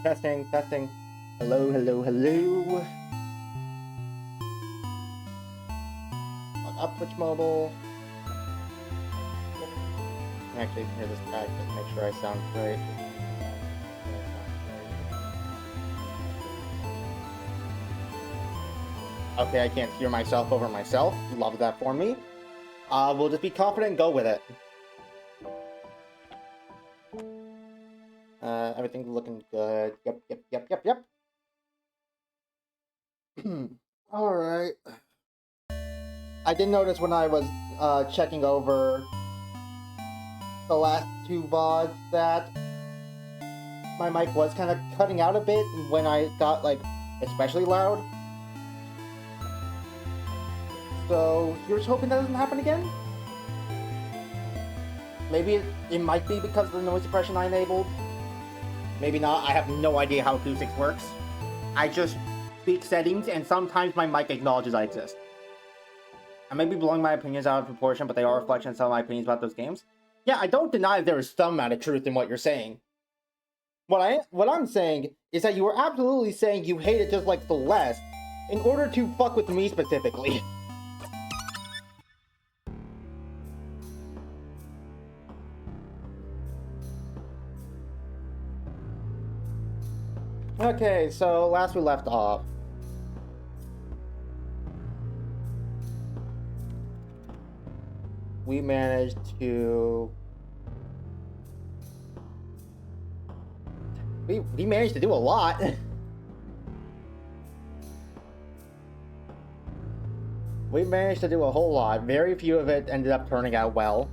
Testing, testing. Hello, hello, hello. Up Twitch Mobile. Actually, hear this back just to make sure I sound great. Okay, I can't hear myself over myself. Love that for me. We'll just be confident and go with it. Everything's looking good. Yep. Alright. I did notice when I was checking over the last two VODs that my mic was kind of cutting out a bit when I got, like, especially loud. So, here's hoping that doesn't happen again. Maybe it might be because of the noise suppression I enabled. Maybe not. I have no idea how acoustics works. I just speak settings, and sometimes my mic acknowledges I exist. I may be blowing my opinions out of proportion, but they are a reflection of some of my opinions about those games. Yeah, I don't deny there is some amount of truth in what you're saying. What I'm saying is that you are absolutely saying you hate it just like Celeste in order to fuck with me specifically. Okay, so last we left off. We managed to... We managed to do a lot. We managed to do a whole lot. Very few of it ended up turning out well.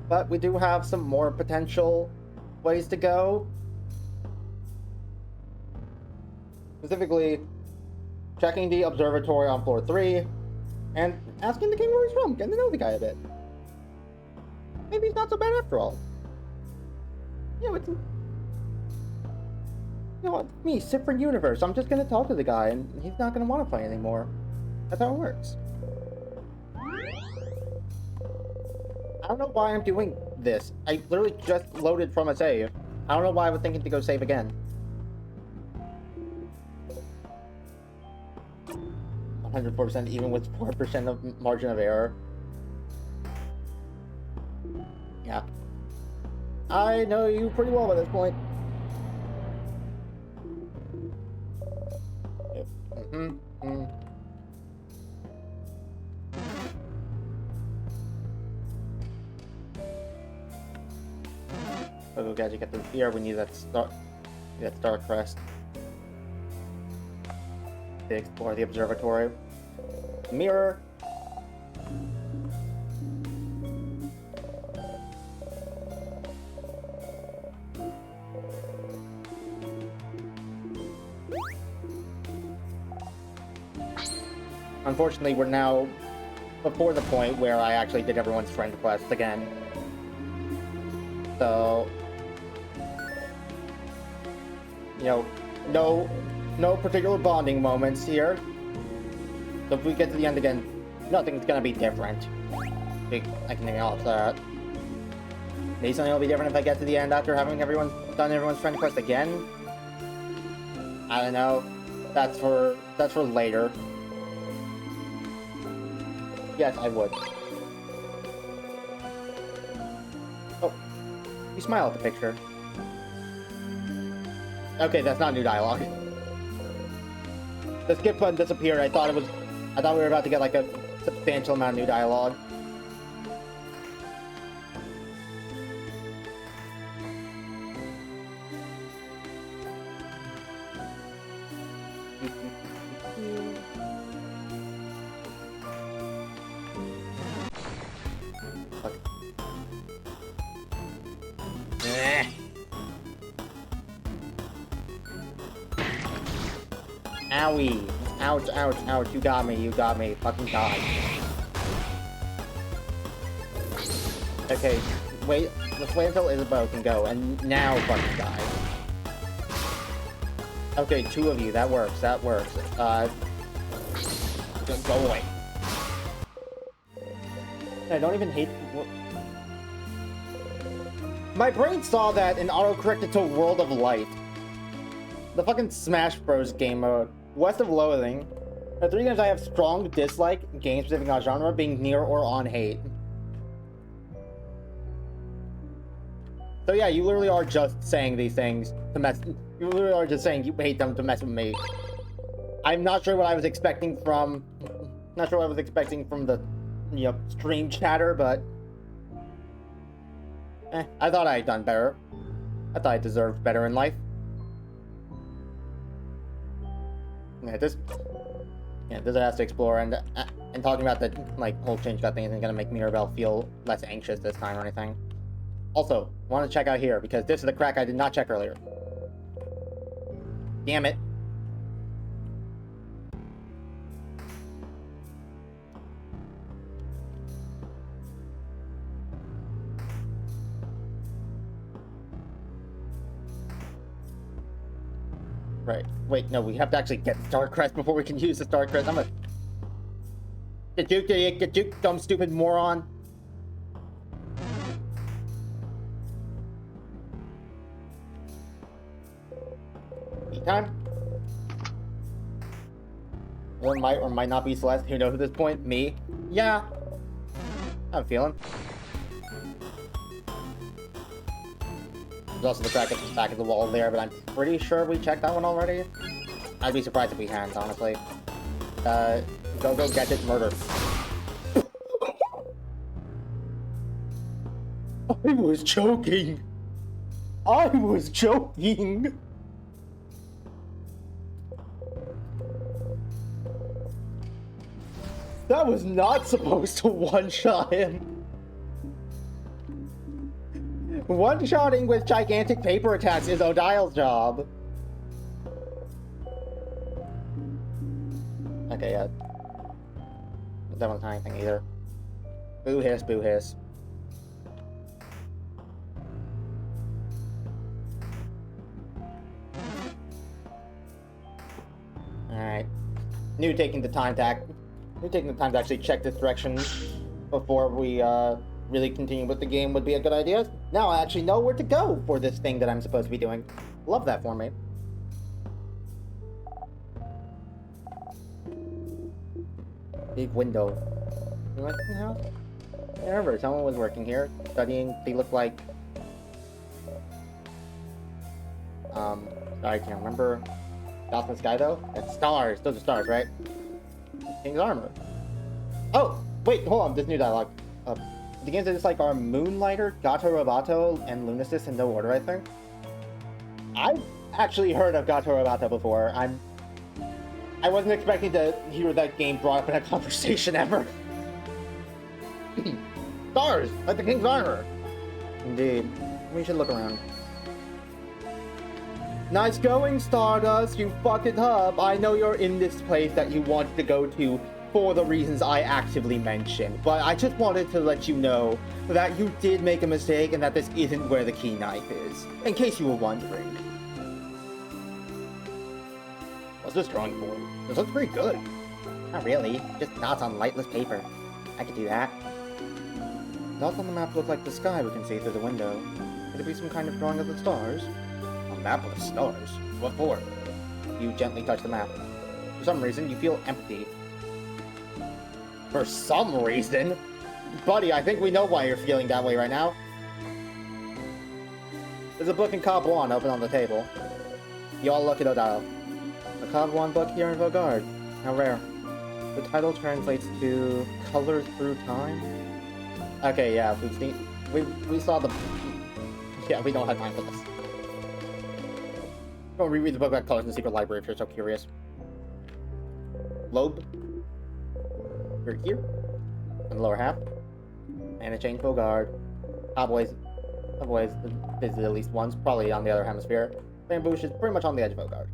But we do have some more potential ways to go. Specifically, checking the observatory on floor 3, and asking the king where he's from, getting to know the guy a bit. Maybe he's not so bad after all. You know, it's me, Sifrin Universe. I'm just gonna talk to the guy, and he's not gonna want to play anymore. That's how it works. I don't know why I'm doing this. I literally just loaded from a save. I don't know why I was thinking to go save again. 104% even with 4% of margin of error. Yeah. I know you pretty well by this point. Yep. Oh, guys, you get the here. We need that star crest to explore the observatory. Mirror. Unfortunately, we're now before the point where I actually did everyone's friend quest again. So, you know, no particular bonding moments here. So if we get to the end again, nothing's gonna be different. I can acknowledge that. Maybe something will be different if I get to the end after having done everyone's friend quest again. I don't know. That's for later. Yes, I would. Oh, you smile at the picture. Okay, that's not new dialogue. The skip button disappeared. I thought we were about to get like a substantial amount of new dialogue. Owie. Ouch, ouch, ouch. You got me. Fucking die. Okay, wait. Let's wait until Isabeau can go, and now fucking die. Okay, 2 of you. That works. Just go away. I don't even hate... My brain saw that and auto-corrected to World of Light. The fucking Smash Bros. Game mode. West of Loathing. The 3 games I have strong dislike, game-specific not genre, being near or on hate. So yeah, you literally are just saying these things to mess... You literally are just saying you hate them to mess with me. I'm not sure what I was expecting from... Not sure what I was expecting from the, you know, stream chatter, but... I thought I had done better. I thought I deserved better in life. Yeah, this has to explore, and talking about the, like, whole change got thing isn't gonna make Mirabelle feel less anxious this time or anything. Also, want to check out here, because this is the crack I did not check earlier. Damn it. Right. Wait, no, we have to actually get Star Crest before we can use the Star Crest. I'm a... Get juked, idiot. Get juked, dumb, stupid moron. Eat time. One might or might not be Celeste. Who knows at this point? Me? Yeah. I have a feeling. There's also the crack at the back of the wall there, but I'm pretty sure we checked that one already. I'd be surprised if we hadn't, honestly. Go gadget murder. I was joking. I was joking. That was not supposed to one-shot him. One-shotting with gigantic paper attacks is Odile's job. Okay, yeah. That wasn't anything either. Boo hiss, boo hiss. Alright. New taking the time to actually check this direction before we really continue with the game would be a good idea. Now I actually know where to go for this thing that I'm supposed to be doing. Love that for me. Big window. What the hell? I remember someone was working here, studying. They look like... sorry, I can't remember. South in the sky though? That's stars. Those are stars, right? King's armor. Oh! Wait, hold on. This new dialogue. The games that just like are Moonlighter, Gato Robato, and Lunasis in no order, I think. I've actually heard of Gato Robato before. I wasn't expecting to hear that game brought up in a conversation ever. Stars! Like the King's armor! Indeed. We should look around. Nice going, Stardust, you fucking hub. I know you're in this place that you wanted to go to for the reasons I actively mentioned, but I just wanted to let you know that you did make a mistake and that this isn't where the key knife is, in case you were wondering. What's this drawing for? This looks pretty good. Not really, just dots on lightless paper. I could do that. Dots on the map look like the sky we can see through the window. Could it be some kind of drawing of the stars? A map of the stars? What for? You gently touch the map. For some reason, you feel empty. For some reason? Buddy, I think we know why you're feeling that way right now. There's a book in Cob1 open on the table. You all look at Odile. A Cob1 book here in Vaugarde. How rare. The title translates to Colors Through Time? Okay, yeah, we've seen... We saw the... Yeah, we don't have time for this. Go reread the book about colors in the secret library if you're so curious. Lobe. You're here. In the lower half. And a change Vaugarde. Cowboys. Visited at least once, probably on the other hemisphere. Bambouche is pretty much on the edge of Vaugarde.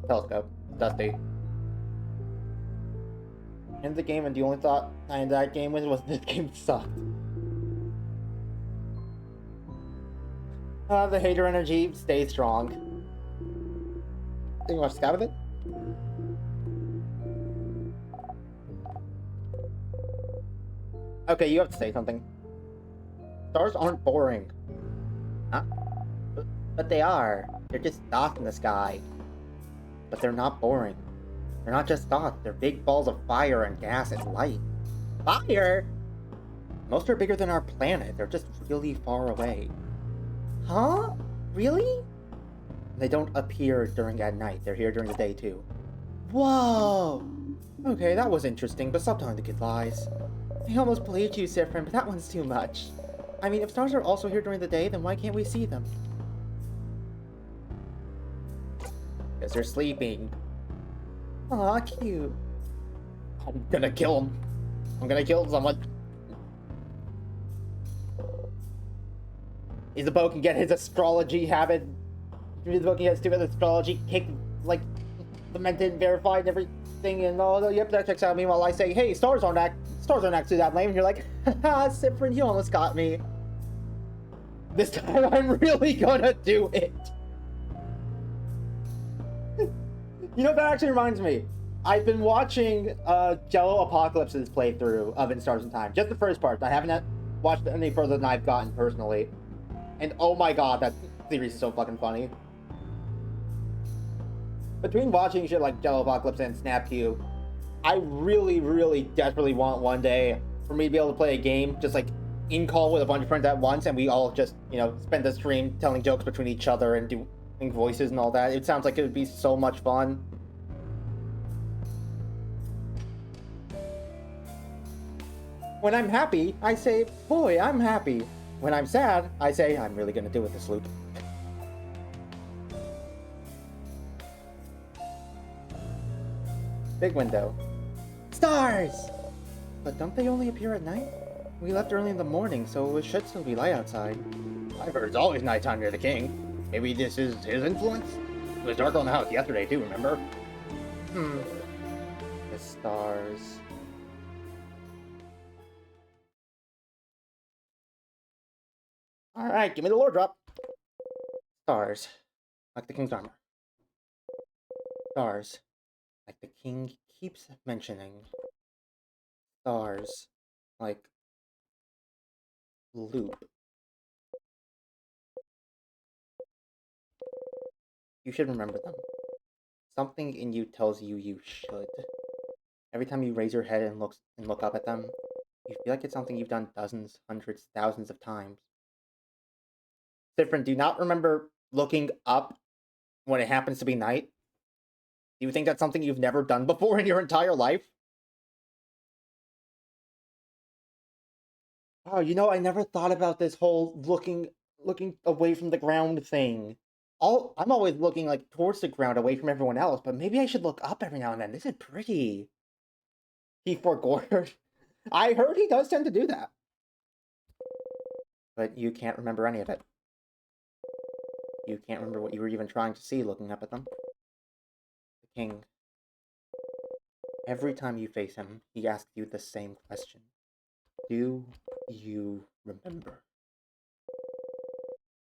Telescope. Dusty. End the game, and the only thought I ended that game with was this game sucked. The hater energy stays strong. Think you want to scout with it? Okay, you have to say something. Stars aren't boring. Huh? But they are. They're just dots in the sky. But they're not boring. They're not just dots. They're big balls of fire and gas and light. Fire? Most are bigger than our planet. They're just really far away. Huh? Really? They don't appear during at night. They're here during the day too. Whoa! Okay, that was interesting, but stop telling the kid lies. I almost believed you, Siffrin, but that one's too much. I mean, if stars are also here during the day, then why can't we see them? Because they're sleeping. Aw, cute. I'm gonna kill him. I'm gonna kill someone. Isabeau can get his astrology habit. Isabeau can get stupid astrology kick, like, lamented, verified, and everything, and all. Yep, that checks out. Meanwhile, I say, hey, stars aren't actually that lame. And you're like, haha, Siffrin, you almost got me. This time I'm really gonna do it. You know, that actually reminds me. I've been watching Jello Apocalypse's playthrough of In Stars and Time. Just the first part. I haven't watched any further than I've gotten personally. And oh my god, that series is so fucking funny. Between watching shit like Jello Apocalypse and Snapcube, I really, really desperately want one day for me to be able to play a game just like in call with a bunch of friends at once, and we all just, you know, spend the stream telling jokes between each other and doing voices and all that. It sounds like it would be so much fun. When I'm happy, I say, boy, I'm happy. When I'm sad, I say, I'm really gonna do it this loop. Big window. Stars! But don't they only appear at night? We left early in the morning, so it should still be light outside. I've heard it's always nighttime near the king. Maybe this is his influence? It was dark on the house yesterday too, remember? The stars. Alright, give me the lore drop. Stars. Like the king's armor. Stars. Like the king keeps mentioning. Stars. Like loop. You should remember them. Something in you tells you you should. Every time you raise your head and look up at them, you feel like it's something you've done dozens, hundreds, thousands of times. Siffrin, do you not remember looking up when it happens to be night? Do you think that's something you've never done before in your entire life? Oh, you know, I never thought about this whole looking away from the ground thing. I'm always looking like towards the ground, away from everyone else, but maybe I should look up every now and then. This is pretty. He forgored. I heard he does tend to do that. But you can't remember any of it. You can't remember what you were even trying to see looking up at them. The king. Every time you face him, he asks you the same question. Do you remember?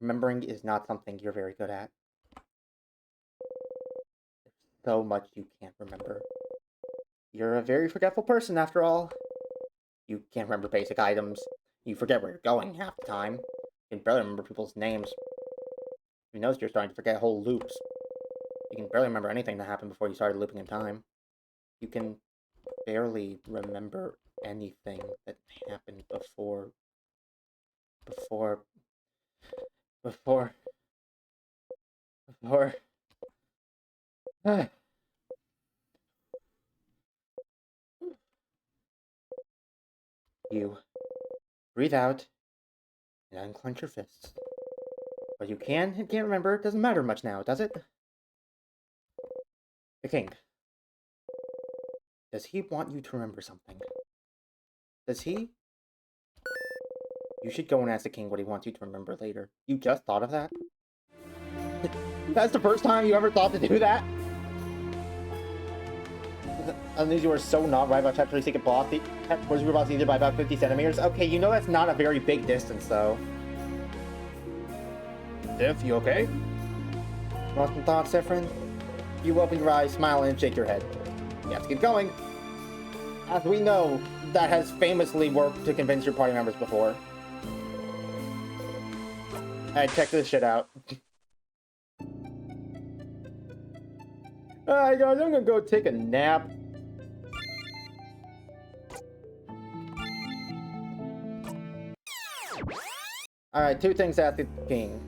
Remembering is not something you're very good at. There's so much you can't remember. You're a very forgetful person, after all. You can't remember basic items. You forget where you're going half the time. You can barely remember people's names. You notice you're starting to forget whole loops. You can barely remember anything that happened before you started looping in time. You can barely remember anything that happened before you breathe out and unclench your fists. But you can and can't remember. It doesn't matter much now, does it? The king. Does he want you to remember something? Does he? You should go and ask the king what he wants you to remember later. You just thought of that? That's the first time you ever thought to do that? Unless you were so not right about Chapter 3 block the was we were about to either by about 50 centimeters. Okay, you know that's not a very big distance though. Diff, you okay? Lost some thoughts, Siffrin? You open your eyes, smile, and shake your head. You have to keep going. As we know, that has famously worked to convince your party members before. Alright, check this shit out. Alright guys, I'm gonna go take a nap. Alright, 2 things at the king.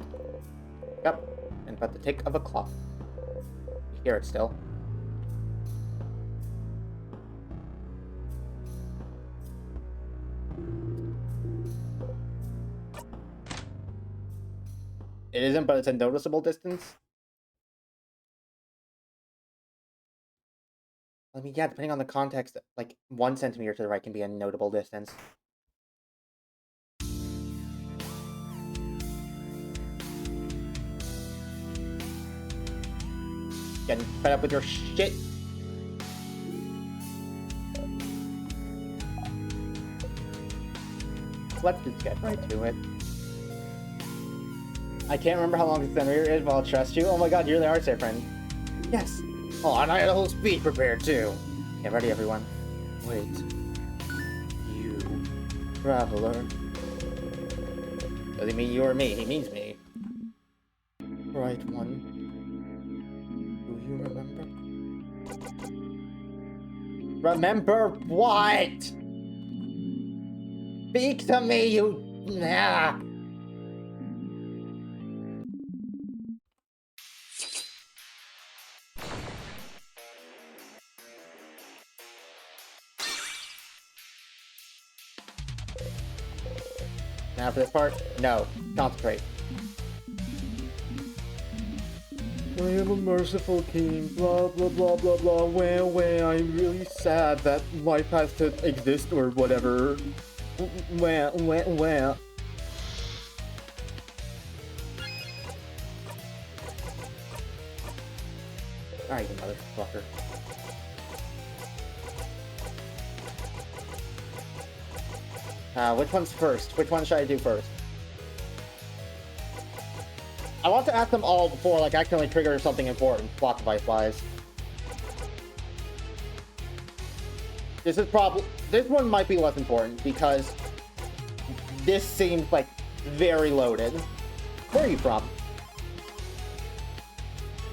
Yep, and about the tick of a clock. You hear it still. It isn't, but it's a noticeable distance. I mean, yeah, depending on the context, like 1 centimeter to the right can be a notable distance. Getting fed up with your shit. Let's just get right to it. I can't remember how long the centimeter is, but I'll trust you. Oh my god, you're the Artsy friend. Yes. Oh, and I had a whole speech prepared too. Get ready, everyone. Wait. You, traveler. Does he mean you or me? He means me. Right one. Do you remember? Remember what? Speak to me, you... Nah. Now for this part, no. Concentrate. I am a merciful king, blah blah blah blah blah, wah, I'm really sad that life has to exist or whatever. Wah. Alright, you motherfucker. Which one's first? Which one should I do first? I want to ask them all before, like, accidentally trigger something important, plot device-wise. This one might be less important, because this seems, like, very loaded. Where are you from?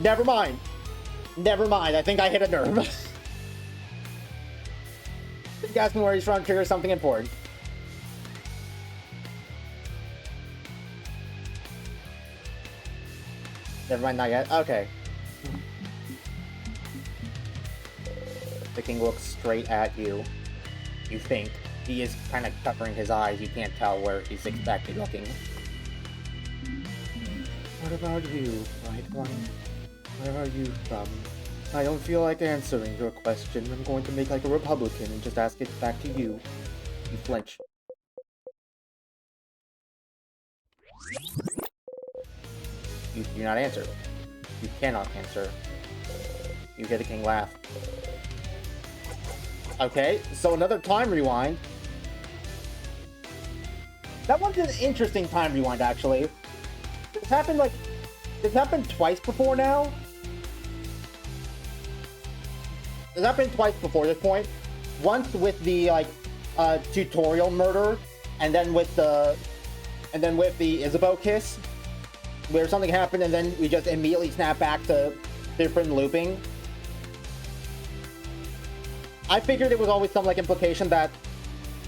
Never mind. Never mind, I think I hit a nerve. If you ask me where he's from, trigger something important. Never mind, not yet. Okay. The king looks straight at you. You think. He is kind of covering his eyes. You can't tell where he's exactly looking. What about you, right one? Where are you from? I don't feel like answering your question. I'm going to make like a Republican and just ask it back to you. You flinch. You do not answer. You cannot answer. You hear the king laugh. Okay, so another time rewind. That one's an interesting time rewind, actually. This happened twice before now. This happened twice before this point. Once with the, like, tutorial murder, and then with the Isabeau kiss, where something happened and then we just immediately snap back to different looping. I figured it was always some, like, implication that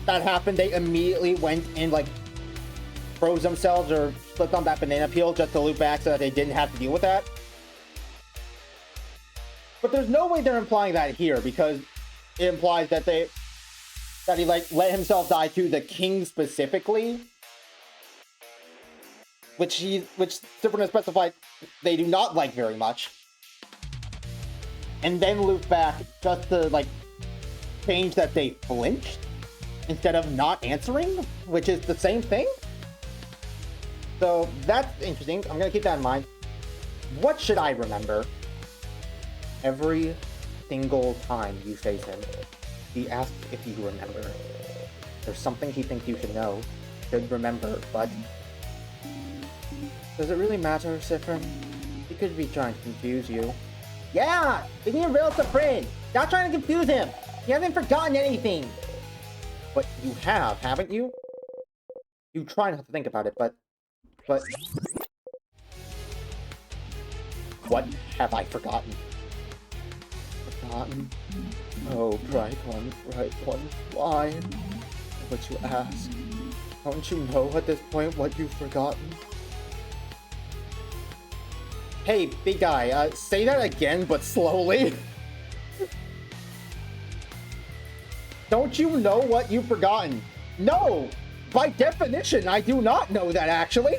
happened. They immediately went and, like, froze themselves or slipped on that banana peel just to loop back so that they didn't have to deal with that. But there's no way they're implying that here, because it implies that he, like, let himself die to the king specifically. Which Super has specified they do not like very much. And then loop back just to, like, change that they flinched instead of not answering, which is the same thing. So that's interesting. I'm gonna keep that in mind. What should I remember? Every single time you face him, he asks if you remember. There's something he thinks you should know, should remember, but... Does it really matter, Sifrin? He could be trying to confuse you. Yeah! Being a real friend! Not trying to confuse him! You haven't forgotten anything! But you have, haven't you? You try not to think about it, but... What have I forgotten? Forgotten? Oh, bright one, why? What you ask? Don't you know at this point what you've forgotten? Hey, big guy, say that again, but slowly. Don't you know what you've forgotten? No! By definition, I do not know that, actually!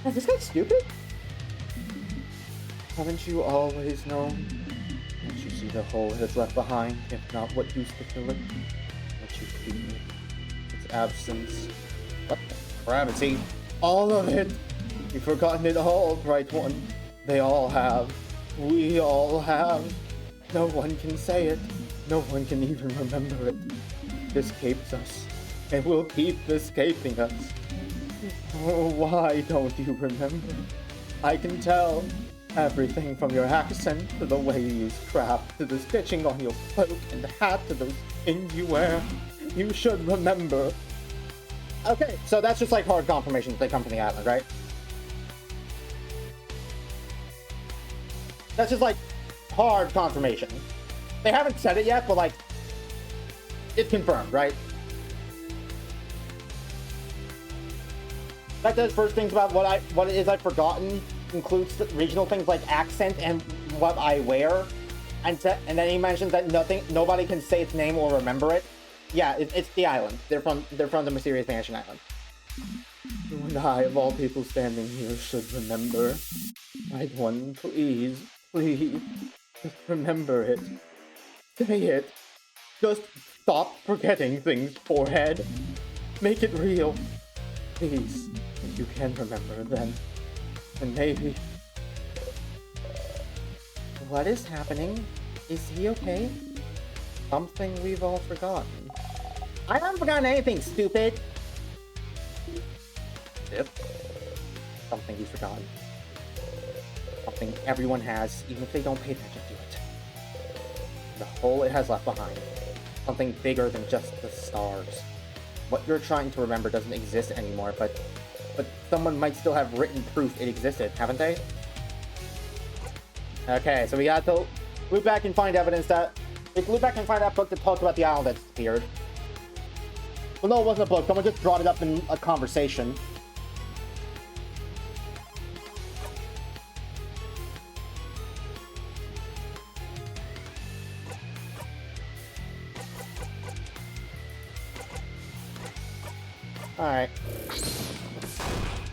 Is this guy stupid? Haven't you always known? Can't you see the hole it has left behind, if not what used to fill it? What you feel? Its absence. What the gravity? All of it! You've forgotten it all, bright one. They all have. We all have. No one can say it. No one can even remember it. It escapes us. It will keep escaping us. Oh, why don't you remember? I can tell. Everything from your accent, to the way you use craft, to the stitching on your cloak and hat, to those things you wear. You should remember. Okay, so that's just like hard confirmation that they come from the island, right? That's just like hard confirmation. They haven't said it yet, but like, it's confirmed, right? That does first things about what it is I've forgotten. Includes regional things like accent and what I wear, and then he mentions that nobody can say its name or remember it. Yeah, it's the island. They're from the mysterious vanishing island. You and I, of all people standing here, should remember. Right one, please, just remember it. Say it. Just stop forgetting things, forehead. Make it real, please. If you can remember, then. And maybe... What is happening? Is he okay? Something we've all forgotten. I haven't forgotten anything, stupid! If something he's forgotten. Something everyone has, even if they don't pay attention to it. The hole it has left behind. Something bigger than just the stars. What you're trying to remember doesn't exist anymore, but someone might still have written proof it existed, haven't they? Okay, so we got to loop back and find evidence that... loop back and find that book that talked about the island that disappeared. Well, no, it wasn't a book. Someone just brought it up in a conversation. Alright.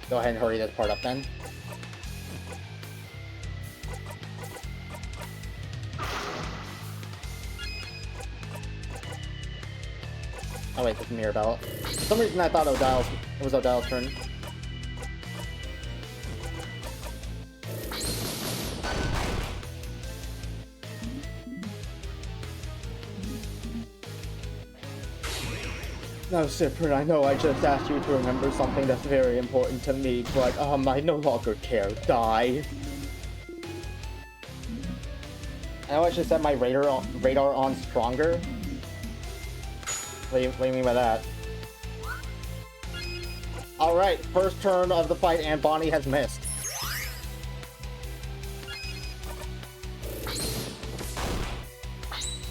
Go ahead and hurry this part up then. Oh wait, it's Mirabelle. For some reason I thought it was Odell's turn. No, Cyprian, I know I just asked you to remember something that's very important to me, but, I no longer care. Die. I know I should set my radar on stronger. What do you mean by that? Alright, first turn of the fight and Bonnie has missed.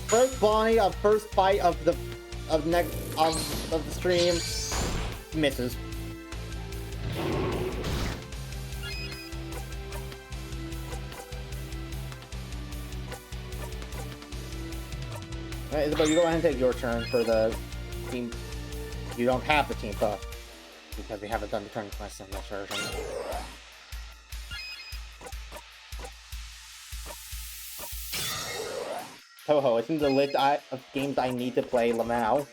First Bonnie of first fight of the stream misses. Alright, Isabel, you go ahead and take your turn for the team. You don't have the team buff because we haven't done the turn quest in this version. Ho-ho, it's in the list of games I need to play Lamau.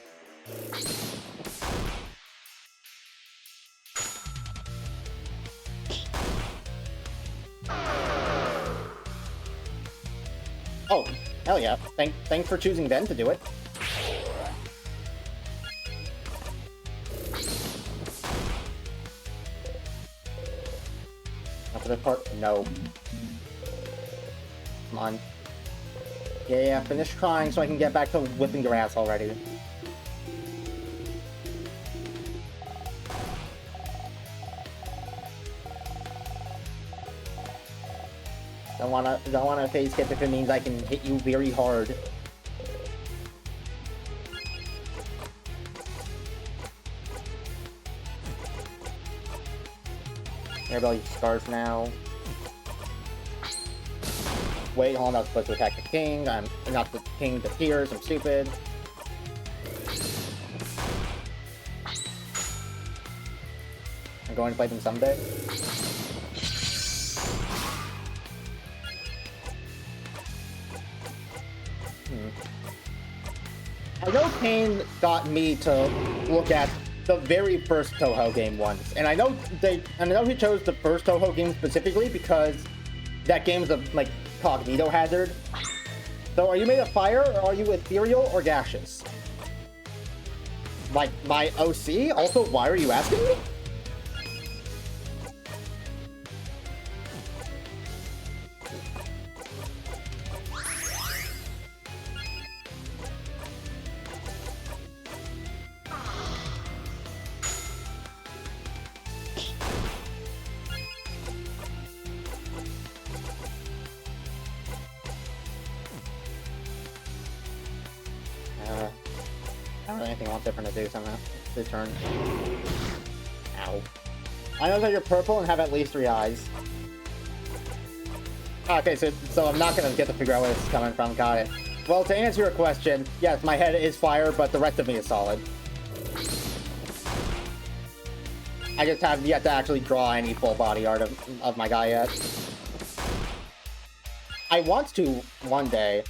Oh, hell yeah. Thanks for choosing Ben to do it. After the part, no. Come on. Yeah, finish trying so I can get back to whipping your ass already. Don't wanna phase skip if it means I can hit you very hard. Everybody scars now. Wait, hold on, I was supposed to attack the king. I'm not the king, the tears, I'm stupid. I'm going to play them someday. I know Kane got me to look at the very first Touhou game once, and I know he chose the first Touhou game specifically because that game's a like cognito hazard. So, are you made of fire, or are you ethereal or gaseous? Like my OC? Also, why are you asking me? I don't know anything I want different to do somehow this turn. Ow. I know that you're purple and have at least 3 eyes. Okay, so I'm not gonna get to figure out where this is coming from. Got it. Well, to answer your question, yes, my head is fire, but the rest of me is solid. I just have yet to actually draw any full body art of my guy yet. I want to one day,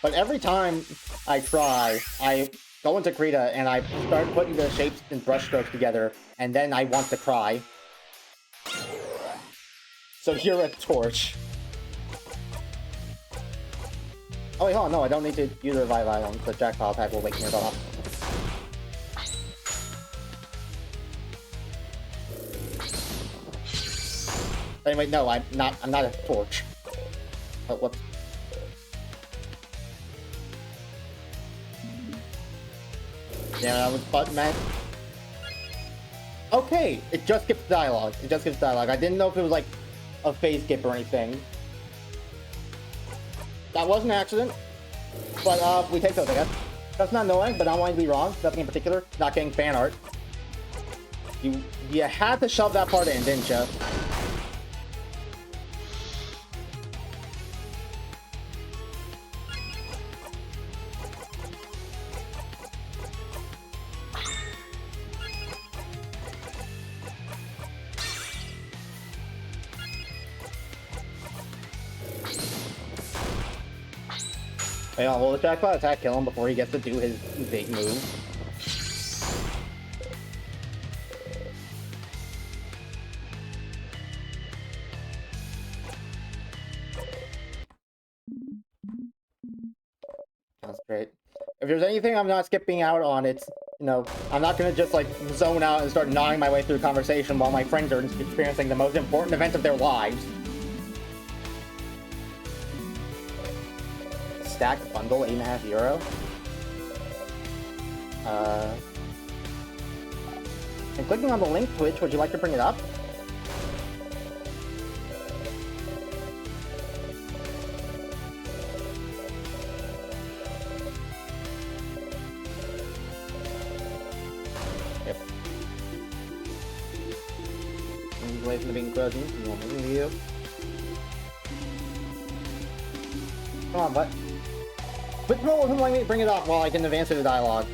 but every time I try, I go into Krita and I start putting the shapes and brush strokes together, and then I want to cry. So you're a torch. Oh wait, hold on, no, I don't need to use a revive item. The jackpot attack will wake me up. Anyway, no, I'm not a torch. Oh, whoops. Yeah, that was button man. Okay, it just skips dialogue. It just skips dialogue. I didn't know if it was like a phase skip or anything. That was an accident, but we take those, I guess. That's not annoying, but I don't want to be wrong. Nothing in particular. Not getting fan art. You had to shove that part in, didn't you? Wait, will the jackpot attack kill him before he gets to do his big move? That's great. If there's anything I'm not skipping out on, it's, you know, I'm not gonna just, like, zone out and start nodding my way through conversation while my friends are experiencing the most important event of their lives. Stack bundle, €8.50. And clicking on the link Twitch, would you like to bring it up? Yep. Wait for the being closing. You want me to you? Come on, but. Which role doesn't let me bring it up while I can advance the dialogue?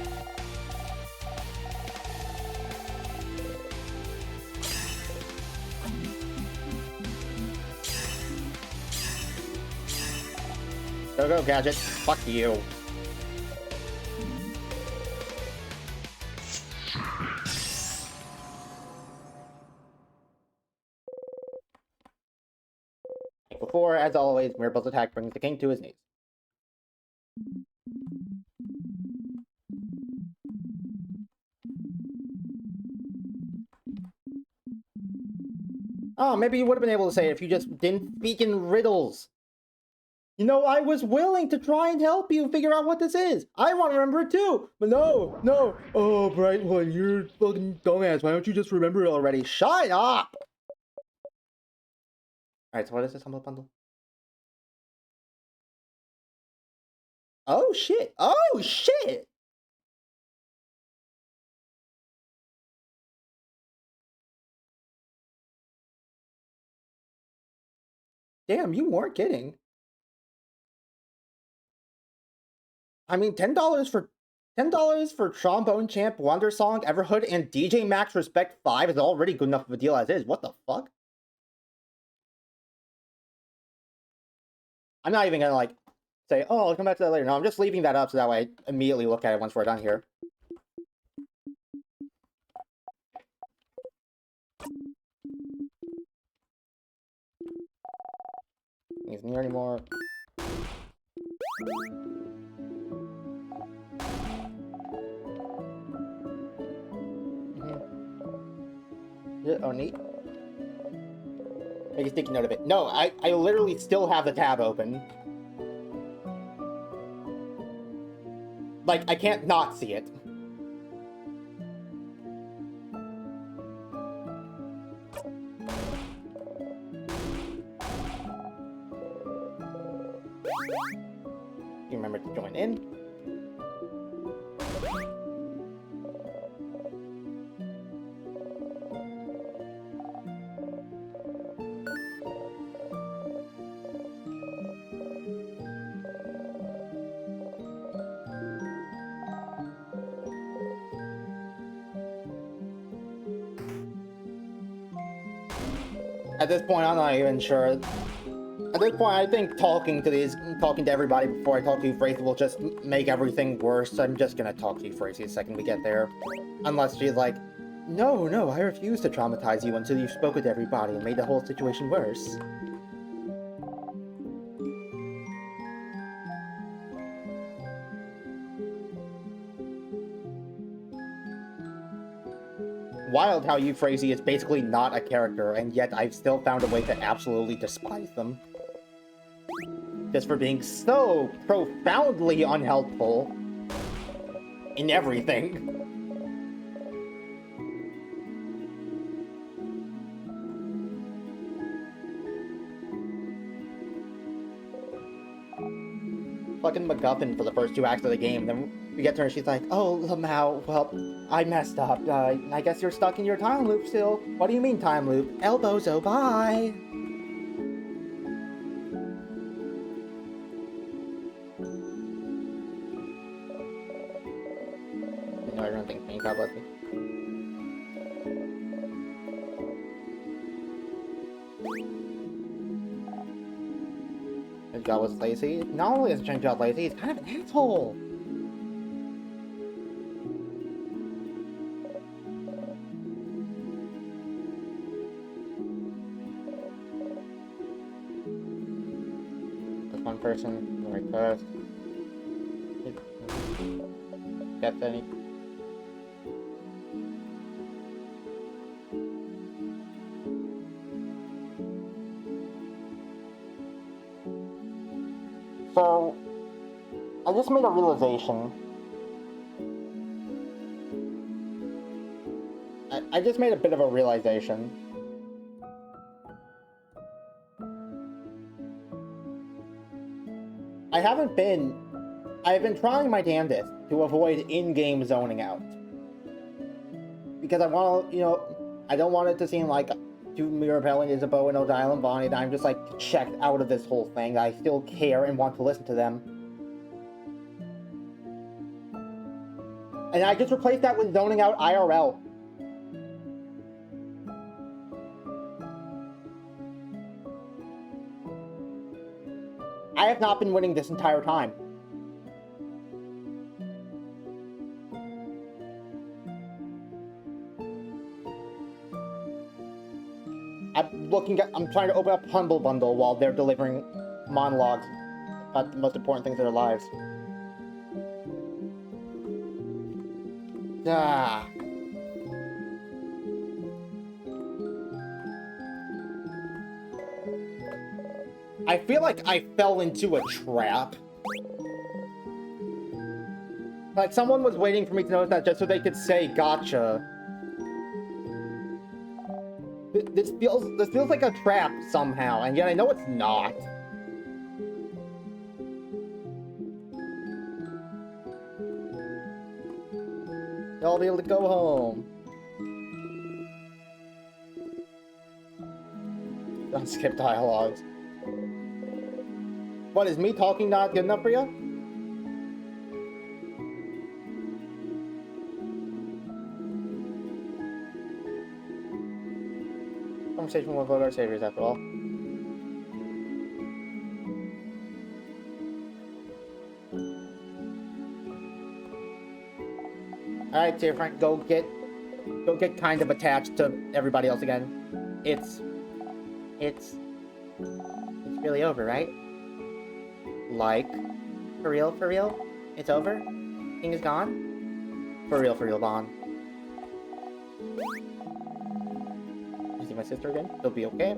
Go, Gadget. Fuck you. Before, as always, Mirabel's attack brings the king to his knees. Oh, maybe you would have been able to say it if you just didn't speak in riddles. You know, I was willing to try and help you figure out what this is. I want to remember it too. But no, no. Oh, Bright One, you're fucking dumbass. Why don't you just remember it already? Shut up! Alright, so what is this Humble Bundle? Oh, shit. Oh, shit! Damn, you weren't kidding. I mean, $10 for Trombone Champ, Wonder Song, Everhood, and DJ Max Respect 5 is already good enough of a deal as is. What the fuck? I'm not even gonna, like, say, oh, I'll come back to that later. No, I'm just leaving that up so that way I immediately look at it once we're done here. He's near anymore. Yeah, oh, neat. Make a sticky note of it. No, I literally still have the tab open. Like, I can't not see it. You remember to join in. At this point, I'm not even sure. At this point, I think talking to everybody before I talk to Euphrasia will just make everything worse. I'm just gonna talk to Euphrasia the second we get there. Unless she's like, no, no, I refuse to traumatize you until you've spoken to everybody and made the whole situation worse. Wild how Euphrasia is basically not a character, and yet I've still found a way to absolutely despise them. Just for being so profoundly unhelpful in everything. Fucking MacGuffin for the first 2 acts of the game. Then we get to her and she's like, oh, Lamau, well, I messed up. I guess you're stuck in your time loop still. What do you mean time loop? Elbows, oh, bye. No, I don't think me. God bless me. His job was lazy. Not only is his job lazy, he's kind of an asshole. Just one person, right first. Gets any. So, I just made a realization. I just made a bit of a realization. I've been trying my damnedest to avoid in-game zoning out. Because I want to, I don't want it to seem like to Mirabelle and Isabeau and Odile and Bonnie that I'm just, like, checked out of this whole thing. I still care and want to listen to them. And I just replaced that with zoning out IRL. I have not been winning this entire time. I'm trying to open up Humble Bundle while they're delivering monologues about the most important things in their lives. Ah. I feel like I fell into a trap. Like someone was waiting for me to notice that just so they could say gotcha. This feels like a trap somehow, and yet I know it's not. I'll be able to go home. Don't skip dialogues. What, is me talking not good enough for you? Conversation with our saviors, after all. Alright, dear friend, go get kind of attached to everybody else again. It's really over, right? Like, for real? It's over? King is gone? For real, Vaughn. You see my sister again? She'll be okay.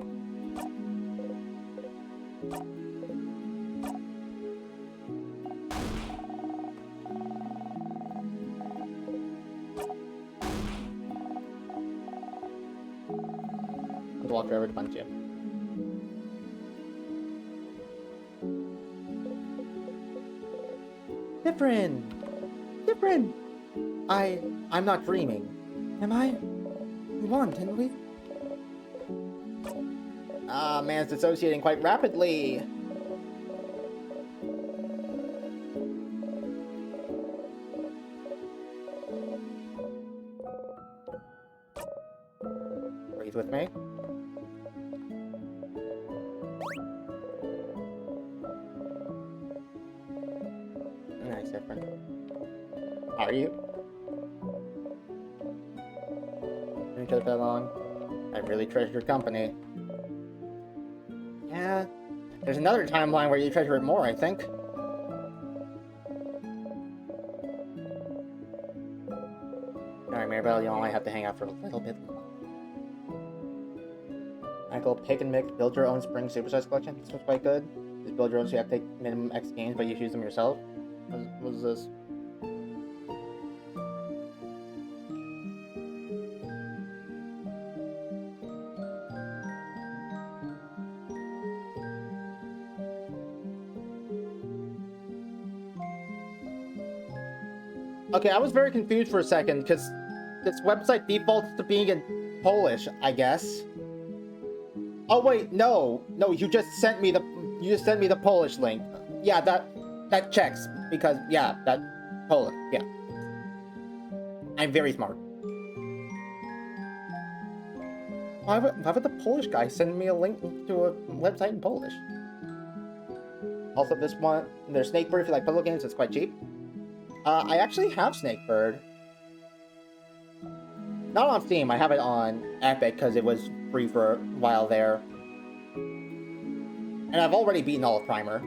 I'll walk forever to punch you. Different! I'm not dreaming. Am I? We won, didn't we? Ah, man's dissociating quite rapidly. Breathe with me. Nice, different. Are you? Known each other for that long. I really treasure your company. Yeah. There's another timeline where you treasure it more, I think. Alright, Maribel, you only have to hang out for a little bit more. Michael, pick and mix, build your own spring supersize collection. This was quite good. Just build your own so you have to take minimum X games, but you choose them yourself. What is this? Okay, I was very confused for a second, because this website defaults to being in Polish, I guess. Oh wait, no, you just sent me the Polish link. Yeah, that checks, because yeah, that Polish, yeah. I'm very smart. Why would the Polish guy send me a link to a website in Polish? Also, this one, there's Snakebird if you like puzzle games, it's quite cheap. I actually have Snakebird. Not on Steam, I have it on Epic because it was free for a while there. And I've already beaten all of Primer.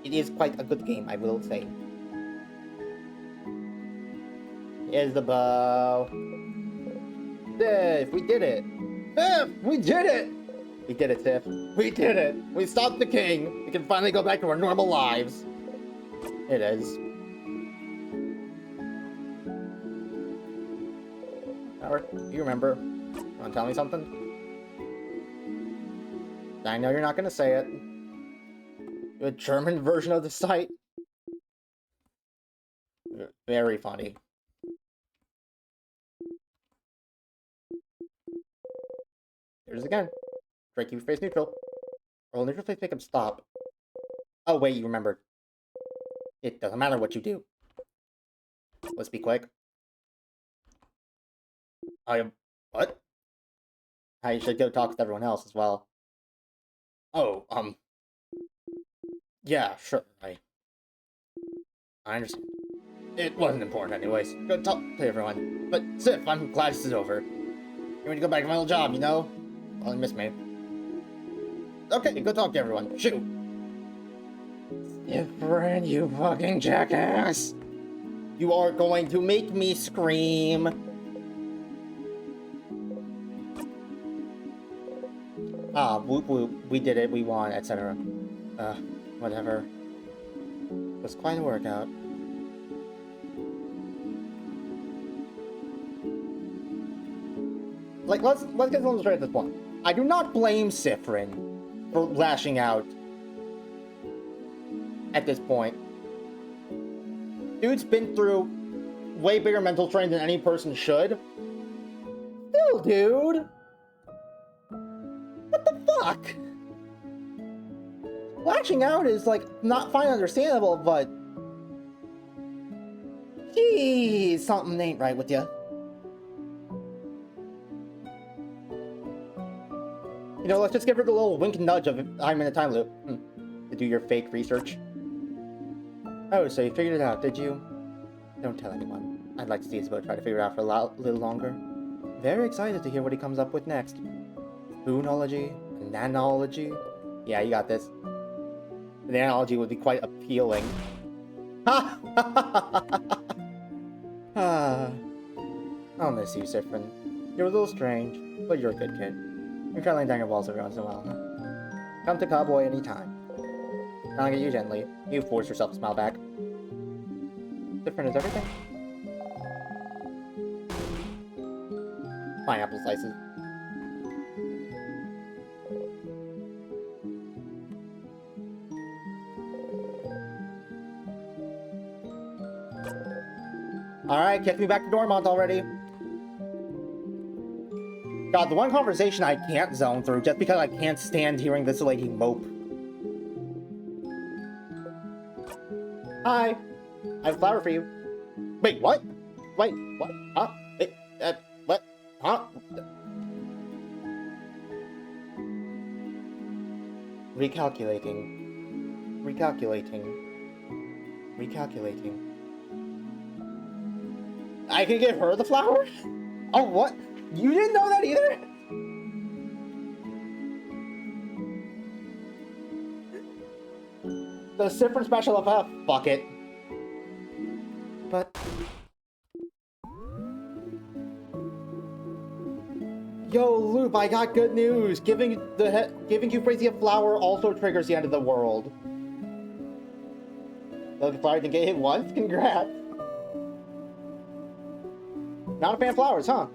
It is quite a good game, I will say. Here's the bow. Sif, we did it! Sif, we did it! We did it, Sif. We did it! We stopped the king! We can finally go back to our normal lives. It is. Howard, you remember? Wanna tell me something? I know you're not gonna say it. A German version of the site? Very funny. Here's it again. Try to keep your face neutral. Roll neutral face, make him stop. Oh wait, you remembered. It doesn't matter what you do. Let's be quick. What? I should go talk to everyone else as well. Oh, yeah, sure, I understand. It wasn't important anyways. Go talk to everyone. But, Sif, I'm glad this is over. You want to go back to my old job, you know? Probably miss me. Okay, go talk to everyone. Shoot! Sif, you fucking jackass! You are going to make me scream! Whoop whoop, we did it, we won, etc. Whatever. It was quite a workout. Like, let's get something straight at this point. I do not blame Siffrin for lashing out at this point. Dude's been through way bigger mental strain than any person should. Still, dude! What the fuck? Lashing out is, like, not fine understandable, but... Geez, something ain't right with you. You know, let's just give her the little wink and nudge of I'm in a time loop to do your fake research. Oh, so you figured it out, did you? Don't tell anyone. I'd like to see Isabelle try to figure it out for a little longer. Very excited to hear what he comes up with next. Spoonology, nanology. Yeah, you got this. The nanology would be quite appealing. Ha! I'll miss you, Siffrin. You're a little strange, but you're a good kid. You're cuddling down your walls every once in a while, huh? Come to Cowboy anytime. I'll get you gently. You force yourself to smile back. Different as everything. Pineapple slices. Alright, kick me back to Dormont already. God, the one conversation I can't zone through just because I can't stand hearing this lady mope. Hi. I have a flower for you. Wait, what? Wait, what? Huh? What? Huh? Recalculating. I can give her the flower? Oh, what? You didn't know that either? The Siffrin special effect? Fuck it. But... Yo, Loop, I got good news. Giving Euphrasia a flower also triggers the end of the world. The flower can get hit once? Congrats. Not a fan of flowers, huh?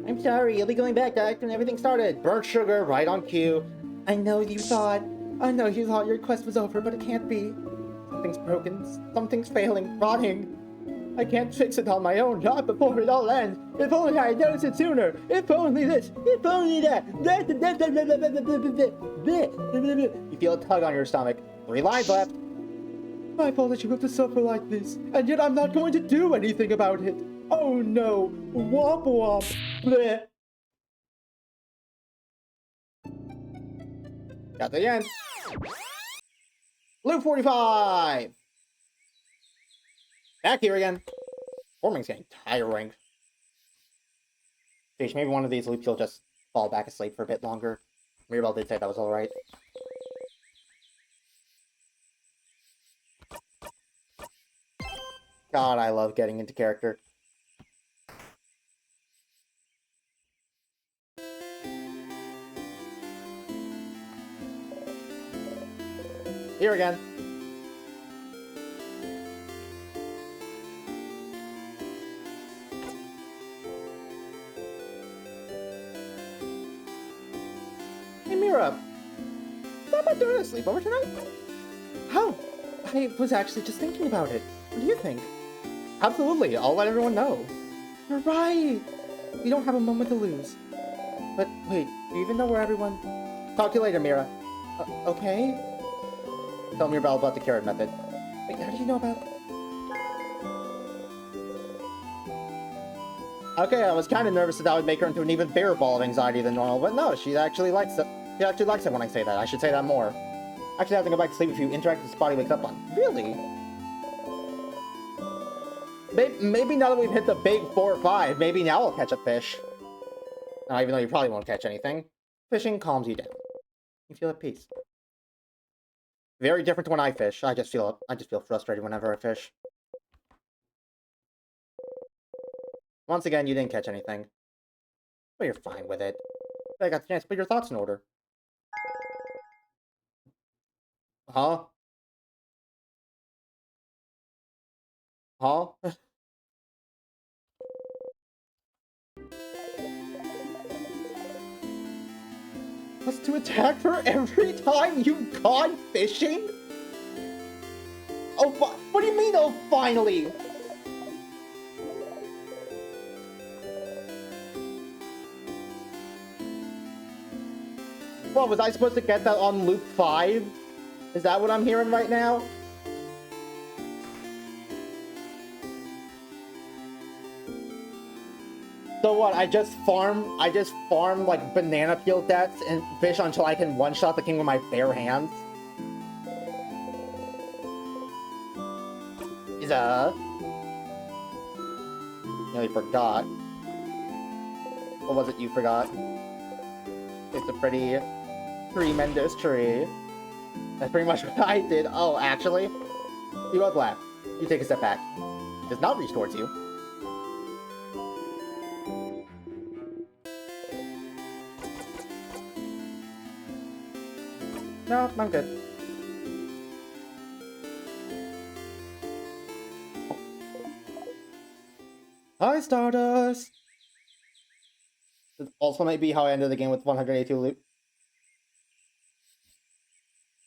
I'm sorry, you'll be going back to when everything started. Burnt sugar, right on cue. I know you thought your quest was over, but it can't be. Something's broken, something's failing, rotting. I can't fix it on my own, not before it all ends. If only I had noticed it sooner. If only this, if only that. You feel a tug on your stomach. 3 lines left. My fault that you have to suffer like this, and yet I'm not going to do anything about it. Oh no! Womp womp! Bleh. Got the end. Loop 45! Back here again. Forming's getting tiring. Fish, maybe one of these loops you'll just fall back asleep for a bit longer. Mirabelle did say that was alright. God, I love getting into character. Here again. Hey, Mira. Thought about doing a sleepover tonight? How? I was actually just thinking about it. What do you think? Absolutely, I'll let everyone know. You're right. We don't have a moment to lose. But wait, do you even know where everyone... Talk to you later, Mira. Okay? Tell Mirabelle about the carrot method. Wait, how do you know about... Okay, I was kind of nervous that that would make her into an even bigger ball of anxiety than normal, but no, she actually likes it. She actually likes it when I say that. I should say that more. Actually, I have to go back to sleep if you interact with the spot he wakes up on. Really? Maybe now that we've hit the big 4 or 5, maybe now I'll catch a fish. Even though you probably won't catch anything. Fishing calms you down. You feel at peace. Very different to when I fish. I just feel frustrated whenever I fish. Once again, you didn't catch anything. But you're fine with it. I got the chance to put your thoughts in order. Huh? Huh? Was to attack her every time you've gone fishing? Oh, what do you mean, oh, finally? What, was I supposed to get that on Loop 5? Is that what I'm hearing right now? So what, I just farm like banana peel deaths and fish until I can one-shot the king with my bare hands? Nearly forgot. What was it you forgot? It's a pretty tremendous tree. That's pretty much what I did. Oh, actually, you both laugh. You take a step back. It does not reach towards you. No, I'm good. Hi, Stardust! This also might be how I ended the game with 182 loot.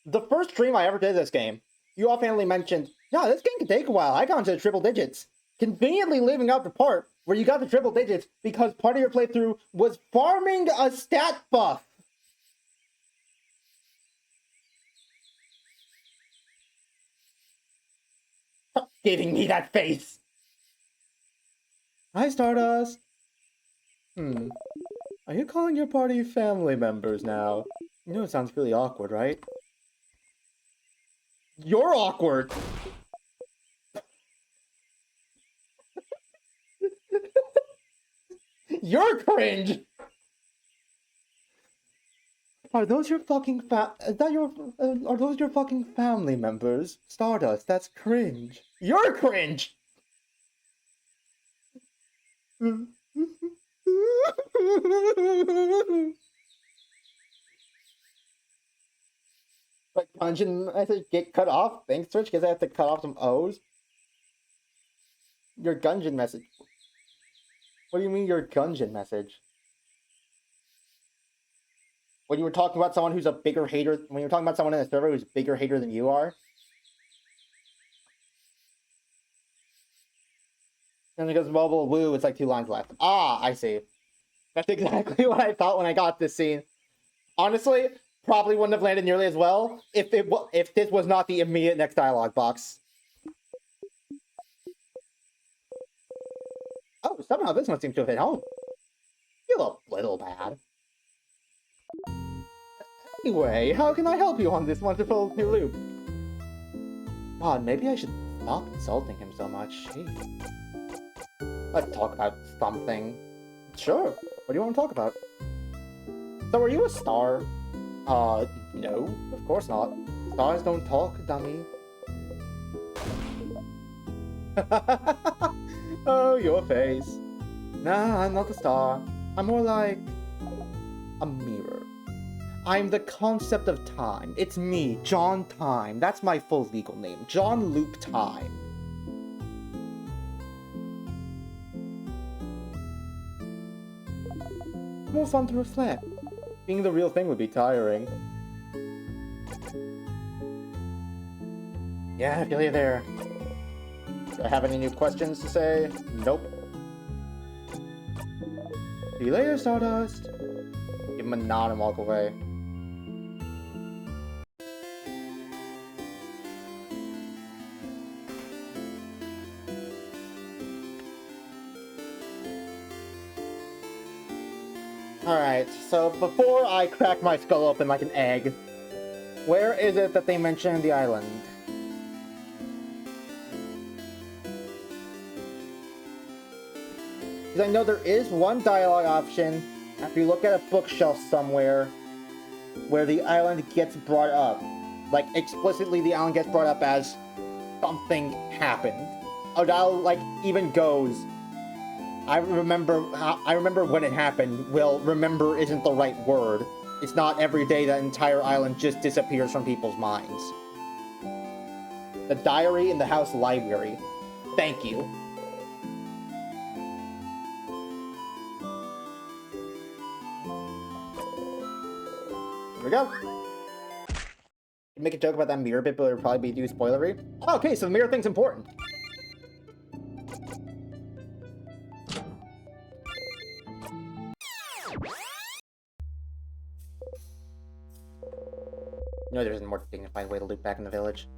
The first stream I ever did this game, you offhandedly mentioned, yeah, this game can take a while. I got into the triple digits. Conveniently leaving out the part where you got the triple digits because part of your playthrough was farming a stat buff. Stop giving me that face! Hi, Stardust! Are you calling your party family members now? You know it sounds really awkward, right? You're awkward! You're cringe! Are those your fucking are those your fucking family members? Stardust, that's cringe. You're cringe! Like dungeon message get cut off? Thanks, Twitch, because I have to cut off some O's. Your Gungeon message. What do you mean your Gungeon message? When you were talking about someone who's a bigger hater, when you were talking about someone in the server who's a bigger hater than you are? And because mobile woo, it's like 2 lines left. Ah, I see. That's exactly what I thought when I got this scene. Honestly, probably wouldn't have landed nearly as well if this was not the immediate next dialogue box. Oh, somehow this one seems to have hit home. Feel a little bad. Anyway, how can I help you on this wonderful new loop? God, maybe I should stop insulting him so much. Jeez. Let's talk about something. Sure. What do you want to talk about? So are you a star? No, of course not. Stars don't talk, dummy. Oh, your face. Nah, I'm not a star. I'm more like a mirror. I'm the concept of time. It's me, John Time. That's my full legal name. John Luke Time. More fun to reflect. Being the real thing would be tiring. Yeah, I feel you there. Do I have any new questions to say? Nope. See you later, Stardust. Give him a nod and walk away. Alright, so before I crack my skull open like an egg, where is it that they mention the island? Because I know there is one dialogue option, if you look at a bookshelf somewhere, where the island gets brought up. Like, explicitly the island gets brought up as something happened. A dialogue, like, even goes, I remember when it happened. Well, remember isn't the right word. It's not every day that entire island just disappears from people's minds. The diary in the house library. Thank you. Here we go. Make a joke about that mirror bit, but it would probably be too spoilery. Okay, so the mirror thing's important. No, there isn't a more dignified way to loop back in the village.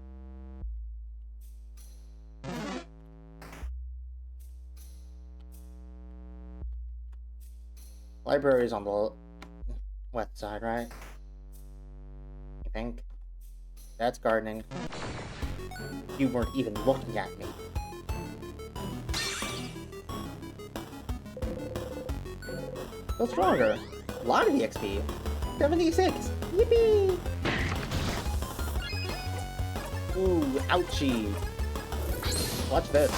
Library is on the west side, right? I think. That's gardening. You weren't even looking at me. Feel stronger. A lot of EXP. 76! Yippee! Ooh, ouchie. Watch this.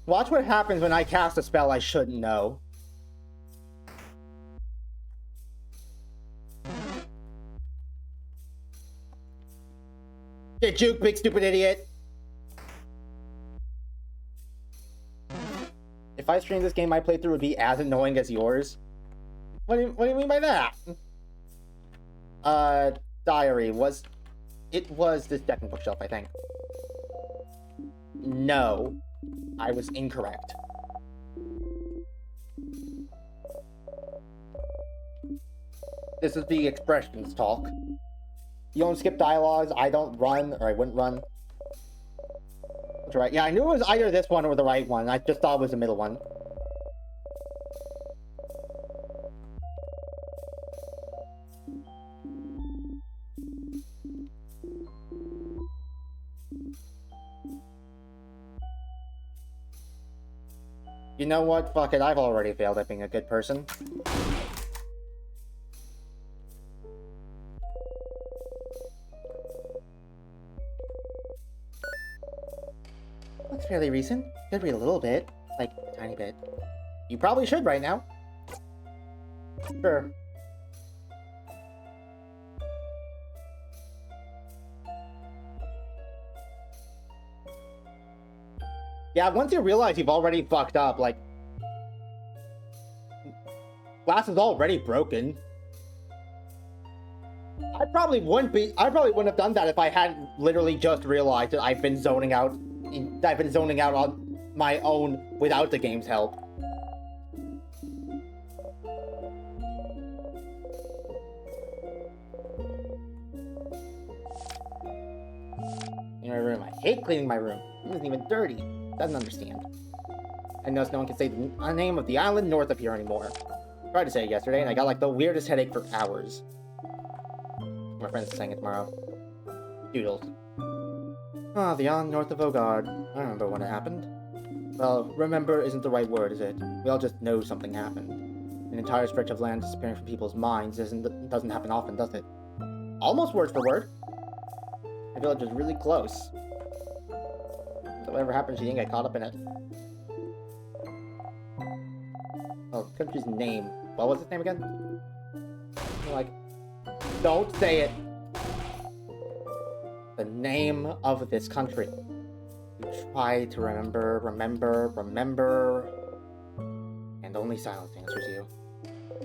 Watch what happens when I cast a spell I shouldn't know. Get juked, big stupid idiot! If I streamed this game, my playthrough would be as annoying as yours. What do you mean by that? Diary was... It was the second bookshelf, I think. No. I was incorrect. This is the expressions talk. You don't skip dialogues, I don't run, or I wouldn't run. That's right. Yeah, I knew it was either this one or the right one. I just thought it was the middle one. You know what? Fuck it, I've already failed at being a good person. Looks fairly recent. Could read a little bit. Like, a tiny bit. You probably should right now. Sure. Yeah, once you realize you've already fucked up, like... Glass is already broken. I probably wouldn't have done that if I hadn't literally just realized that I've been zoning out on my own without the game's help. In my room. I hate cleaning my room. It isn't even dirty. Doesn't understand. I noticed no one can say the name of the island north of here anymore. Tried to say it yesterday, and I got like the weirdest headache for hours. My friend's saying it tomorrow. Doodles. Ah, the island north of Ogard. I remember when it happened. Well, remember isn't the right word, is it? We all just know something happened. An entire stretch of land disappearing from people's minds doesn't happen often, does it? Almost word for word. The village is really close. So whatever happens, you didn't get caught up in it. Oh, country's name. What was its name again? Like, don't say it. The name of this country. You try to remember, and only silence answers you.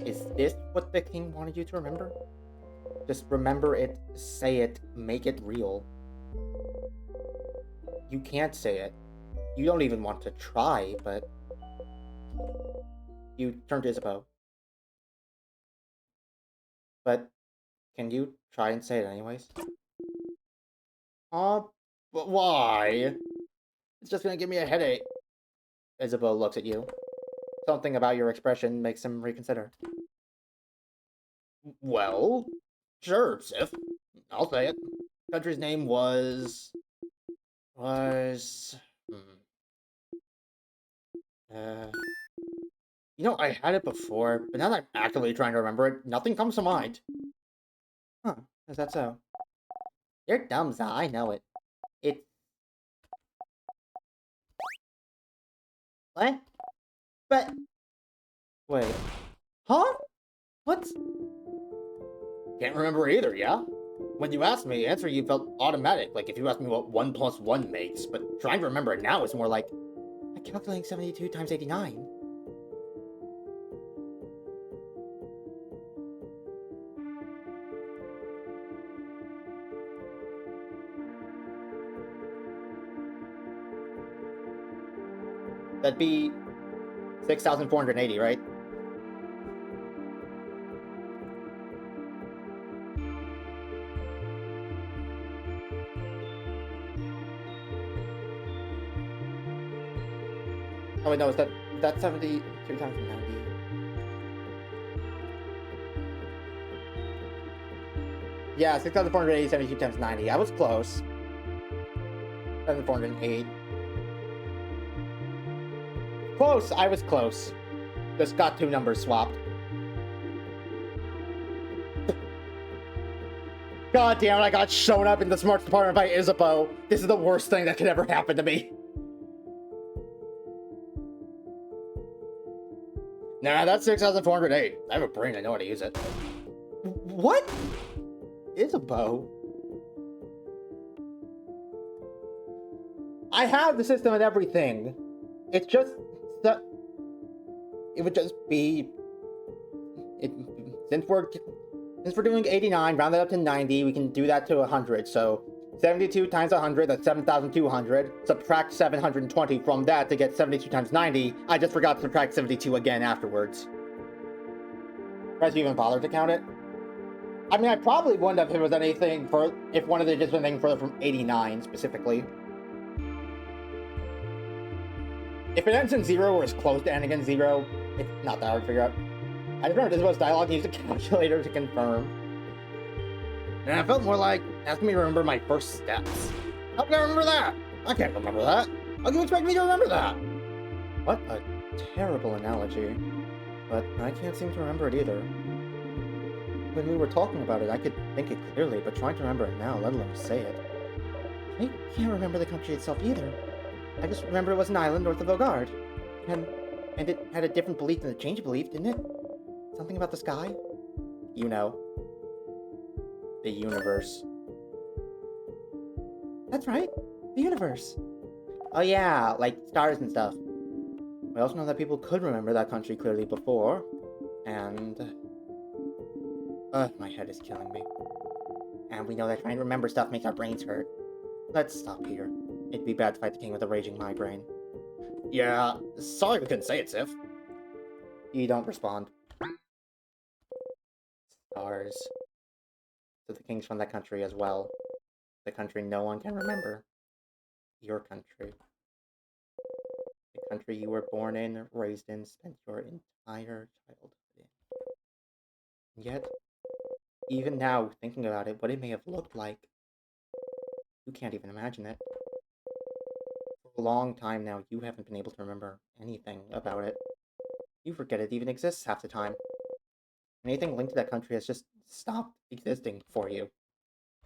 Is this what the king wanted you to remember? Just remember it, say it, make it real. You can't say it. You don't even want to try, but... You turn to Isabeau. But, can you try and say it anyways? But why? It's just gonna give me a headache. Isabeau looks at you. Something about your expression makes him reconsider. Well, sure, Sif. I'll say it. Country's name was... You know, I had it before, but now that I'm actively trying to remember it, nothing comes to mind. Huh, is that so? You're dumb, Za, I know it. What? But... Wait. Huh? What? Can't remember either, yeah? When you asked me, the answer you felt automatic, like if you asked me what 1 plus 1 makes, but trying to remember it now is more like, I'm calculating 72 times 89. That'd be 6,480, right? Oh wait, no, that's 72 times 90. Yeah, 6,480, 72 times 90. I was close. 7,408. Close, I was close. Just got 2 numbers swapped. God damn it, I got shown up in the smarts department by Isabeau. This is the worst thing that could ever happen to me. Nah, that's 6,408. I have a brain, I know how to use it. What? Isabeau? I have the system and everything. It's just that it would just be since we're doing 89, round that up to 90, we can do that to 100. So 72 times 100, that's 7,200. Subtract 720 from that to get 72 times 90. I just forgot to subtract 72 again afterwards. Try to even bother to count it. I mean, I probably wouldn't have if it was anything for if one of the just anything further from 89 specifically. If it ends in 0 or is close to ending in 0, it's not that hard to figure out. I just remember this was dialogue and used a calculator to confirm. And I felt more like asking me to remember my first steps. How can I remember that? I can't remember that. How can you expect me to remember that? What a terrible analogy. But I can't seem to remember it either. When we were talking about it, I could think it clearly, but trying to remember it now, let alone say it. I can't remember the country itself either. I just remember it was an island north of Vaugarde. And it had a different belief than the change belief, didn't it? Something about the sky? You know. The universe. That's right. The universe. Oh yeah, like stars and stuff. We also know that people could remember that country clearly before. And... my head is killing me. And we know that trying to remember stuff makes our brains hurt. Let's stop here. It'd be bad to fight the king with a raging migraine. Yeah, sorry we couldn't say it, Sif. You don't respond. Stars. So the king's from that country as well. The country no one can remember. Your country. The country you were born in, raised in, spent your entire childhood in. And yet, even now, thinking about it, what it may have looked like, you can't even imagine it. For a long time now, you haven't been able to remember anything about it. You forget it even exists half the time. Anything linked to that country has just stopped existing for you.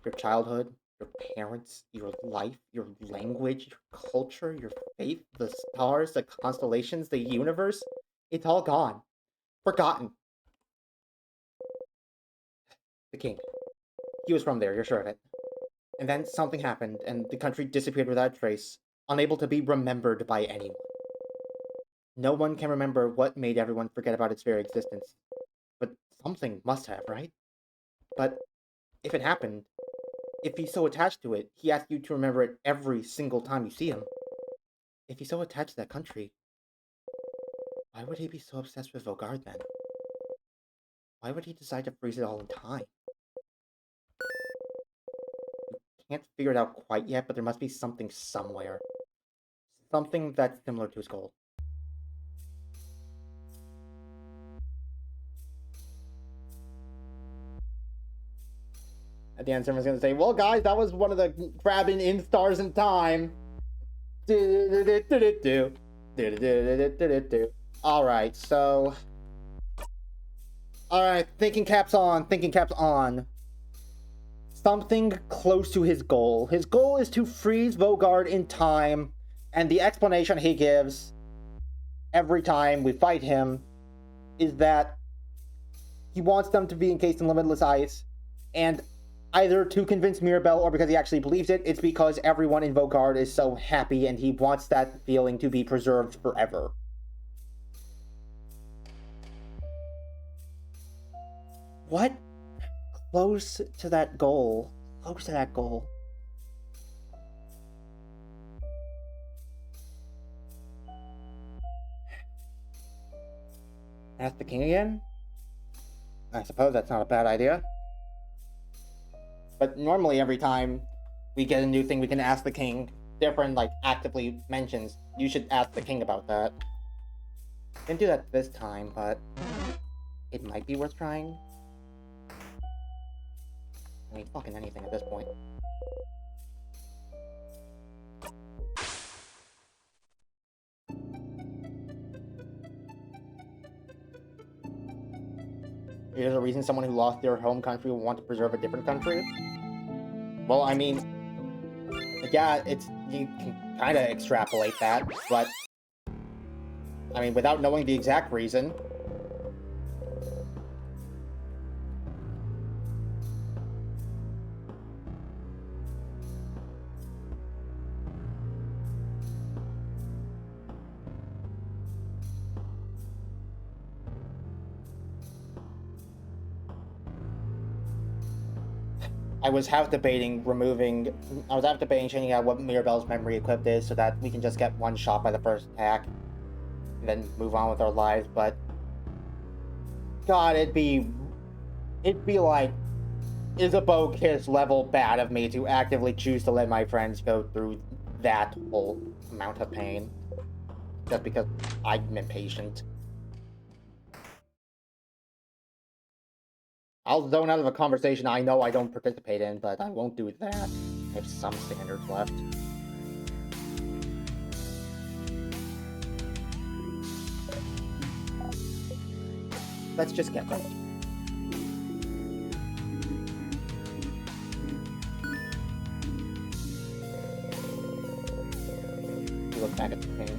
Your childhood, your parents, your life, your language, your culture, your faith, the stars, the constellations, the universe, it's all gone. Forgotten. The king. He was from there, you're sure of it. And then something happened, and the country disappeared without a trace, unable to be remembered by anyone. No one can remember what made everyone forget about its very existence. But something must have, right? But if it happened, if he's so attached to it, he asks you to remember it every single time you see him. If he's so attached to that country, why would he be so obsessed with Vaugarde then? Why would he decide to freeze it all in time? Can't figure it out quite yet, but there must be something somewhere. Something that's similar to his goal. At the end, someone's gonna say, well, guys, that was one of the grabbing in stars in time. Alright, so... Alright, thinking caps on. Something close to his goal. His goal is to freeze Vaugarde in time, and the explanation he gives every time we fight him is that he wants them to be encased in limitless ice, and either to convince Mirabelle or because he actually believes it, it's because everyone in Vaugarde is so happy and he wants that feeling to be preserved forever. What? Close to that goal. Close to that goal. Ask the king again? I suppose that's not a bad idea. But normally every time we get a new thing, we can ask the king. Different, like, actively mentions. You should ask the king about that. Didn't do that this time, but it might be worth trying. I mean, fucking anything at this point. Is there a reason someone who lost their home country will want to preserve a different country? Well, I mean, yeah, you can kind of extrapolate that, but I mean, without knowing the exact reason. I was half debating changing out what Mirabelle's memory equipped is so that we can just get one shot by the first attack and then move on with our lives, but God, it'd be like Isabeau Kiss level bad of me to actively choose to let my friends go through that whole amount of pain just because I'm impatient. I'll zone out of a conversation I know I don't participate in, but I won't do that. I have some standards left. Let's just get them. Look back at the pain.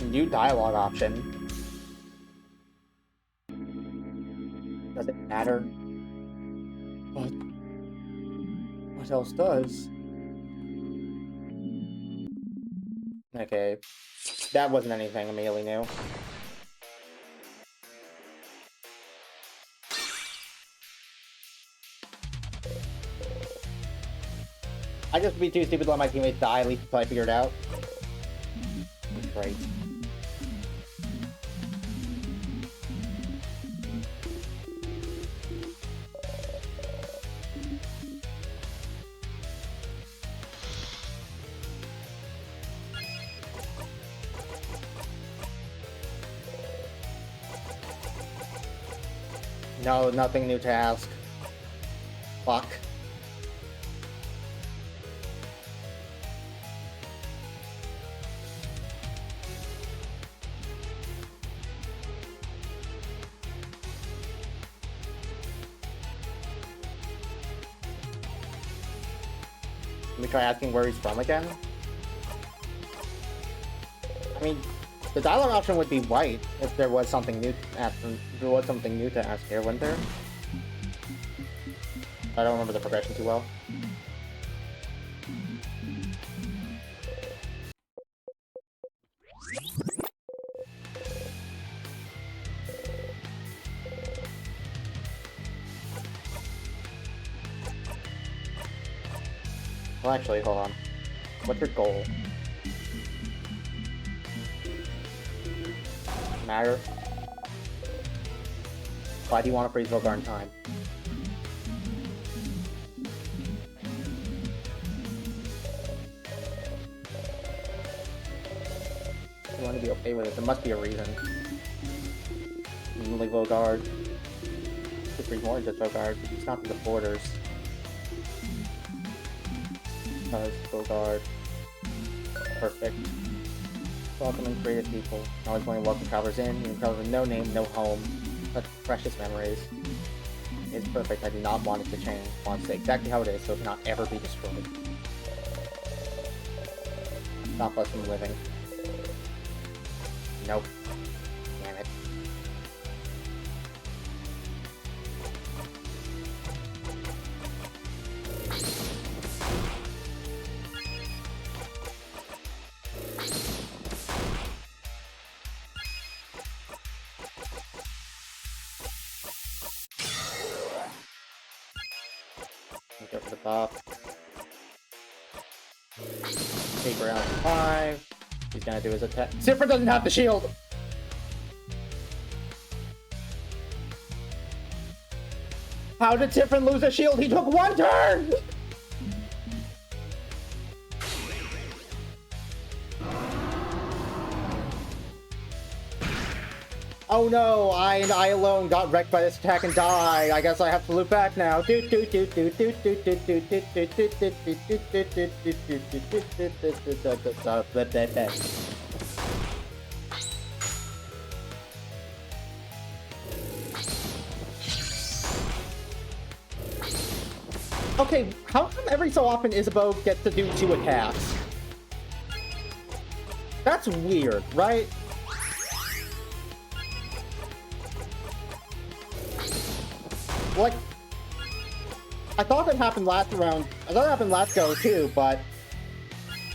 New dialogue option. Does it matter? What else does? Okay. That wasn't anything Amelie knew. I just be too stupid to let my teammates die, at least until I figure it out. Great. No, nothing new to ask. Fuck. Let me try asking where he's from again. I mean, the dialogue option would be white if there was something new to ask. There was something new to ask here, wasn't there? I don't remember the progression too well. Well, actually, hold on. What's your goal? Matter? Why do you want to freeze Vaugarde in time? You want to be okay with it. There must be a reason. Only Vaugarde. To freeze more than just Vaugarde. It's not the borders. Because Vaugarde. Perfect. Welcoming creative people. Always want to welcome travelers in, even travelers with no name, no home. Such precious memories. is perfect. I do not want it to change. I want it to stay exactly how it is so it cannot ever be destroyed. Stop us from living. Nope. Damn it. Go for the buff. Take around 5. He's gonna do his attack. Zipper doesn't have the shield! How did Tifrin lose a shield? He took 1 turn! Oh no, I alone got wrecked by this attack and die. I guess I have to loop back now. Okay, how come every so often Isabeau gets to do 2 attacks? That's weird, right? Like, I thought it happened last round. I thought it happened last go too, but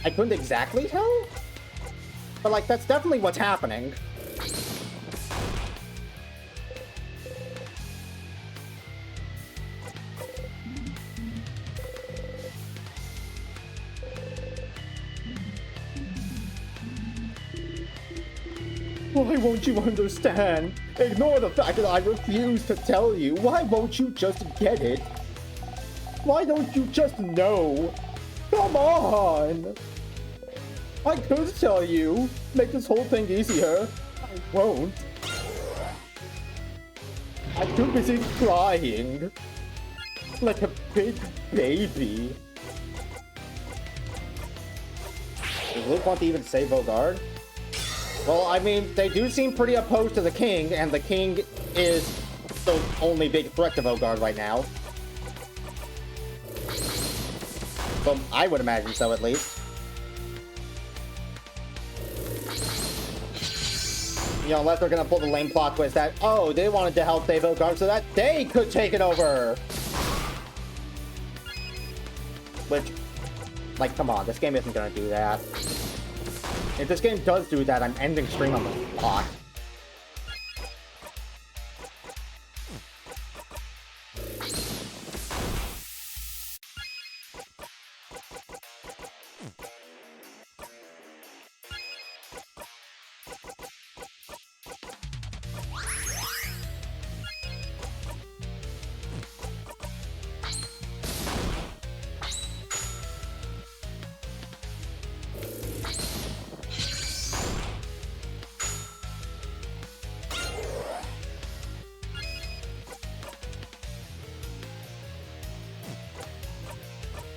I couldn't exactly tell. But like, that's definitely what's happening. Why won't you understand? Ignore the fact that I refuse to tell you. Why won't you just get it? Why don't you just know? Come on! I could tell you. Make this whole thing easier. I won't. I'm too busy crying. Like a big baby. Does Luke want to even save Vaugarde? Well, I mean, they do seem pretty opposed to the king, and the king is the only big threat to Vaugarde right now. So, I would imagine so, at least. You know, unless they're gonna pull the lame plot twist that, oh, they wanted to help save Vaugarde so that they could take it over! Which, like, come on, this game isn't gonna do that. If this game does do that, I'm ending stream on the spot.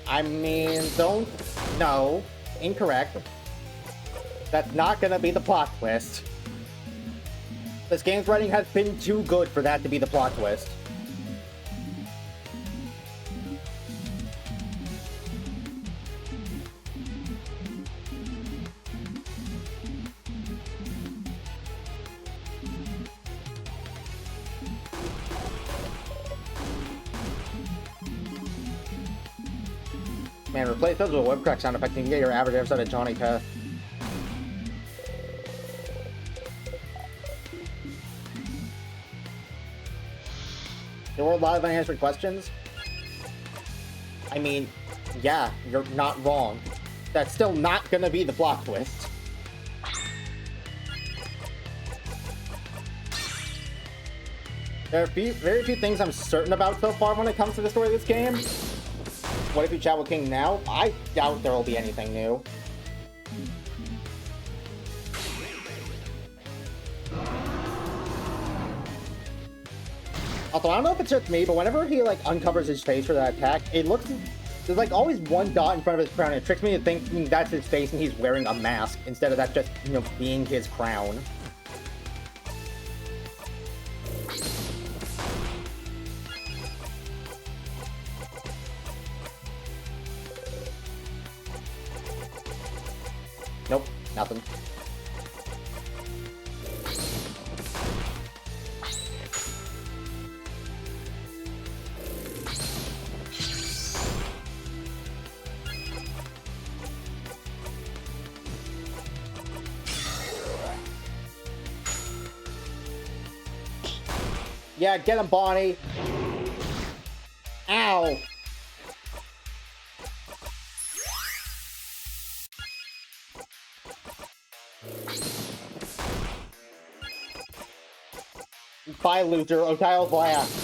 I mean, don't... No. Incorrect. That's not gonna be the plot twist. This game's writing has been too good for that to be the plot twist. Man, replace those with a web crack sound effect and you can get your average episode of Johnny Test. There were a lot of unanswered questions. I mean, yeah, you're not wrong. That's still not gonna be the plot twist. There are very few things I'm certain about so far when it comes to the story of this game. What if you chat with King now? I doubt there will be anything new. Also, I don't know if it's just me, but whenever he like uncovers his face for that attack, it looks... There's like always one dot in front of his crown, and it tricks me into thinking that's his face and he's wearing a mask, instead of that just, you know, being his crown. Nothing. Yeah, get him, Bonnie. Ow. Bye, loser. Otile Blast.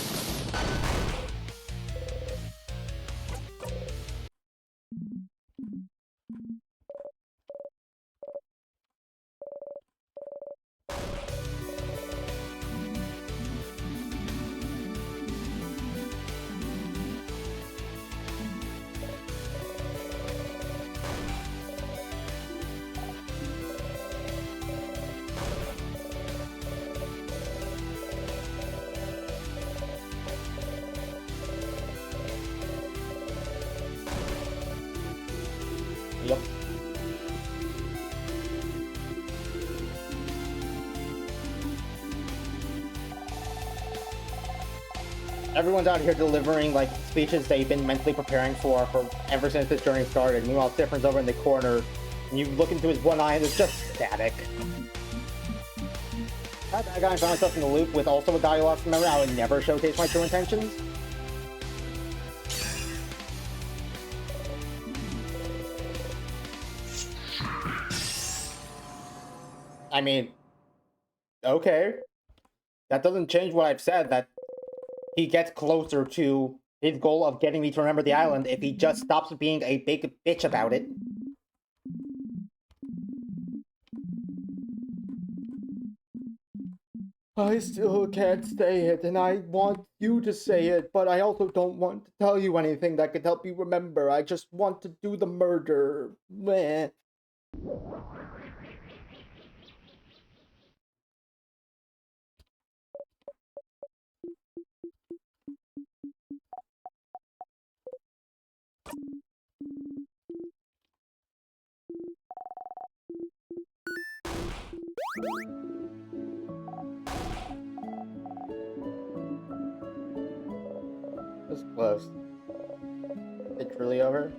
Yep. Everyone's out here delivering, like, speeches they've been mentally preparing for ever since this journey started. Meanwhile, Siffrin's over in the corner, and you look into his one eye, and it's just static. If that guy found himself in the loop with also a guy who lost memory, I would never showcase my true intentions. I mean, okay. That doesn't change what I've said, that he gets closer to his goal of getting me to remember the island if he just stops being a big bitch about it. I still can't say it, and I want you to say it, but I also don't want to tell you anything that could help you remember. I just want to do the murder. Meh. This close. It's really over?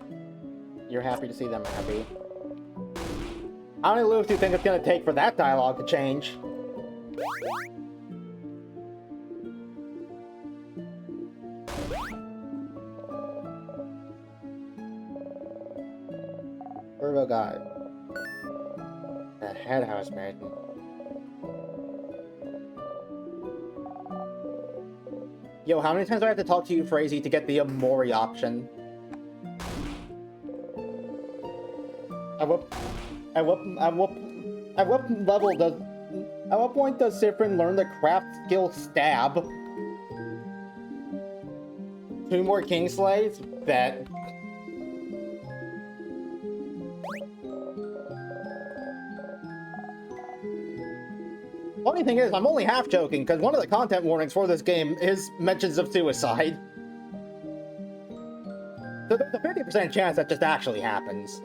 You're happy to see them happy. How many loops do you think it's gonna take for that dialogue to change? Turbo guy. The head house maiden. Yo, how many times do I have to talk to you, Frazee, to get the Amori option? At what level does... At what point does Siffrin learn the craft skill Stab? 2 more Kingslays? Bet. Funny thing is, I'm only half joking, because one of the content warnings for this game is mentions of suicide. So there's a 50% chance that just actually happens.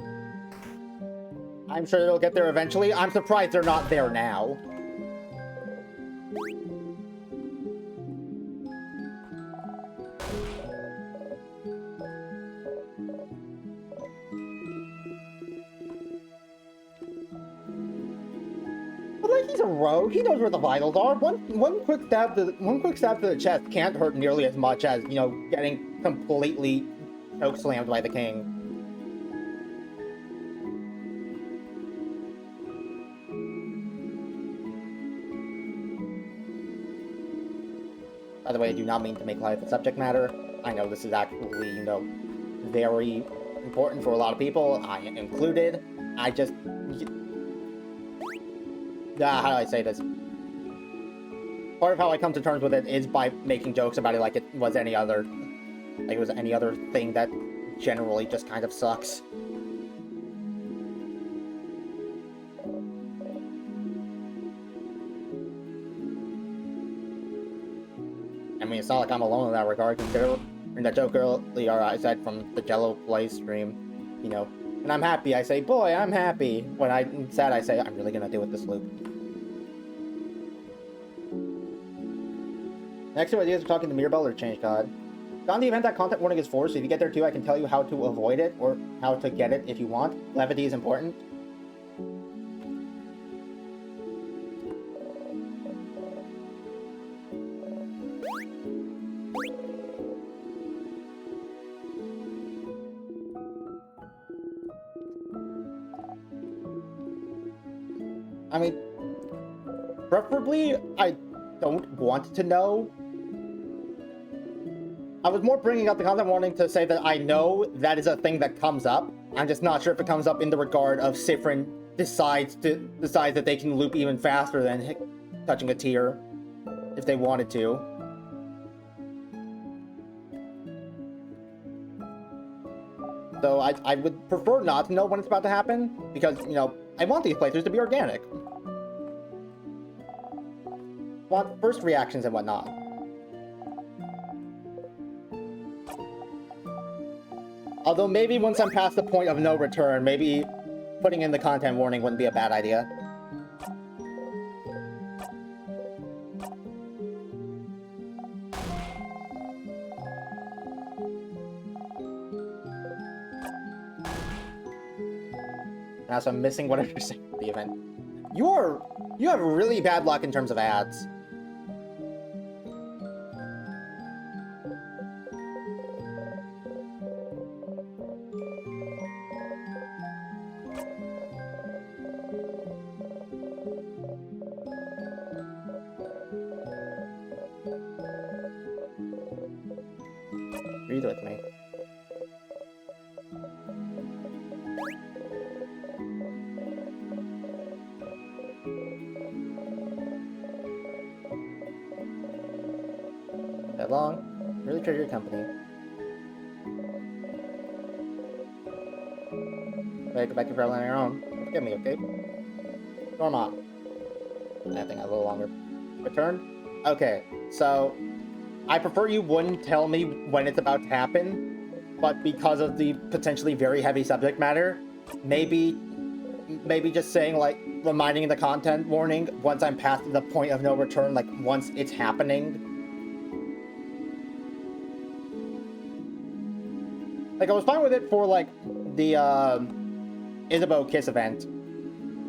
I'm sure it'll get there eventually. I'm surprised they're not there now. But like, he's a rogue. He knows where the vitals are. One quick stab to the chest can't hurt nearly as much as, you know, getting completely choke slammed by the king. By the way, I do not mean to make light of the subject matter. I know this is actually, you know, very important for a lot of people, I included. I just... how do I say this? Part of how I come to terms with it is by making jokes about it like it was any other... Like it was any other thing that generally just kind of sucks. I mean, it's not like I'm alone in that regard, considering that joke earlier I said from the Jello Play stream, you know, And I'm happy, I say, boy, I'm happy. When I'm sad, I say, I'm really gonna deal with this loop. Next two ideas are talking to Mirabelle or Change God. On the event that content warning is for, so if you get there too, I can tell you how to avoid it, or how to get it if you want. Levity is important. I mean, preferably, I don't want to know. I was more bringing up the content warning to say that I know that is a thing that comes up. I'm just not sure if it comes up in the regard of Siffrin decides that they can loop even faster than touching a tier if they wanted to. So I would prefer not to know when it's about to happen, because, you know, I want these playthroughs to be organic. Want first reactions and whatnot. Although maybe once I'm past the point of no return, maybe putting in the content warning wouldn't be a bad idea. Now, so I'm missing whatever you're saying at the event. You have really bad luck in terms of ads. Read with me. That long? Really treasure your company. Better go back to traveling on your own. Forgive me, okay? Norma. I think a little longer. Return? Okay, so I prefer you wouldn't tell me when it's about to happen, but because of the potentially very heavy subject matter, maybe just saying, like, reminding the content warning once I'm past the point of no return, like, once it's happening. Like, I was fine with it for, like, the, Isabeau Kiss event,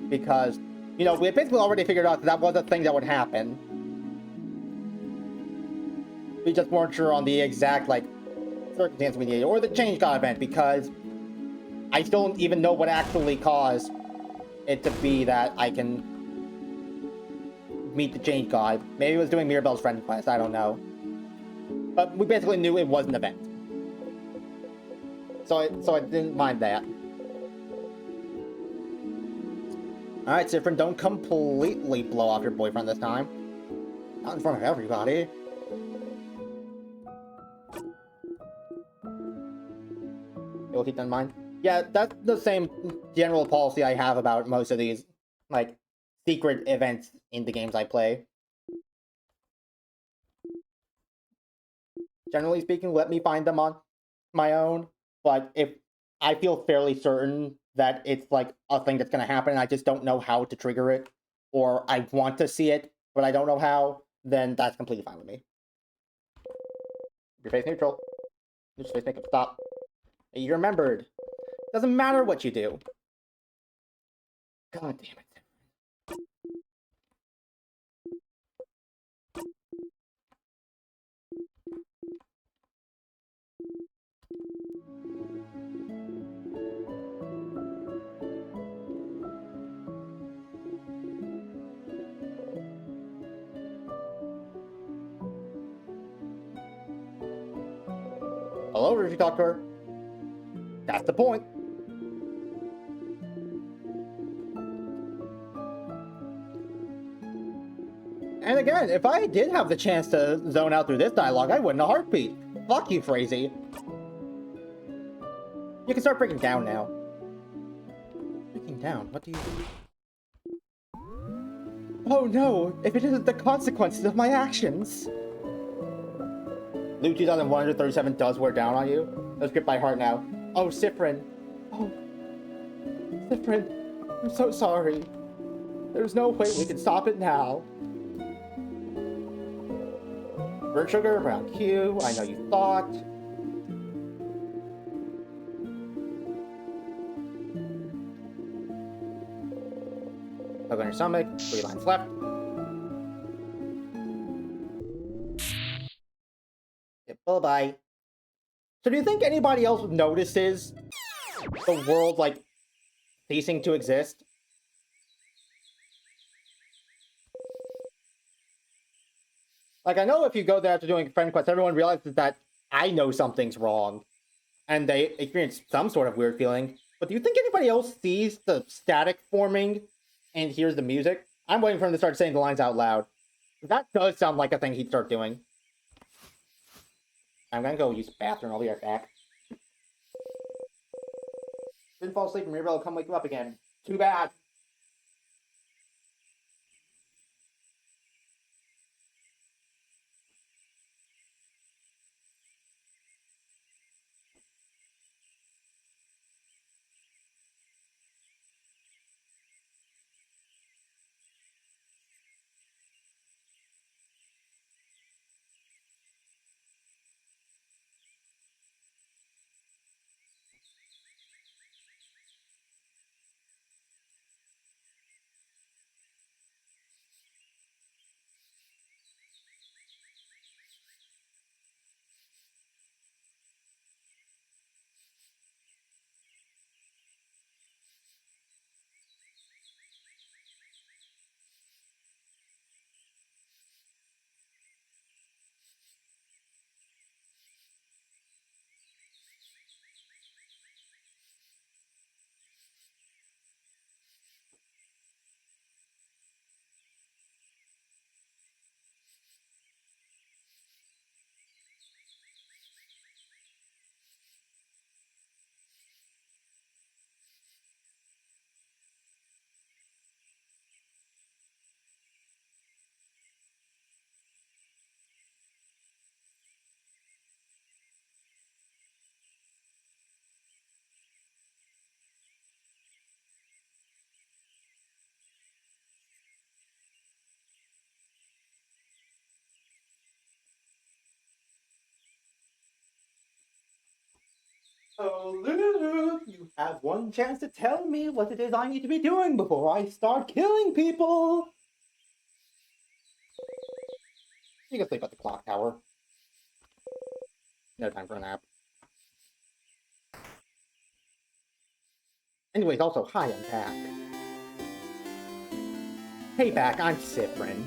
because, you know, we had basically already figured out that was a thing that would happen. We just weren't sure on the exact, like, circumstance we needed, or the Change God event, because I still don't even know what actually caused it to be that I can meet the Change God. Maybe it was doing Mirabelle's friend quest, I don't know. But we basically knew it was an event. So I didn't mind that. Alright, Siffrin, don't completely blow off your boyfriend this time. Not in front of everybody. You'll keep that in mind? Yeah, that's the same general policy I have about most of these, like, secret events in the games I play. Generally speaking, let me find them on my own, but if I feel fairly certain that it's, like, a thing that's gonna happen and I just don't know how to trigger it, or I want to see it, but I don't know how, then that's completely fine with me. Your face neutral. Just face makeup, stop. You remembered. Doesn't matter what you do. God damn it. Hello, Ruby Doctor. That's the point. And again, if I did have the chance to zone out through this dialogue, I wouldn't a heartbeat. Fuck you, Frazee. You can start breaking down now. Breaking down? What do you do? Oh no, if it isn't the consequences of my actions. Loop 2137 does wear down on you. Let's grip by heart now. Oh, Siffrin. Oh, Different. I'm so sorry. There's no way we can stop it now. Bird sugar, brown Q, I know you thought. Tug on your stomach, 3 lines left. Yep, bye-bye. So do you think anybody else notices the world, like, ceasing to exist? Like, I know if you go there after doing friend quest, everyone realizes that I know something's wrong. And they experience some sort of weird feeling. But do you think anybody else sees the static forming and hears the music? I'm waiting for him to start saying the lines out loud. That does sound like a thing he'd start doing. I'm gonna go use the bathroom. I'll be right back. Didn't fall asleep and Mirabelle will come wake you up again. Too bad. Oh, Lulu, you have one chance to tell me what it is I need to be doing before I start killing people. You can sleep at the clock tower. No time for a nap. Anyways, also, hi, I'm back. Hey, back, I'm Cyprin.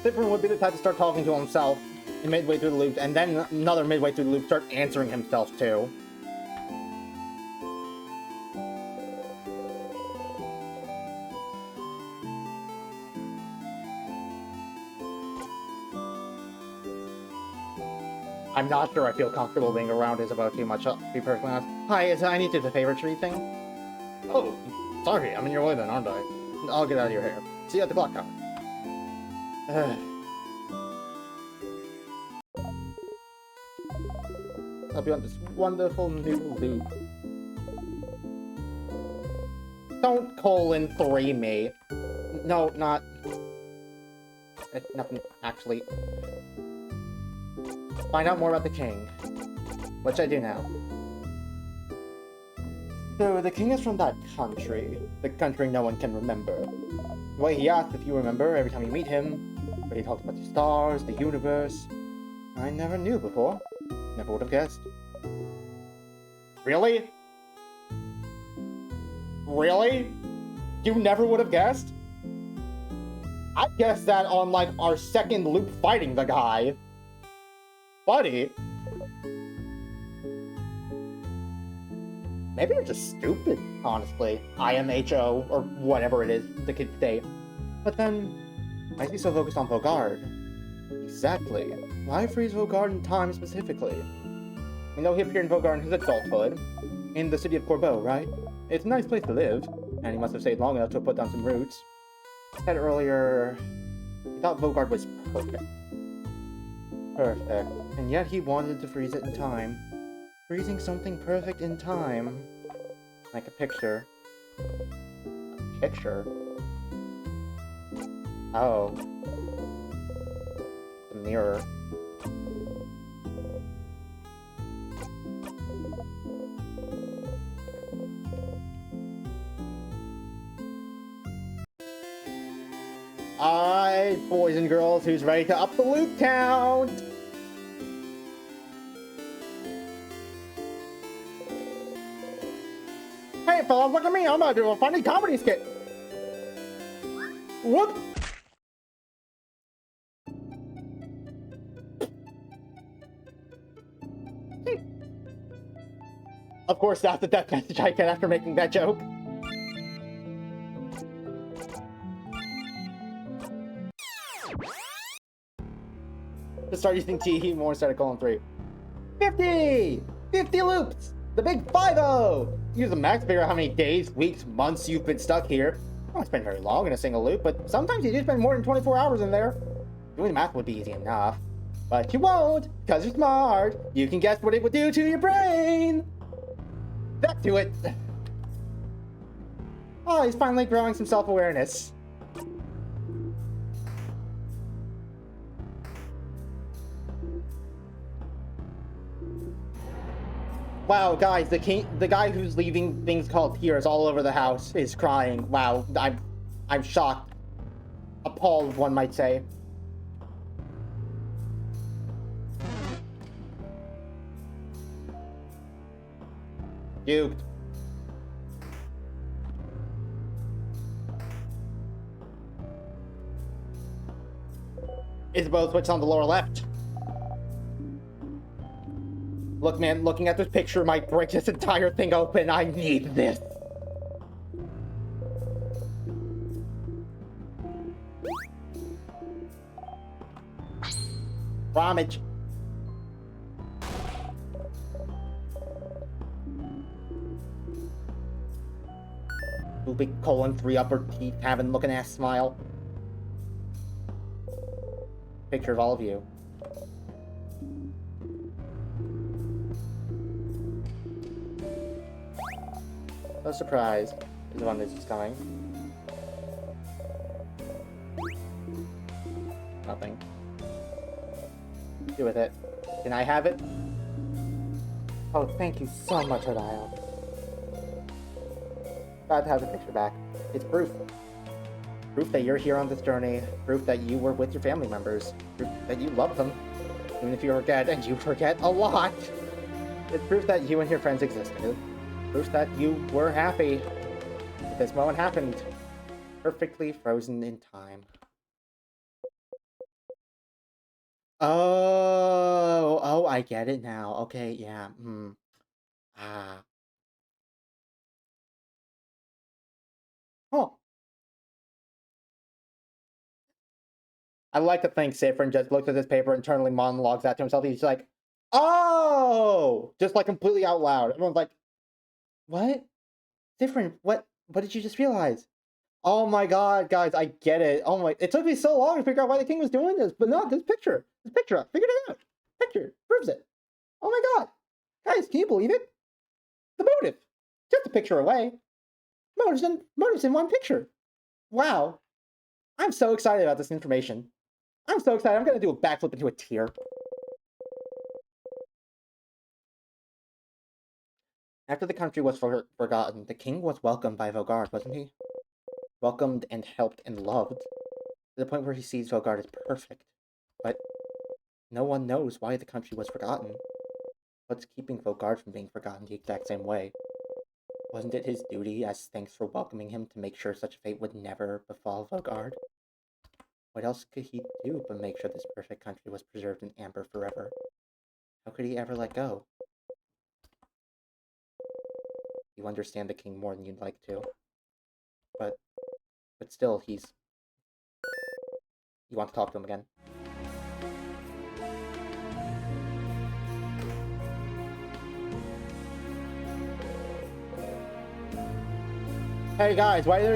Cyprin would be the type to start talking to himself midway through the loop, and then another midway through the loop start answering himself too. I'm not sure I feel comfortable being around Isabelle too much, to be perfectly honest. Hi, I need to do the favorite tree thing. Oh, sorry, I'm in your way then, aren't I? I'll get out of your hair. See you at the clock tower. I'll be on this wonderful new loop. Don't colon 3 me. No, not... Nothing, actually. Find out more about the king. Which I do now. So, the king is from that country. The country no one can remember. The way he asks if you remember every time you meet him. But he talks about the stars, the universe. I never knew before. Never would have guessed. Really? Really? You never would have guessed? I guessed that on, like, our second loop fighting the guy. Buddy. Maybe you're just stupid, honestly. IMHO, or whatever it is the kids say. But then, why is he so focused on Vaugarde? Exactly. Why freeze Vaugarde in time specifically? We know he appeared in Vaugarde in his adulthood, in the city of Corbeau, right? It's a nice place to live, and he must have stayed long enough to have put down some roots. He said earlier, he thought Vaugarde was perfect. Perfect. And yet he wanted to freeze it in time. Freezing something perfect in time. Like a picture. A picture? Oh. The mirror. Alright, boys and girls, who's ready to up the loot count? Hey fellas, look at me, I'm gonna do a funny comedy skit. Whoop! Of course, that's the death message I get after making that joke. To start using T more instead of colon 3. 50! 50 loops! The big 5-0! Use the max to figure out how many days, weeks, months you've been stuck here. You don't spend very long in a single loop, but sometimes you do spend more than 24 hours in there. Doing the math would be easy enough. But you won't, because you're smart. You can guess what it would do to your brain! Back to it! Oh, he's finally growing some self-awareness. Wow, guys, the guy who's leaving things called tears all over the house is crying. Wow, I'm shocked. Appalled, one might say. Duked. Isabeau switched on the lower left. Look, man, looking at this picture might break this entire thing open. I need this. Ramage. Two big colon, 3 upper teeth, having looking ass smile. Picture of all of you. No surprise is when this is coming. Nothing. Do with it. Can I have it? Oh, thank you so much, Hodial. Glad to have the picture back. It's proof. Proof that you're here on this journey. Proof that you were with your family members. Proof that you love them. Even if you forget, and you forget a lot. It's proof that you and your friends existed. Proof that you were happy. This moment happened. Perfectly frozen in time. Oh, I get it now. Okay, yeah. Ah. Oh. I like to think Sifrin just looks at this paper, internally monologues that to himself. He's like, oh! Just like completely out loud. Everyone's like, what? Different. What did you just realize? Oh my god, guys, I get it. Oh my, it took me so long to figure out why the king was doing this, but no, this picture, I figured it out. Picture proves it. Oh my god. Guys, can you believe it? The motive. Just a picture away. Motives in one picture. Wow. I'm so excited about this information. I'm so excited. I'm gonna do a backflip into a tear. After the country was forgotten, the king was welcomed by Vaugarde, wasn't he? Welcomed and helped and loved, to the point where he sees Vaugarde as perfect. But no one knows why the country was forgotten. What's keeping Vaugarde from being forgotten the exact same way? Wasn't it his duty, as thanks for welcoming him, to make sure such a fate would never befall Vaugarde? What else could he do but make sure this perfect country was preserved in amber forever? How could he ever let go? You understand the king more than you'd like to. But still, you want to talk to him again. Hey guys, why do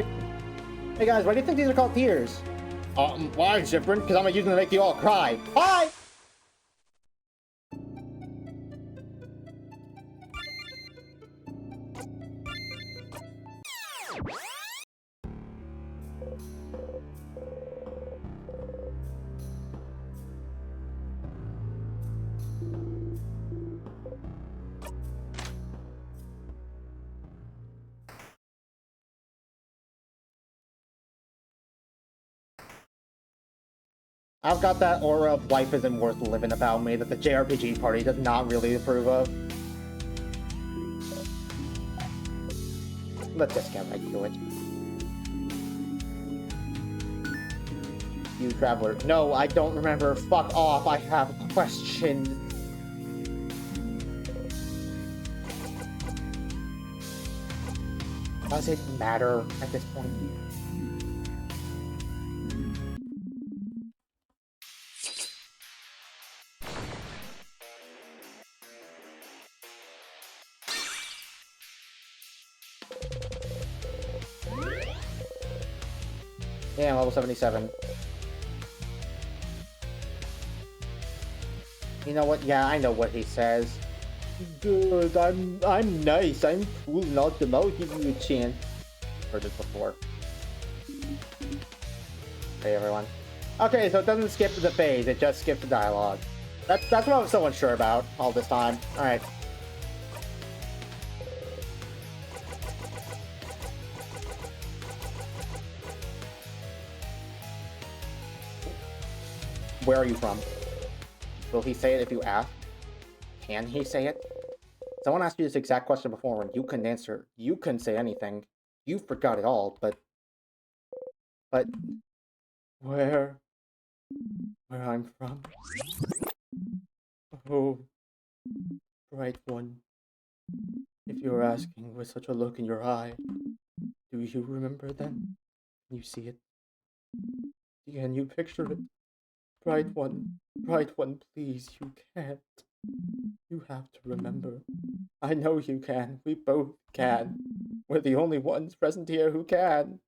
you think these are called tears? Why is different? Because I'm gonna use them to make you all cry. Bye! I've got that aura of life isn't worth living about me that the JRPG party does not really approve of. Let's just get right to it. You traveler. No, I don't remember. Fuck off. I have questions. Does it matter at this point? Yeah, level 77. You know what? Yeah, I know what he says. Good, I'm nice. I'm cool and awesome. I'll give you a chance. Heard this before. Hey everyone. Okay, so it doesn't skip the phase, it just skips the dialogue. That's what I was so unsure about all this time. Alright. Where are you from? Will he say it if you ask? Can he say it? Someone asked you this exact question before and you couldn't answer. You couldn't say anything. You forgot it all, but where I'm from? Oh, bright one. If you're asking with such a look in your eye, do you remember then? Can you see it? Can you picture it? Bright one, please, you can't. You have to remember. I know you can. We both can. We're the only ones present here who can.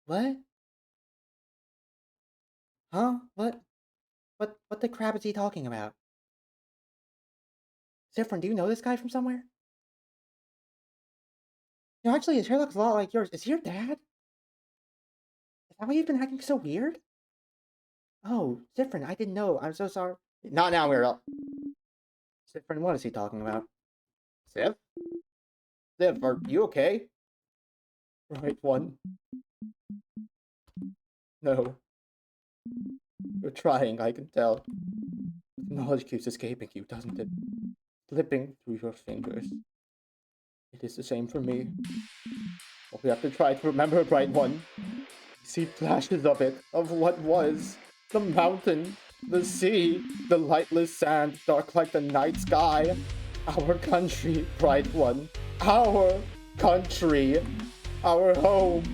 What? Huh? What the crap is he talking about? Zephyrin, do you know this guy from somewhere? No, actually, his hair looks a lot like yours. Is he your dad? Is that why you've been acting so weird? Oh, Zephyrin, I didn't know. I'm so sorry. Not now, Muriel. Zephyrin, what is he talking about? Ziv? Ziv, are you okay? Right one. No. You're trying, I can tell. The knowledge keeps escaping you, doesn't it? Slipping through your fingers. It is the same for me. But we have to try to remember, Bright One. See flashes of it, of what was. The mountain, the sea, the lightless sand, dark like the night sky. Our country, Bright One. Our country. Our home.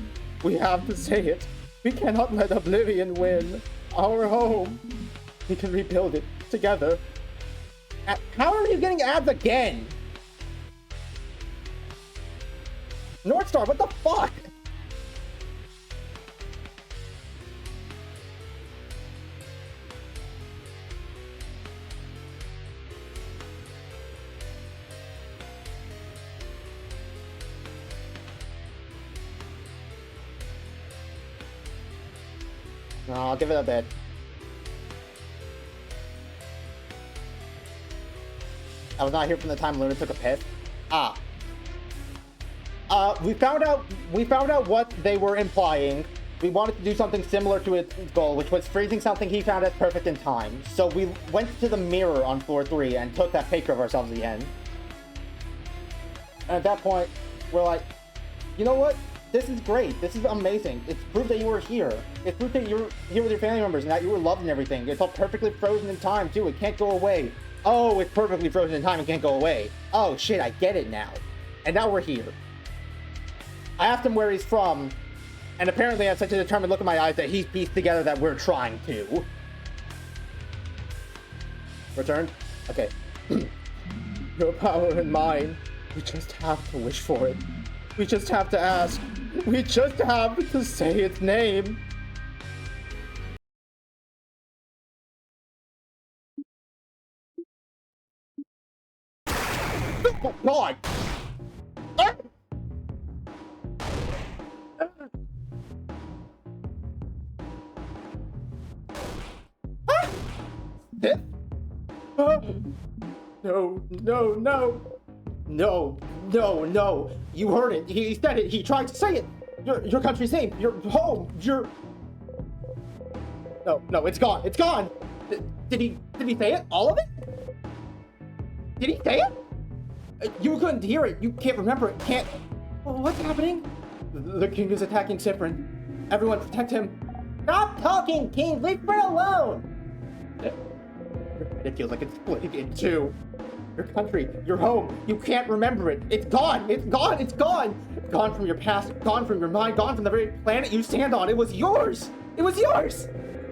We have to say it. We cannot let oblivion win. Our home. We can rebuild it together. How are you getting ads again? Northstar, what the fuck? No, I'll give it a bit. I was not here from the time Luna took a piss. We found out what they were implying. We wanted to do something similar to its goal, which was freezing something he found as perfect in time. So we went to the mirror on floor 3 and took that picture of ourselves again. And at that point, we're like, you know what? This is great. This is amazing. It's proof that you were here. It's proof that you were here with your family members and that you were loved and everything. It's all perfectly frozen in time, too. It can't go away. Oh, it's perfectly frozen in time. It can't go away. Oh, shit, I get it now. And now we're here. I asked him where he's from, and apparently I had such a determined look in my eyes that he's pieced together that we're trying to. Returned? Okay. Your power and mine. We just have to wish for it. We just have to ask. We just have to say its name. Oh my god! This? No, no, no. No, no, no. You heard it. He said it. He tried to say it. Your country's name. Your home. Your... No, no, it's gone. It's gone. Did he say it? All of it? Did he say it? You couldn't hear it. You can't remember it. Can't... What's happening? The king is attacking Cyprin. Everyone protect him. Stop talking, king. Leave her alone. It feels like it's splitting in two. Your country, your home, you can't remember it. It's gone. It's gone. It's gone. Gone from your past, gone from your mind, gone from the very planet you stand on. It was yours. It was yours.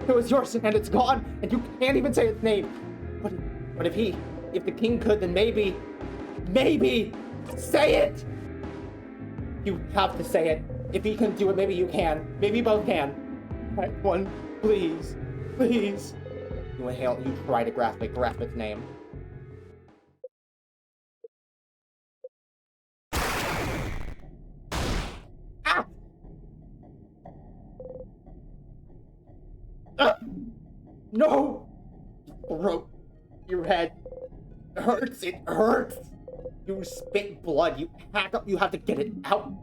It was yours, and it's gone, and you can't even say its name. But if the king could, then maybe, say it. You have to say it. If he couldn't do it, maybe you can. Maybe you both can. Right, one, please, please. You inhale, you try to grasp its name. Ah! No! Throat, your head hurts, it hurts! You spit blood, you hack up, you have to get it out.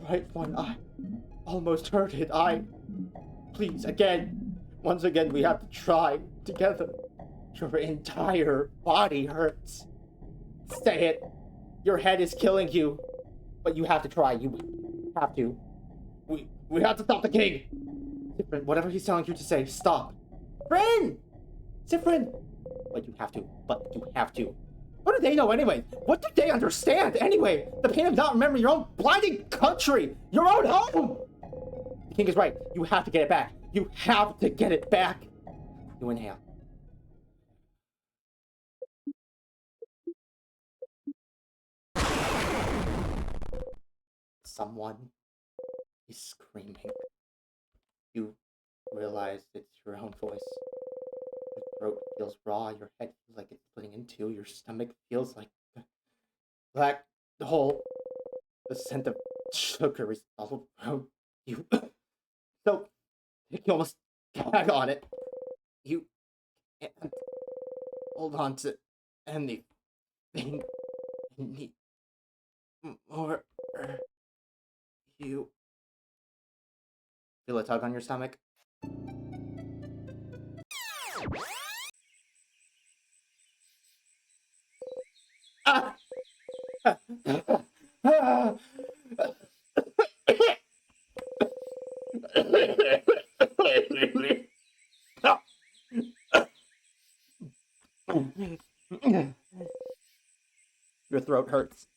Right one eye, almost heard it, please, once again, we have to try together. Your entire body hurts. Say it. Your head is killing you. But you have to try. You have to. We have to stop the king. Cyprin, whatever he's telling you to say, stop. Cyprin! But you have to. What do they know anyway? What do they understand anyway? The pain of not remembering your own blinding country! Your own home! The king is right. You have to get it back. You have to get it back. You inhale. Someone is screaming. You realize it's your own voice. Your throat feels raw, your head feels like it's splitting in two, your stomach feels like a black hole. The scent of sugar is all around you. So, you can almost gag on it. You can't hold on to anything anymore. You feel a tug on your stomach? Ah! Your throat hurts.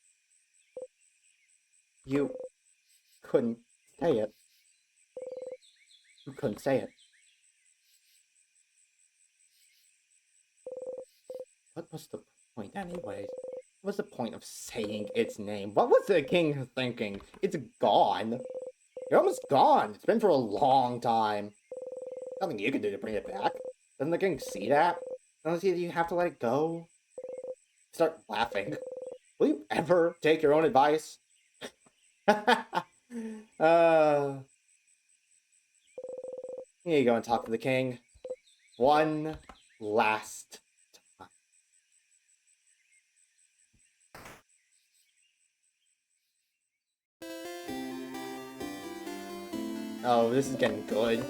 You couldn't say it. You couldn't say it. What was the point anyways? What was the point of saying its name? What was the king thinking? It's gone. You're almost gone. It's been for a long time. Nothing you can do to bring it back. Doesn't the king see that? Doesn't he see that you have to let it go? Start laughing. Will you ever take your own advice? Here you go and talk to the king. One last time. Oh, this is getting good.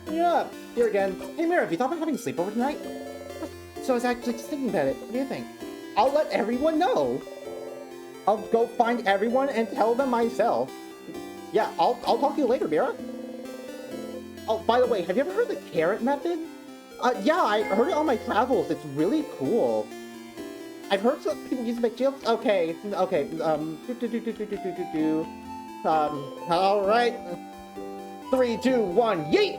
Yeah, here again. Hey Mira, have you thought about having a sleepover tonight? So I was actually just thinking about it. What do you think? I'll let everyone know. I'll go find everyone and tell them myself. Yeah, I'll talk to you later, Mira. Oh, by the way, have you ever heard the carrot method? Yeah, I heard it on my travels. It's really cool. I've heard some people use it to make jokes. Okay. All right. 3, 2, 1, yeet!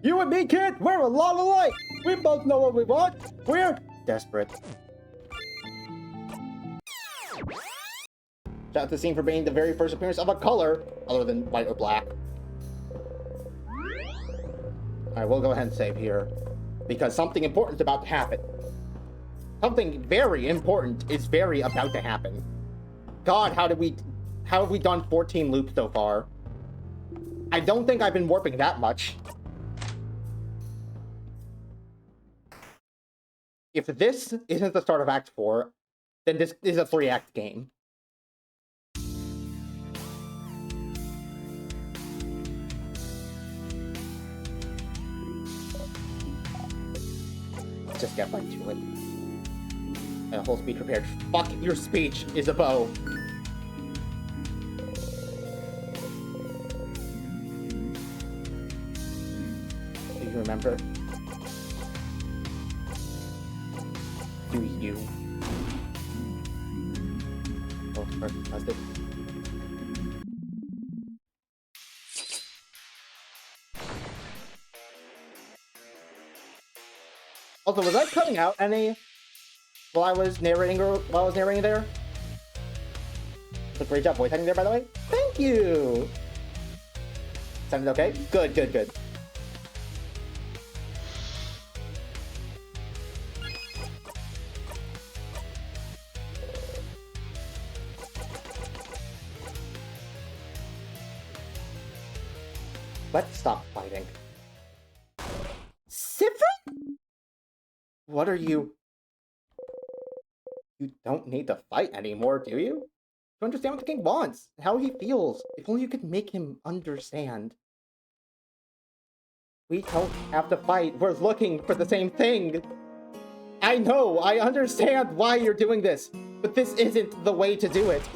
You and me, kid, we're a lot alike. We both know what we want. We're desperate. Shout out to the scene for being the very first appearance of a color other than white or black. Alright, we'll go ahead and save here. Because something important is about to happen. Something very important is very about to happen. God, how have we done 14 loops so far? I don't think I've been warping that much. If this isn't the start of Act 4, then this is a 3-act game. Just get right to it. And whole speech prepared. Fuck your speech, Isabeau. Do you remember? Do you? Oh, perfect. That's it. Also, was I cutting out any while I was narrating there? Great job voice acting there, by the way. Thank you. Sounded okay? Good, good, good. Let's stop fighting. Siffrin? What are you? You don't need to fight anymore, do you? You understand what the king wants, how he feels. If only you could make him understand. We don't have to fight. We're looking for the same thing. I know, I understand why you're doing this, but this isn't the way to do it.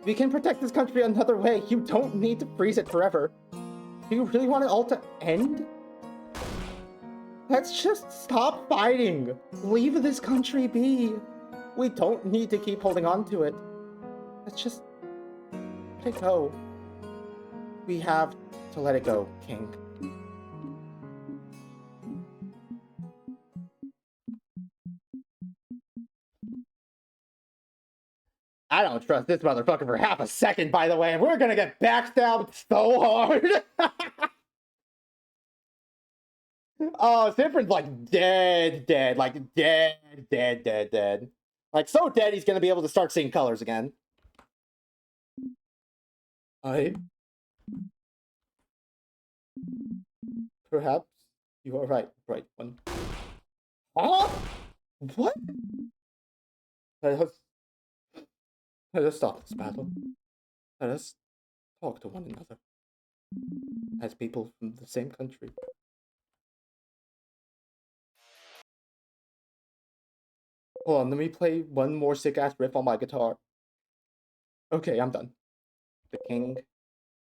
We can protect this country another way. You don't need to freeze it forever. Do you really want it all to end? Let's just stop fighting. Leave this country be. We don't need to keep holding on to it. Let's just let it go. We have to let it go, King. I don't trust this motherfucker for half a second, by the way. We're gonna get backstabbed so hard. Oh, Siffrin's like dead. Like dead. Like so dead he's gonna be able to start seeing colors again. Perhaps you are right, bright one. Huh? What? Let us stop this battle. Let us talk to one another. As people from the same country. Hold on, let me play one more sick-ass riff on my guitar. Okay, I'm done. The king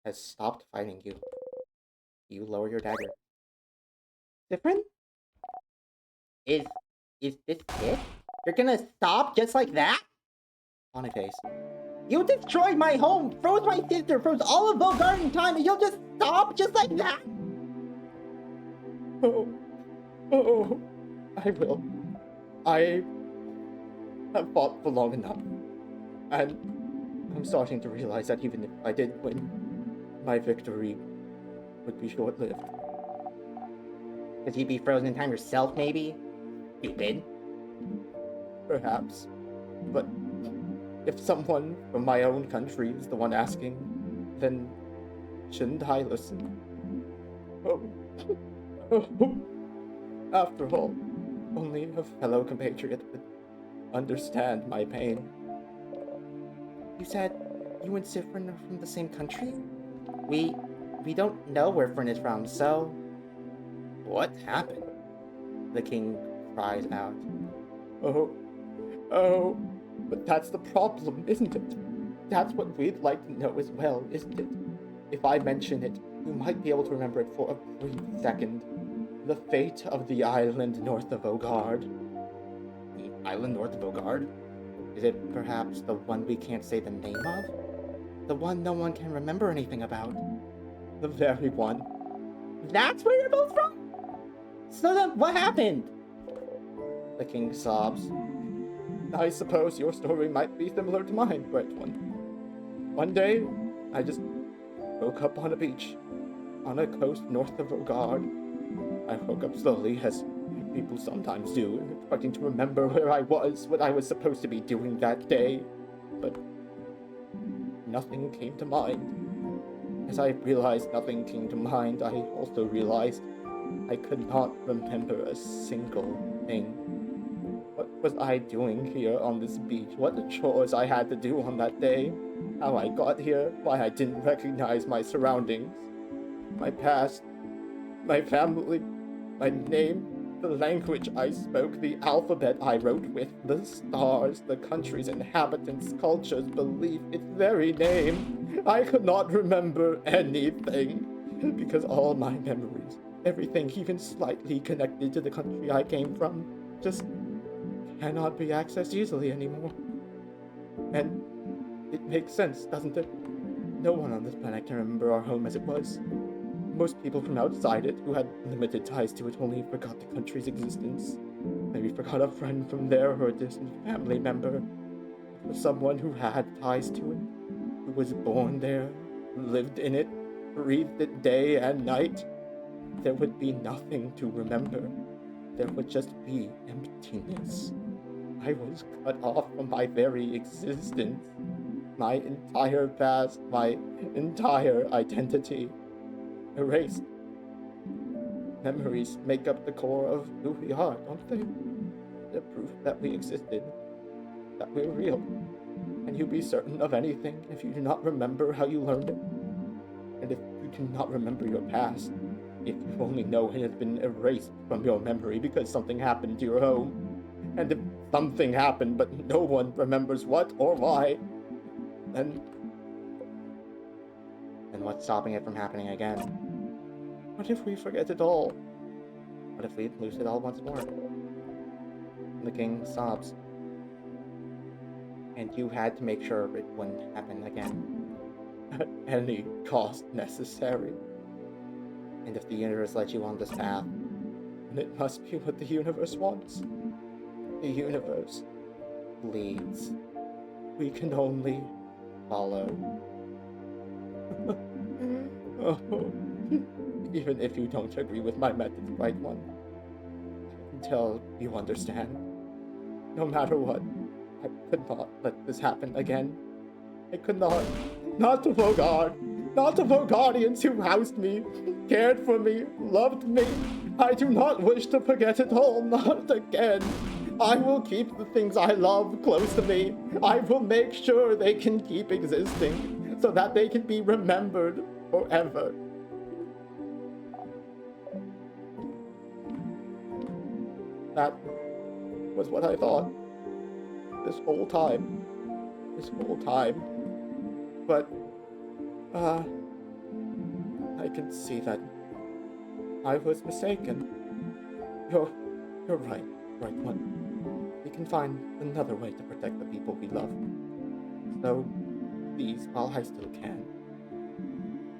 has stopped fighting you. You lower your dagger. Different? Is this it? You're gonna stop just like that? On a face. You destroyed my home, froze my sister, froze all of Vaugarde in time, and you'll just stop just like that? Oh, I will. I have fought for long enough, and I'm starting to realize that even if I did win, my victory would be short-lived. Could you be frozen in time yourself, maybe? Stupid. Perhaps. But if someone from my own country is the one asking, then shouldn't I listen? Oh. After all, only a fellow compatriot would understand my pain. You said you and Siffrin are from the same country? We don't know where Fryn is from, so... What happened? The king cries out. Oh, but that's the problem, isn't it? That's what we'd like to know as well, isn't it? If I mention it, you might be able to remember it for a brief second. The fate of the island north of Vaugarde. The island north of Vaugarde? Is it perhaps the one we can't say the name of? The one no one can remember anything about? The very one. That's where you're both from? So then, what happened? The king sobs. I suppose your story might be similar to mine, Bright One. One day, I just woke up on a beach, on a coast north of Rogard. I woke up slowly, as people sometimes do, expecting to remember where I was, what I was supposed to be doing that day. But nothing came to mind. As I realized nothing came to mind, I also realized I could not remember a single thing. What was I doing here on this beach? What chores I had to do on that day? How I got here? Why I didn't recognize my surroundings? My past? My family? My name? The language I spoke? The alphabet I wrote with? The stars? The country's inhabitants? Cultures? Belief? Its very name? I could not remember anything, because all my memories, everything even slightly connected to the country I came from, just cannot be accessed easily anymore. And it makes sense, doesn't it? No one on this planet can remember our home as it was. Most people from outside it, who had limited ties to it, only forgot the country's existence. Maybe forgot a friend from there or a distant family member. For someone who had ties to it, who was born there, lived in it, breathed it day and night, there would be nothing to remember. There would just be emptiness. I was cut off from my very existence. My entire past, my entire identity. Erased. Memories make up the core of who we are, don't they? They're proof that we existed, that we're real. Can you be certain of anything if you do not remember how you learned it? And if you do not remember your past, if you only know it has been erased from your memory because something happened to your home, and if something happened but no one remembers what or why, then what's stopping it from happening again? What if we forget it all? What if we lose it all once more? The king sobs. And you had to make sure it wouldn't happen again. At any cost necessary. And if the universe led you on this path, then it must be what the universe wants. The universe leads. We can only follow. Oh, even if you don't agree with my methods, Bright One, until you understand, no matter what, I could not let this happen again. I could not. Not to Vogard. Not to Vogardians who housed me, cared for me, loved me. I do not wish to forget it all, not again. I will keep the things I love close to me. I will make sure they can keep existing, so that they can be remembered forever. That was what I thought. This whole time. But, I can see that I was mistaken. You're right, Bright One. We can find another way to protect the people we love. So, please, while I still can,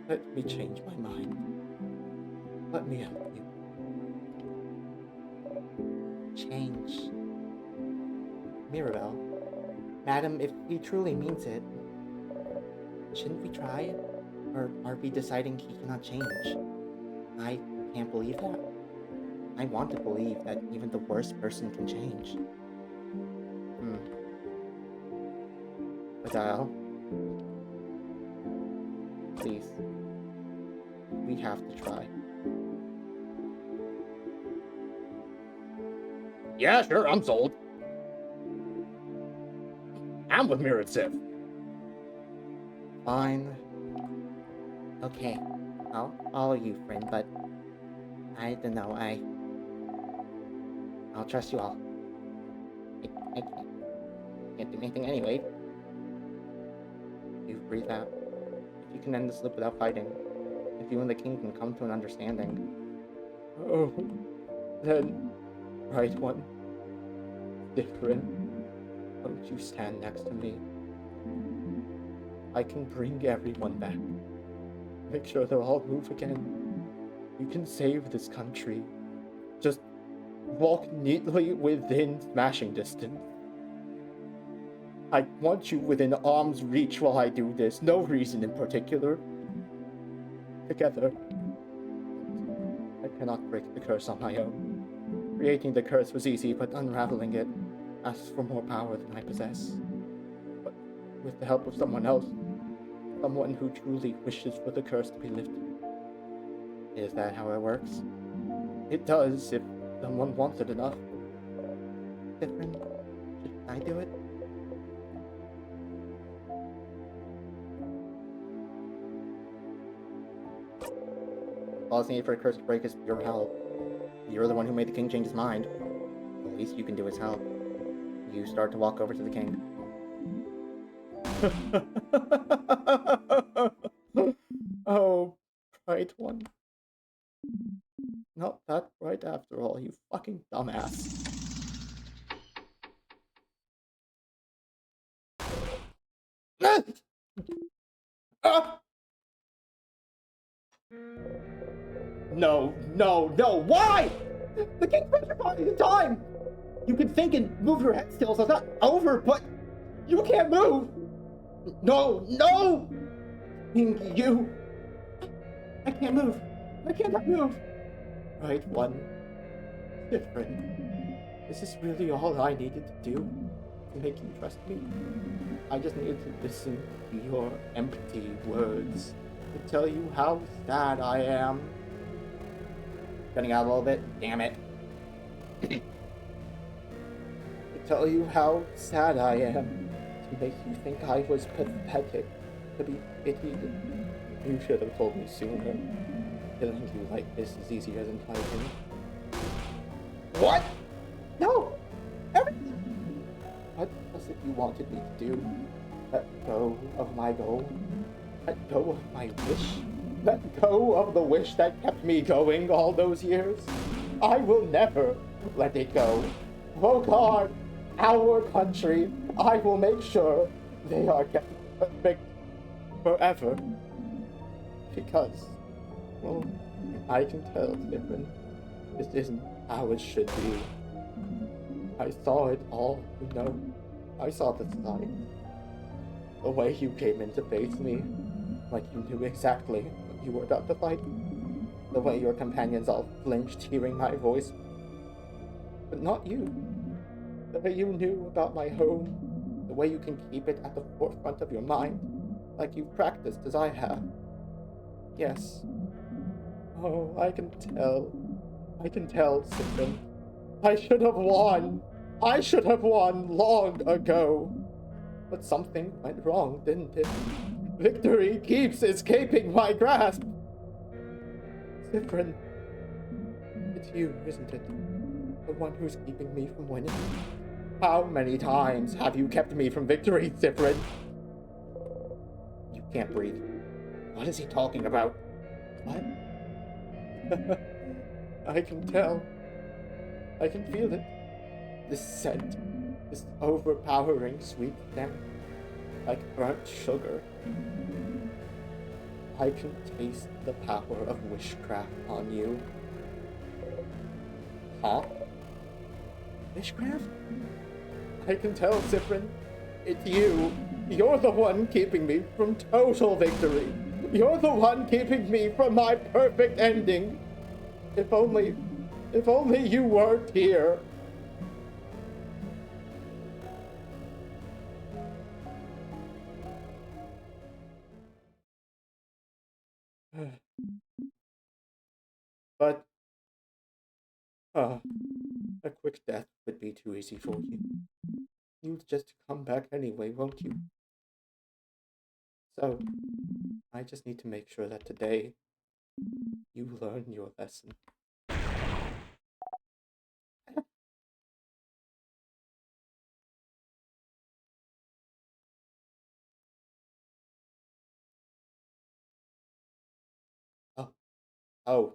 let me change my mind. Let me help you. Change. Mirabelle, Madam, if he truly means it, shouldn't we try? Or are we deciding he cannot change? I can't believe that. I want to believe that even the worst person can change. Adele, please, we have to try. Yeah, sure, I'm sold. I'm with Mirrored Sif. Fine. Okay, I'll follow you, friend, but I don't know, I'll trust you all. I can't do anything anyway. You breathe out. If you can end this loop without fighting, if you and the king can come to an understanding. Oh, then, Bright One, different, don't you stand next to me. I can bring everyone back. Make sure they'll all move again. You can save this country. Just Walk neatly within smashing distance. I want you within arm's reach while I do this. No reason in particular. Together. I cannot break the curse on my own. Creating the curse was easy, but unraveling it asks for more power than I possess. But with the help of someone else, someone who truly wishes for the curse to be lifted. Is that how it works? It does, if someone wants it enough. Different. Should I do it? All that's needed for a curse to break is your help. You're the one who made the king change his mind. The least you can do is help. You start to walk over to the king. Oh, right one. Not that right after all, you fucking dumbass. No, no, no, why? The king's petrified the time! You can think and move your head still, so it's not over, but you can't move! No, no! You... I can't move. I cannot move. Right one. Different. Is this really all I needed to do to make you trust me? I just needed to listen to your empty words to tell you how sad I am. Cutting out a little bit. Damn it. To tell you how sad I am. To make you think I was pathetic. To be pitied. You should have told me sooner. Killing you like this is easier than fighting. What? No! Everything! What was it you wanted me to do? Let go of my goal? Let go of my wish? Let go of the wish that kept me going all those years? I will never let it go. Oh God, our country, I will make sure they are kept perfect forever. Because, well, I can tell it's different. This isn't how it should be. I saw it all, you know. I saw the signs. The way you came in to face me, like you knew exactly what you were about to fight. The way your companions all flinched hearing my voice. But not you. The way you knew about my home. The way you can keep it at the forefront of your mind, like you've practiced as I have. Yes. Oh, I can tell. I can tell, Sifrin. I should have won. I should have won long ago. But something went wrong, didn't it? Victory keeps escaping my grasp. Sifrin. It's you, isn't it? The one who's keeping me from winning. How many times have you kept me from victory, Sifrin? You can't breathe. What is he talking about? What? I can tell. I can feel it. This scent. This overpowering sweet scent. Like burnt sugar. I can taste the power of witchcraft on you. Huh? Witchcraft? I can tell, Sifrin. It's you. You're the one keeping me from total victory. You're the one keeping me from my perfect ending. If only you weren't here. But, a quick death would be too easy for you. You'll just come back anyway, won't you? So, I just need to make sure that today you learn your lesson. Oh.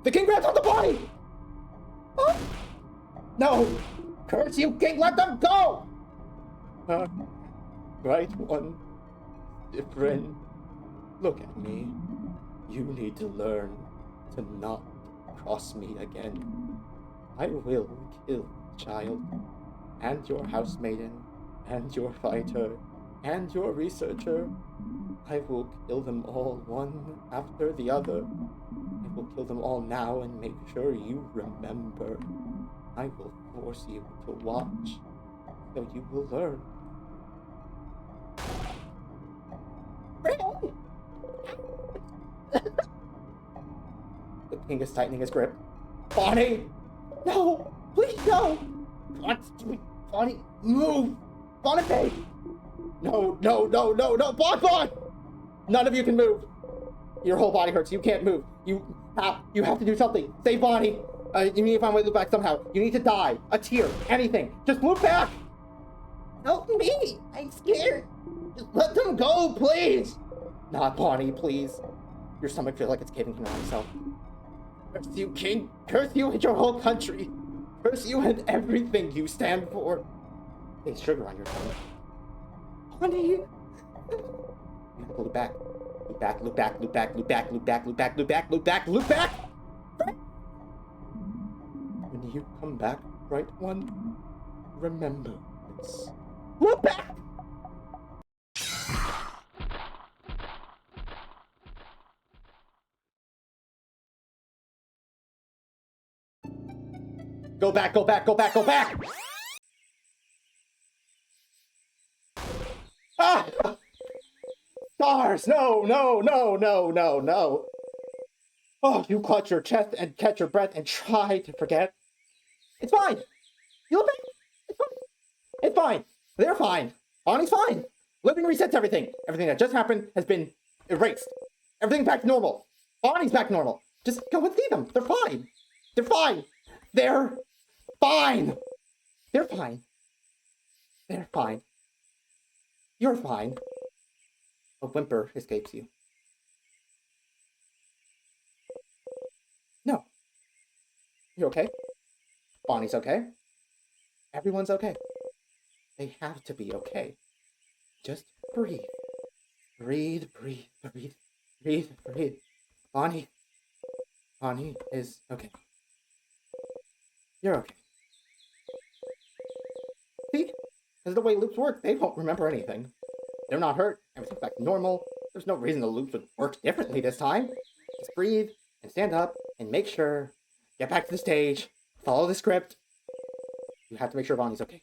The king grabs on the body! Oh. No! Curse you, king! Let them go! Right one. different. Look at me. You need to learn to not cross me again. I will kill the child, and your housemaiden, and your fighter, and your researcher. I will kill them all one after the other. I will kill them all now and make sure you remember. I will force you to watch, so you will learn. The king is tightening his grip. Bonnie! No! Please, no! Bonnie, move! Bonnie! No, no, no, no, no! Bon! None of you can move! Your whole body hurts. You can't move. You have to do something. Save Bonnie! You need to find a way to look back somehow. You need to die. A tear. Anything. Just move back! Help me! I'm scared! Just let them go, please! Not Bonnie, please. Your stomach feels like it's caving in on itself. Curse you, king! Curse you and your whole country! Curse you and everything you stand for! There's sugar on your tongue. Bonnie! You have to look back. Look back, look back, look back, look back, look back, look back, look back, look back, look back! When you come back, right one, remember this. Look back! Go back, go back, go back, go back! Ah! Stars! No, no, no, no, no, no. Oh, you clutch your chest and catch your breath and try to forget. It's fine. You'll be. It's fine. It's fine. They're fine. Bonnie's fine. Living resets everything. Everything that just happened has been erased. Everything's back to normal. Bonnie's back to normal. Just go and see them. They're fine. They're fine. They're fine. They're fine. They're fine. You're fine. A whimper escapes you. No. You're okay. Bonnie's okay. Everyone's okay. They have to be okay. Just breathe. Breathe, breathe, breathe, breathe, breathe. Bonnie is okay. You're okay. See? This is the way loops work. They won't remember anything. They're not hurt. Everything's back to normal. There's no reason the loops would work differently this time. Just breathe and stand up and make sure. Get back to the stage. Follow the script. You have to make sure Bonnie's okay.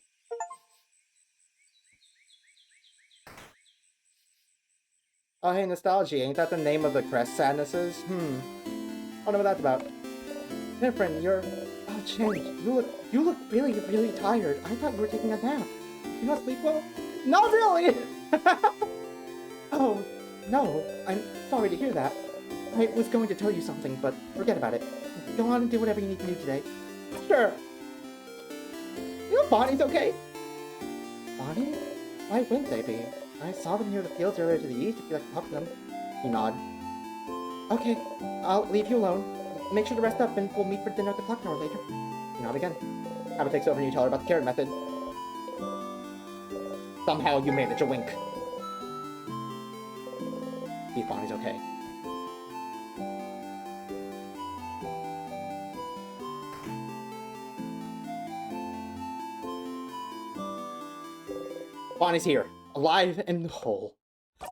Oh, hey, Nostalgia. Ain't that the name of the crest sadnesses? Wonder what that's about. Different, you're... Oh, Chen, you look really, really tired. I thought you were taking a nap. You not sleep well? Not really! Oh, no. I'm sorry to hear that. I was going to tell you something, but forget about it. Go on and do whatever you need to do today. Sure. You know Bonnie's okay? Bonnie? Why wouldn't they be? I saw them near the fields earlier to the east if you like to talk to them. You nod. Okay, I'll leave you alone. Make sure to rest up and we'll meet for dinner at the clock tower later. You nod again. Abba takes over and you tell her about the carrot method. Somehow you manage a wink. See if Bonnie's okay. Bonnie's here, alive and whole.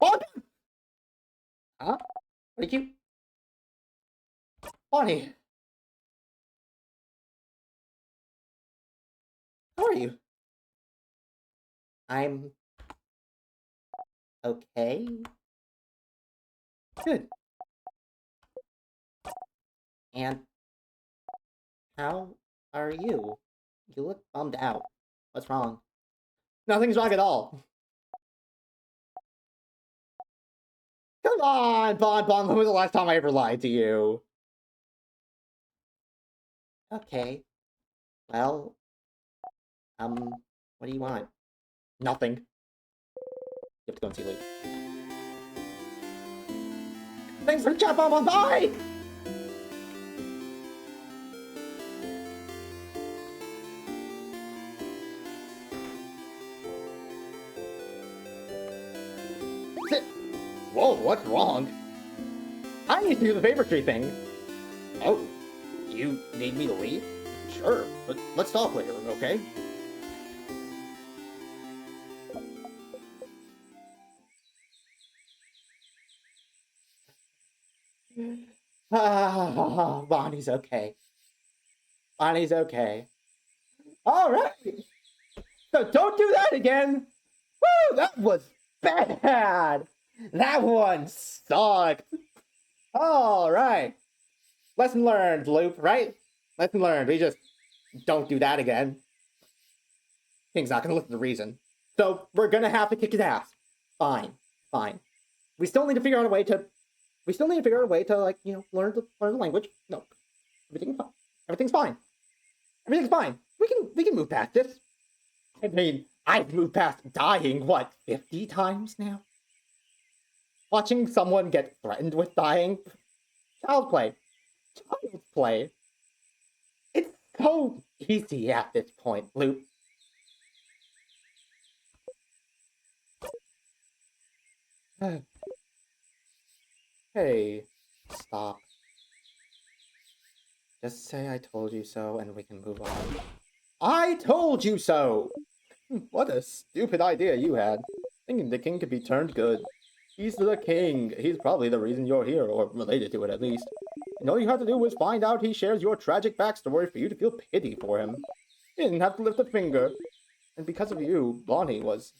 Bonnie! Huh? What are you? Bonnie! How are you? I'm... okay. Good. And... how are you? You look bummed out. What's wrong? Nothing's wrong at all. Come on, Bon. When was the last time I ever lied to you? Okay. Well, what do you want? Nothing. You have to go and see Luke. Thanks for the chat, Bon. Bye! Oh, what's wrong? I need to do the favorite tree thing. Oh, you need me to leave? Sure, but let's talk later, okay? Bonnie's okay. Bonnie's okay. All right. So don't do that again. Woo, that was bad. That one sucked. All right. Lesson learned, Loop, right? Lesson learned. We just don't do that again. King's not gonna listen to reason. So we're gonna have to kick his ass. Fine. Fine. We still need to figure out a way to like, you know, learn the language. No. Everything's fine. Everything's fine. Everything's fine. We can move past this. I mean, I've moved past dying, what, 50 times now? Watching someone get threatened with dying? Child's play. Child's play. It's so easy at this point, Loop. Hey, stop. Just say I told you so and we can move on. I told you so! What a stupid idea you had. Thinking the king could be turned good. He's the king. He's probably the reason you're here, or related to it at least. And all you have to do is find out he shares your tragic backstory for you to feel pity for him. You didn't have to lift a finger. And because of you, Bonnie was...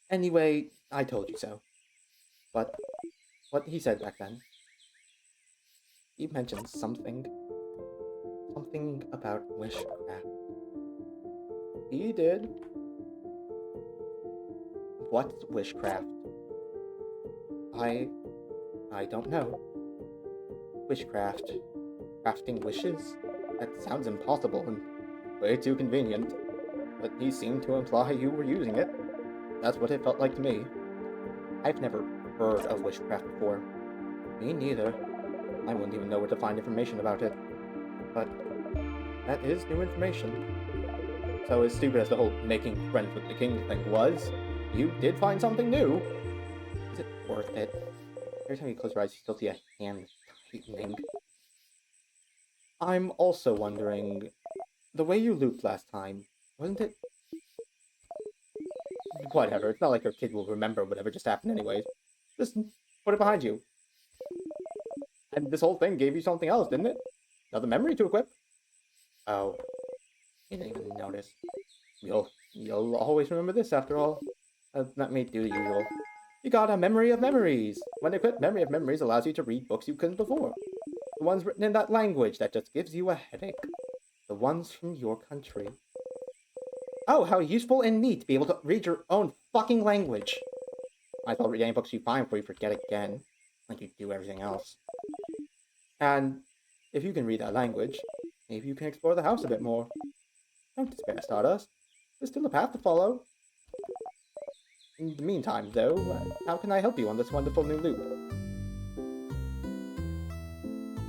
Anyway, I told you so. But what he said back then, he mentioned something about witchcraft. He did. What's witchcraft? I don't know. Witchcraft. Crafting wishes? That sounds impossible and way too convenient. But he seemed to imply you were using it. That's what it felt like to me. I've never heard of witchcraft before. Me neither. I wouldn't even know where to find information about it. But that is new information. So as stupid as the whole making friends with the king thing was, you did find something new. Is it worth it? Every time you close your eyes, you still see a hand tightening. I'm also wondering, the way you looped last time, wasn't it? Whatever, it's not like your kid will remember whatever just happened anyways. Just put it behind you. And this whole thing gave you something else, didn't it? Another memory to equip. Oh. You didn't even notice. You'll always remember this after all. Let me do the usual. You got a memory of memories. When equipped, memory of memories allows you to read books you couldn't before. The ones written in that language that just gives you a headache. The ones from your country. Oh, how useful and neat to be able to read your own fucking language. Might as well read any books you find before you forget again. Like you do everything else. And if you can read that language, maybe you can explore the house a bit more. Don't despair, Stardust. There's still a path to follow. In the meantime, though, how can I help you on this wonderful new loop?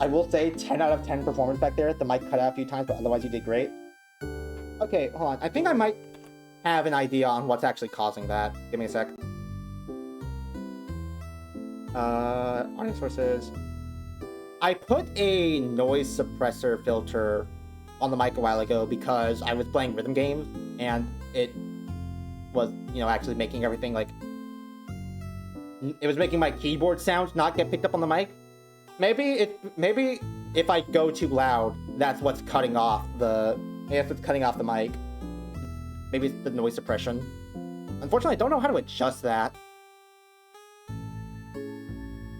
I will say 10 out of 10 performance back there. The mic cut out a few times, but otherwise you did great. Okay, hold on. I think I might have an idea on what's actually causing that. Give me a sec. Audio sources. I put a noise suppressor filter on the mic a while ago because I was playing rhythm games and it was, you know, actually making everything like... It was making my keyboard sounds not get picked up on the mic. Maybe if I go too loud, that's what's cutting off the... Maybe it's cutting off the mic. Maybe it's the noise suppression. Unfortunately, I don't know how to adjust that.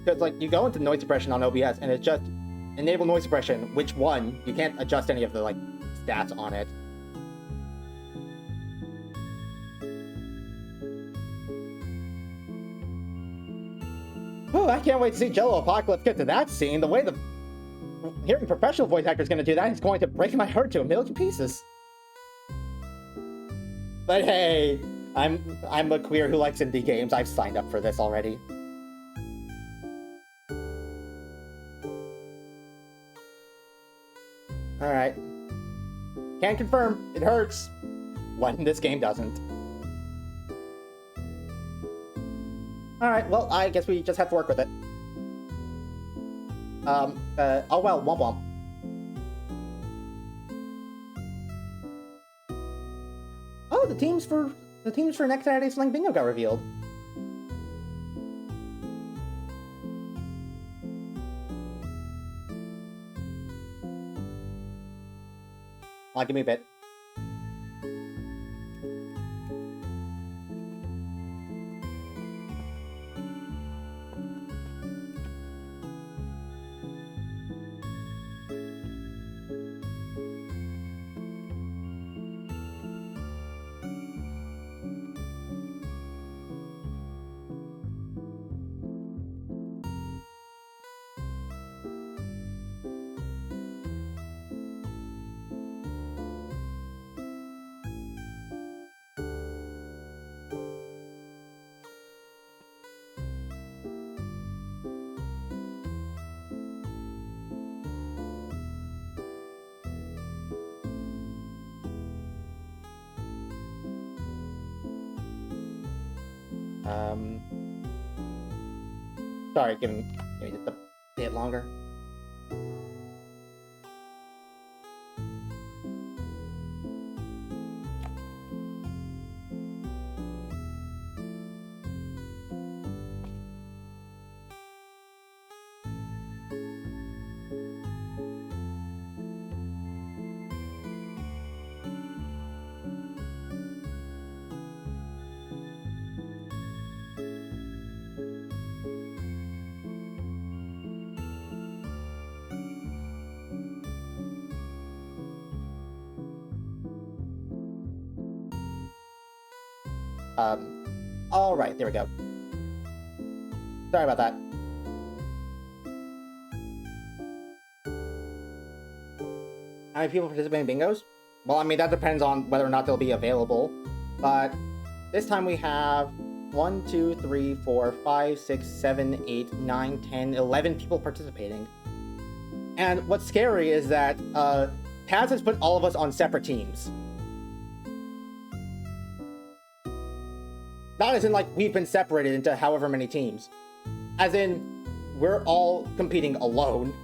Because, like, you go into noise suppression on OBS, and it's just enable noise suppression. Which one? You can't adjust any of the, like, stats on it. Oh, I can't wait to see Jello Apocalypse get to that scene. The way the hearing professional voice actor is going to do that is going to break my heart to a million pieces. But hey, I'm a queer who likes indie games. I've signed up for this already. Alright. Can't confirm. It hurts. When this game doesn't. Alright, well, I guess we just have to work with it. Oh well, womp womp. Oh, the teams for next Saturday's Sling Bingo got revealed. Give me a bit. Sorry, give me just a bit longer. Alright, there we go. Sorry about that. How many people participate in bingos? Well, I mean, that depends on whether or not they'll be available. But this time we have 1, 2, 3, 4, 5, 6, 7, 8, 9, 10, 11 people participating. And what's scary is that Taz has put all of us on separate teams. Not as in, like, we've been separated into however many teams. As in, we're all competing alone.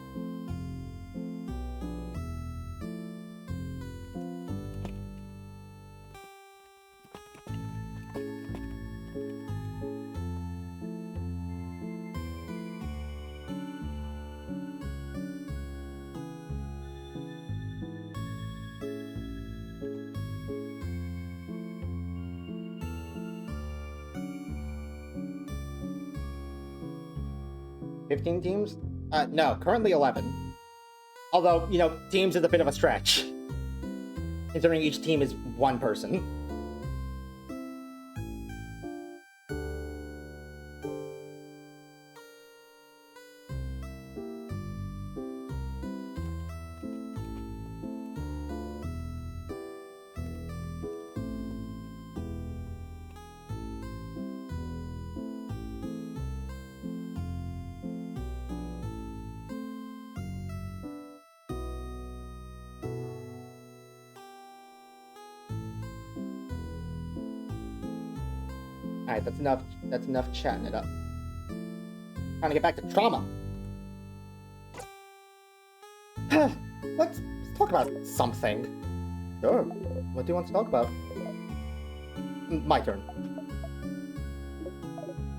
Teams? No, currently 11. Although, you know, teams is a bit of a stretch, considering each team is one person. Alright, that's enough chatting it up. Trying to get back to trauma. Let's talk about something. Sure. What do you want to talk about? My turn.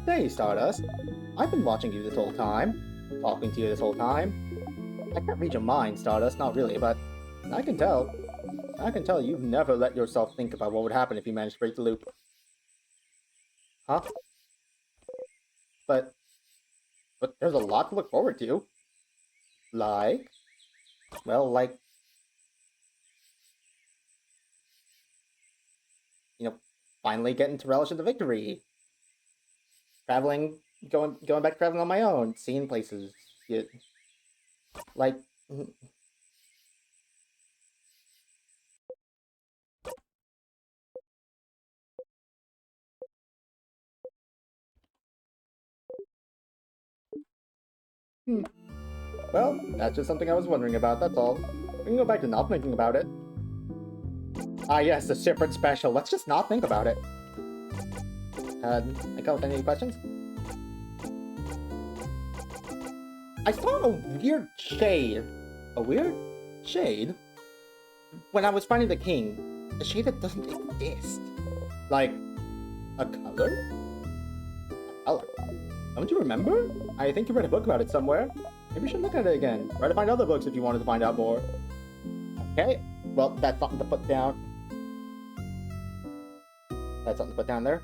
Hey, Stardust. I've been watching you this whole time. Talking to you this whole time. I can't read your mind, Stardust, not really, but I can tell. I can tell you've never let yourself think about what would happen if you managed to break the loop. Huh? But there's a lot to look forward to. Like? Well, like... You know, finally getting to relish in the victory. Traveling, going back traveling on my own, seeing places. Like... Well, that's just something I was wondering about, that's all. We can go back to not thinking about it. Ah yes, the separate special. Let's just not think about it. I come with any questions? I saw a weird shade. A weird shade? When I was finding the king. A shade that doesn't exist. Like, a color? A color? Don't you remember? I think you read a book about it somewhere. Maybe you should look at it again. Try to find other books if you wanted to find out more. Okay, well, that's something to put down. That's something to put down there.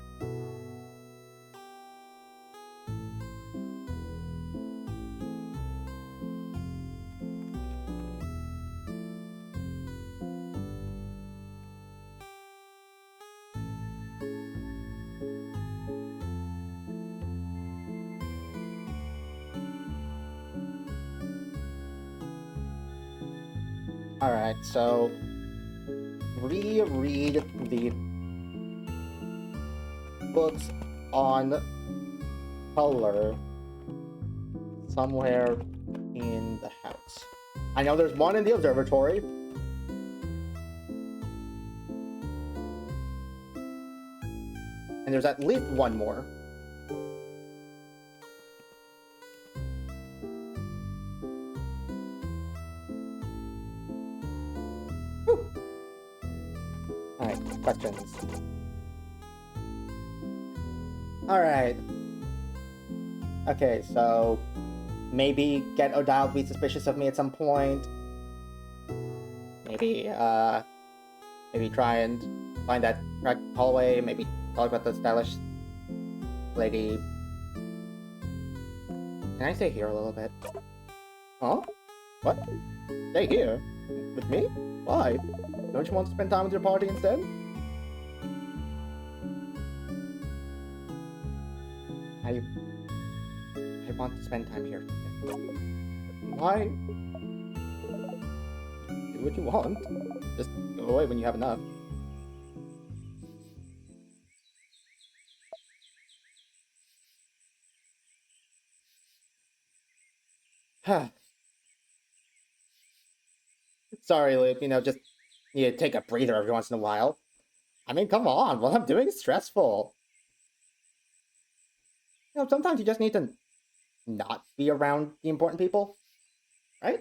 Alright, so reread the books on color somewhere in the house. I know there's one in the observatory. And there's at least one more. Alright, questions. Alright. Okay, so maybe get Odile to be suspicious of me at some point. Maybe, maybe try and find that cracked hallway. Maybe talk about the stylish lady. Can I stay here a little bit? Huh? What? Stay here? With me? Why? Don't you want to spend time with your party instead? I want to spend time here. Why? Do what you want. Just go away when you have enough. Sorry, Luke, just need to take a breather every once in a while. I mean, come on, what I'm doing is stressful. Sometimes you just need to not be around the important people, right?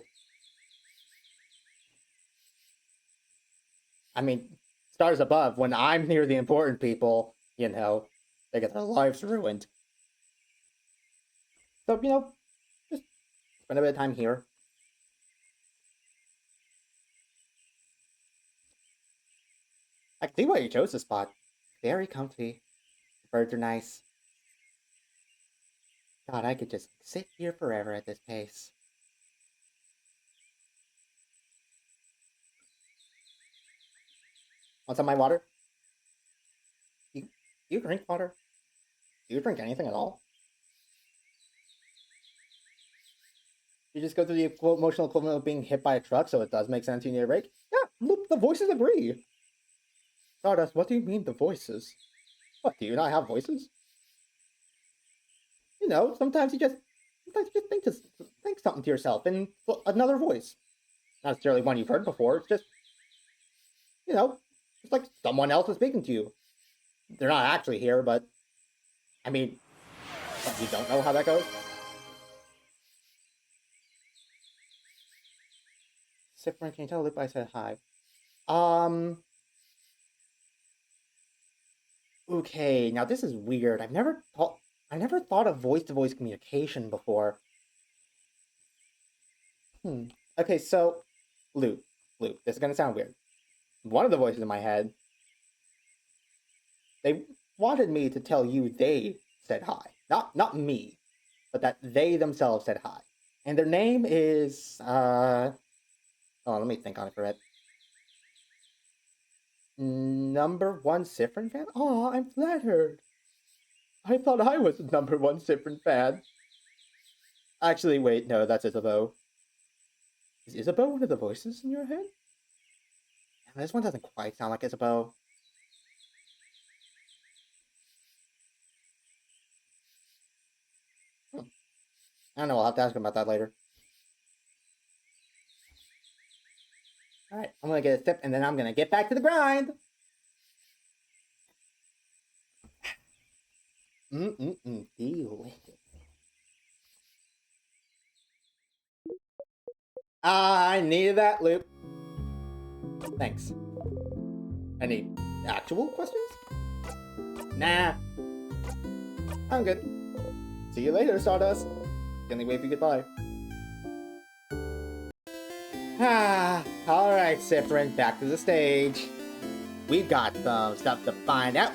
I mean, stars above, when I'm near the important people, they get their lives ruined. So, just spend a bit of time here. I can see why you chose this spot. Very comfy. The birds are nice. God, I could just sit here forever at this pace. Want some of my water? You drink water? Do you drink anything at all? You just go through the emotional equivalent of being hit by a truck, so it does make sense you need a break? Yeah, look, the voices agree. Stardust, what do you mean, the voices? What, do you not have voices? Sometimes you just think something to yourself in another voice. Not necessarily one you've heard before, it's just, it's like someone else is speaking to you. They're not actually here, but, I mean, you don't know how that goes? Sifrin, can you tell Luke I said hi? Okay, now this is weird. I never thought of voice-to-voice communication before. Okay, so, Luke, this is gonna sound weird. One of the voices in my head, they wanted me to tell you they said hi. Not me, but that they themselves said hi. And their name is, oh, let me think on it for a bit. Number one Sifrin fan? Aw, I'm flattered. I thought I was the number one Sifrin fan. Actually, wait, no, that's Isabeau. Is Isabeau one of the voices in your head? And this one doesn't quite sound like Isabeau. I don't know, I'll have to ask him about that later. Alright, I'm gonna get a sip and then I'm gonna get back to the grind! Delicious. I needed that loop. Thanks. Any actual questions? Nah. I'm good. See you later, Stardust. Can they wave you goodbye? Alright, Sifrin, back to the stage. We've got some stuff to find out.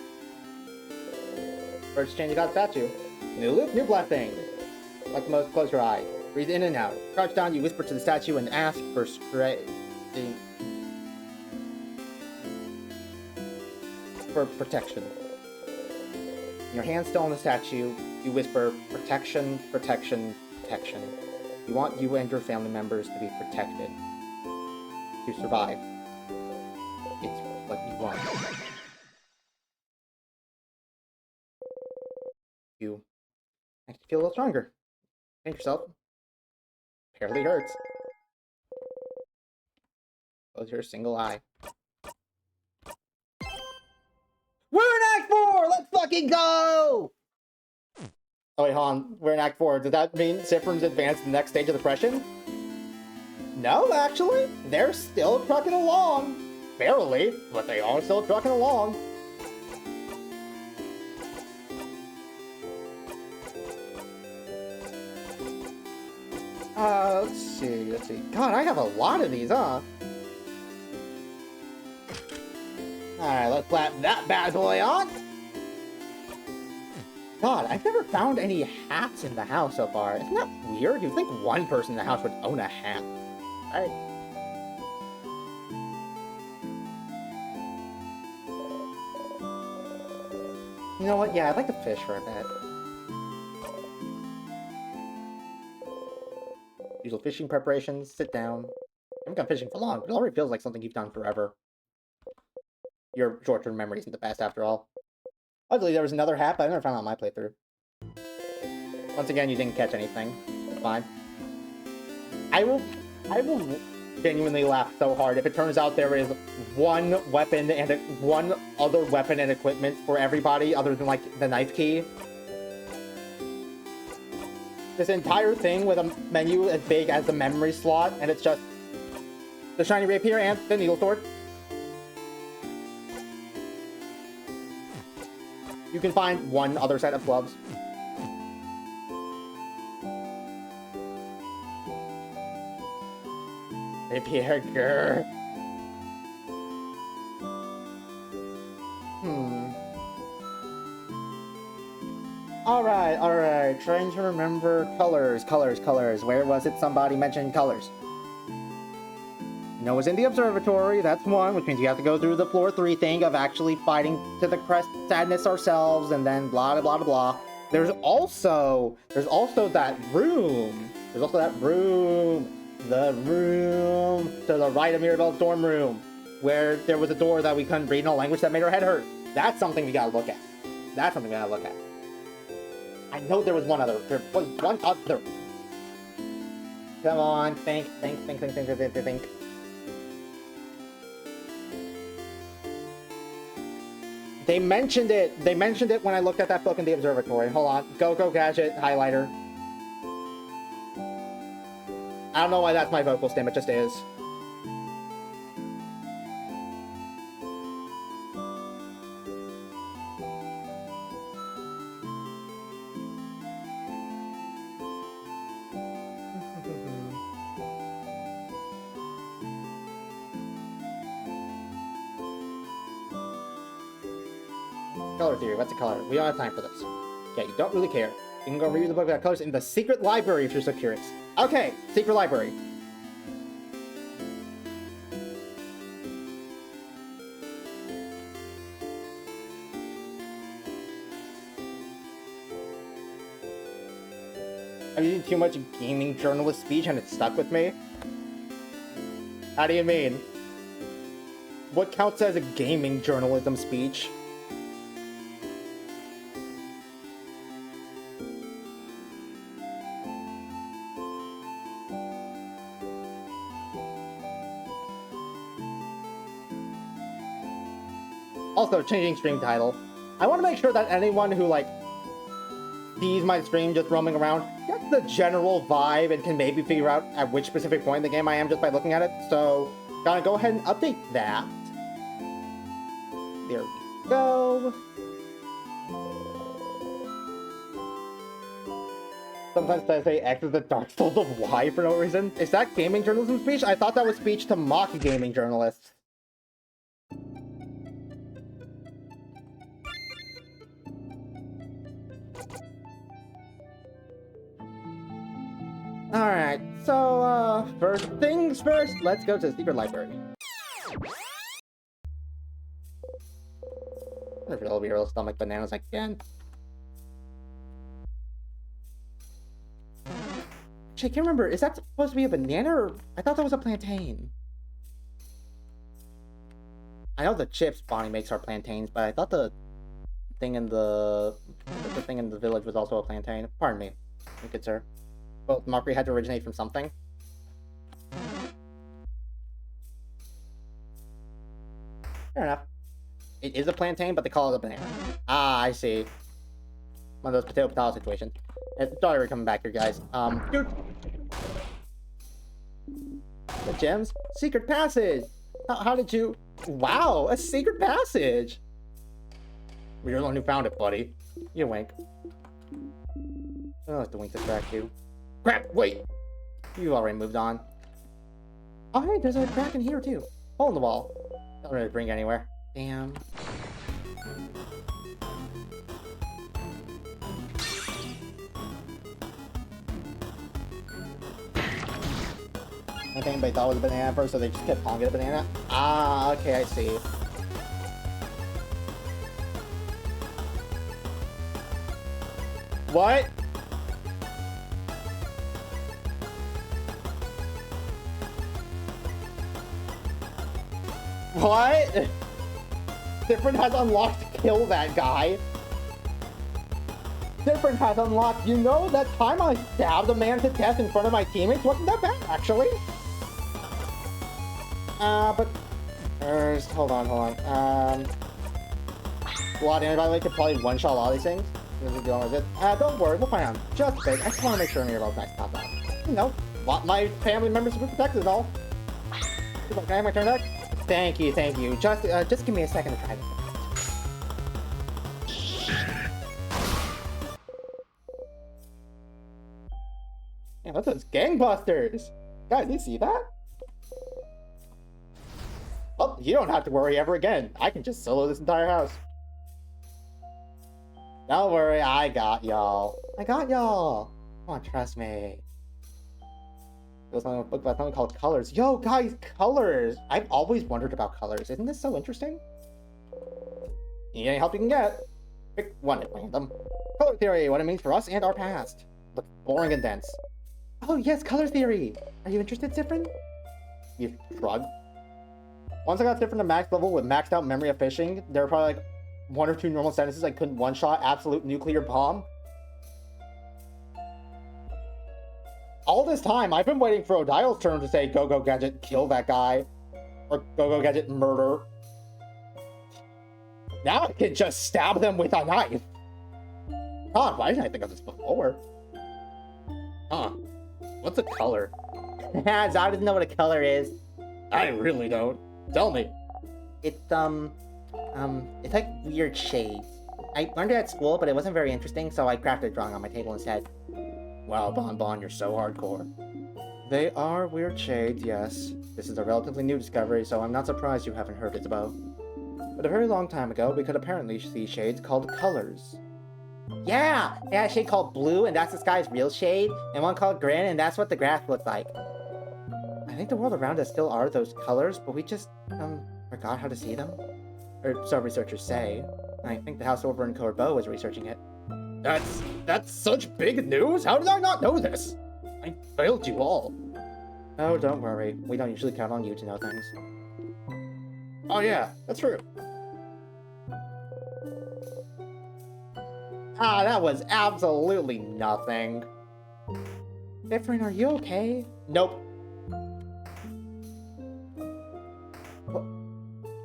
First change, you got statue. New loop, new blessing. Like the most, close your eyes. Breathe in and out. Crouch down, you whisper to the statue and ask for protection. Your hand still on the statue, you whisper, protection, protection, protection. You want you and your family members to be protected. To survive. It's what you want. You actually feel a little stronger. Pinch yourself. Barely hurts. Close your single eye. We're in Act 4! Let's fucking go! Oh wait, hold on. We're in Act 4. Does that mean Sifrin's advanced to the next stage of the depression? No, actually. They're still trucking along. Barely, but they are still trucking along. Let's see. God, I have a lot of these, huh? Alright, let's slap that bad boy on. God, I've never found any hats in the house so far. Isn't that weird? You'd think one person in the house would own a hat. Alright. You know what? Yeah, I'd like to fish for a bit. Usual fishing preparations, sit down. I haven't gone fishing for long, but it already feels like something you've done forever. Your short-term memory isn't the best after all. Luckily, there was another hat, but I never found it on my playthrough. Once again, you didn't catch anything. Fine. I will genuinely laugh so hard if it turns out there is one weapon and one other weapon and equipment for everybody other than, like, the knife key. This entire thing with a menu as big as the memory slot, and it's just the shiny rapier and the needle sword. You can find one other set of gloves. Rapier, grr. Alright. Trying to remember colors. Where was it? Somebody mentioned colors. Noah's in the observatory, that's one, which means you have to go through the floor 3 thing of actually fighting to the crest sadness ourselves, and then blah blah blah blah. There's also that room. The room to the right of Mirabelle's dorm room, where there was a door that we couldn't read in a language that made our head hurt. That's something we gotta look at. I know there was one other. There was one other. Come on, think. They mentioned it when I looked at that book in the observatory. Hold on. Go gadget highlighter. I don't know why that's my vocal stem, it just is. Color theory, what's a color? We don't have time for this. Yeah, you don't really care. You can go review the book about colors in the secret library if you're so curious. Okay, secret library. I'm using too much gaming journalist speech and it stuck with me? How do you mean? What counts as a gaming journalism speech? Also, changing stream title. I want to make sure that anyone who, like, sees my stream just roaming around, the general vibe and can maybe figure out at which specific point in the game I am just by looking at it. So, gotta go ahead and update that. There we go. Sometimes I say X is the Dark Souls of Y for no reason. Is that gaming journalism speech? I thought that was speech to mock gaming journalists. Alright, so, first things first, let's go to the secret library. I'm gonna be able to stomach bananas again. Actually, I can't remember, is that supposed to be a banana, or I thought that was a plantain? I know the chips Bonnie makes are plantains, but I thought the thing in the village was also a plantain. Pardon me, good sir. Well, mockery had to originate from something. Fair enough. It is a plantain, but they call it a banana. Ah, I see. One of those potato situations. Sorry we're coming back here, guys. Dude. The gems? Secret passage! How did you... Wow, a secret passage! Well, you're the one who found it, buddy. You wink. I'll let the wink distract you. Crap, wait! You already moved on. Oh, hey, there's a crack in here, too. Hole in the wall. Don't really bring it anywhere. Damn. I think anybody thought it was a banana first, so they just kept calling it a banana. Ah, okay, I see. What? What? Different has unlocked kill that guy. Different has unlocked, you know, that time I stabbed a man to death in front of my teammates wasn't that bad, actually. But first, hold on. Blood anybody could probably one-shot all these things. Don't worry, we'll find out just a bit. I just want to make sure Mirabelle's next top out. You know, want my family members to be protected and all. Okay, my turn back. Thank you. Just give me a second to try this. Yeah, that's those gangbusters. Guys, you see that? Well, you don't have to worry ever again. I can just solo this entire house. Don't worry, I got y'all. Come on, trust me. There's a book about something called colors. Yo, guys, colors! I've always wondered about colors. Isn't this so interesting? Need any help you can get? Pick one at random. Color theory, what it means for us and our past. Look boring and dense. Oh yes, color theory! Are you interested, Siffrin? You shrug. Once I got Siffrin to max level with maxed out memory of fishing, there were probably like 1 or 2 normal sentences I couldn't one-shot absolute nuclear bomb. All this time, I've been waiting for Odile's turn to say, Go Gadget, kill that guy. Or Go Gadget, murder. Now I can just stab them with a knife. God, why didn't I think of this before? Huh. What's a color? Zod doesn't know what a color is. I really don't. Tell me. It's like weird shades. I learned it at school, but it wasn't very interesting, so I crafted a drawing on my table instead. Wow, Bon, you're so hardcore. They are weird shades, yes. This is a relatively new discovery, so I'm not surprised you haven't heard it about. But a very long time ago, we could apparently see shades called colors. Yeah! They had a shade called blue, and that's the sky's real shade, and one called green, and that's what the grass looks like. I think the world around us still are those colors, but we just, forgot how to see them? Or so researchers say. I think the house over in Corbeau is researching it. That's such big news? How did I not know this? I failed you all. Oh, don't worry. We don't usually count on you to know things. Oh yeah, that's true. Ah, that was absolutely nothing. Different, are you okay? Nope.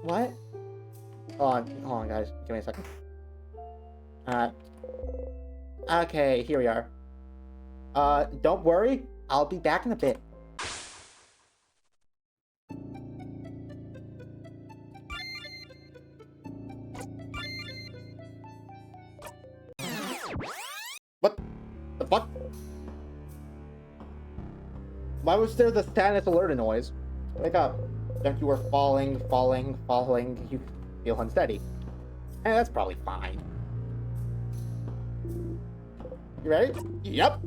What? Hold on, guys. Give me a second. Okay, here we are. Don't worry. I'll be back in a bit. What the fuck? Why was there the status alert noise? Wake up. Don't you were falling. You feel unsteady. That's probably fine. You ready? Yep.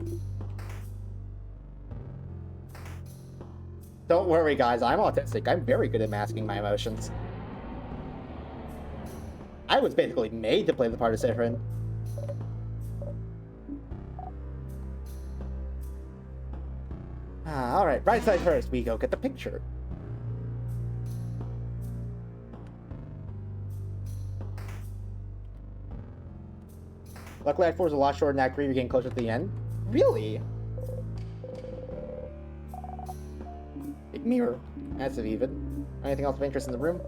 Don't worry, guys. I'm autistic. I'm very good at masking my emotions. I was basically made to play the part of Siffrin. Alright, right side first. We go get the picture. Luckily, Act 4 is a lot shorter than Act 3. You're getting closer to the end. Really? Big mirror. Massive even. Anything else of interest in the room?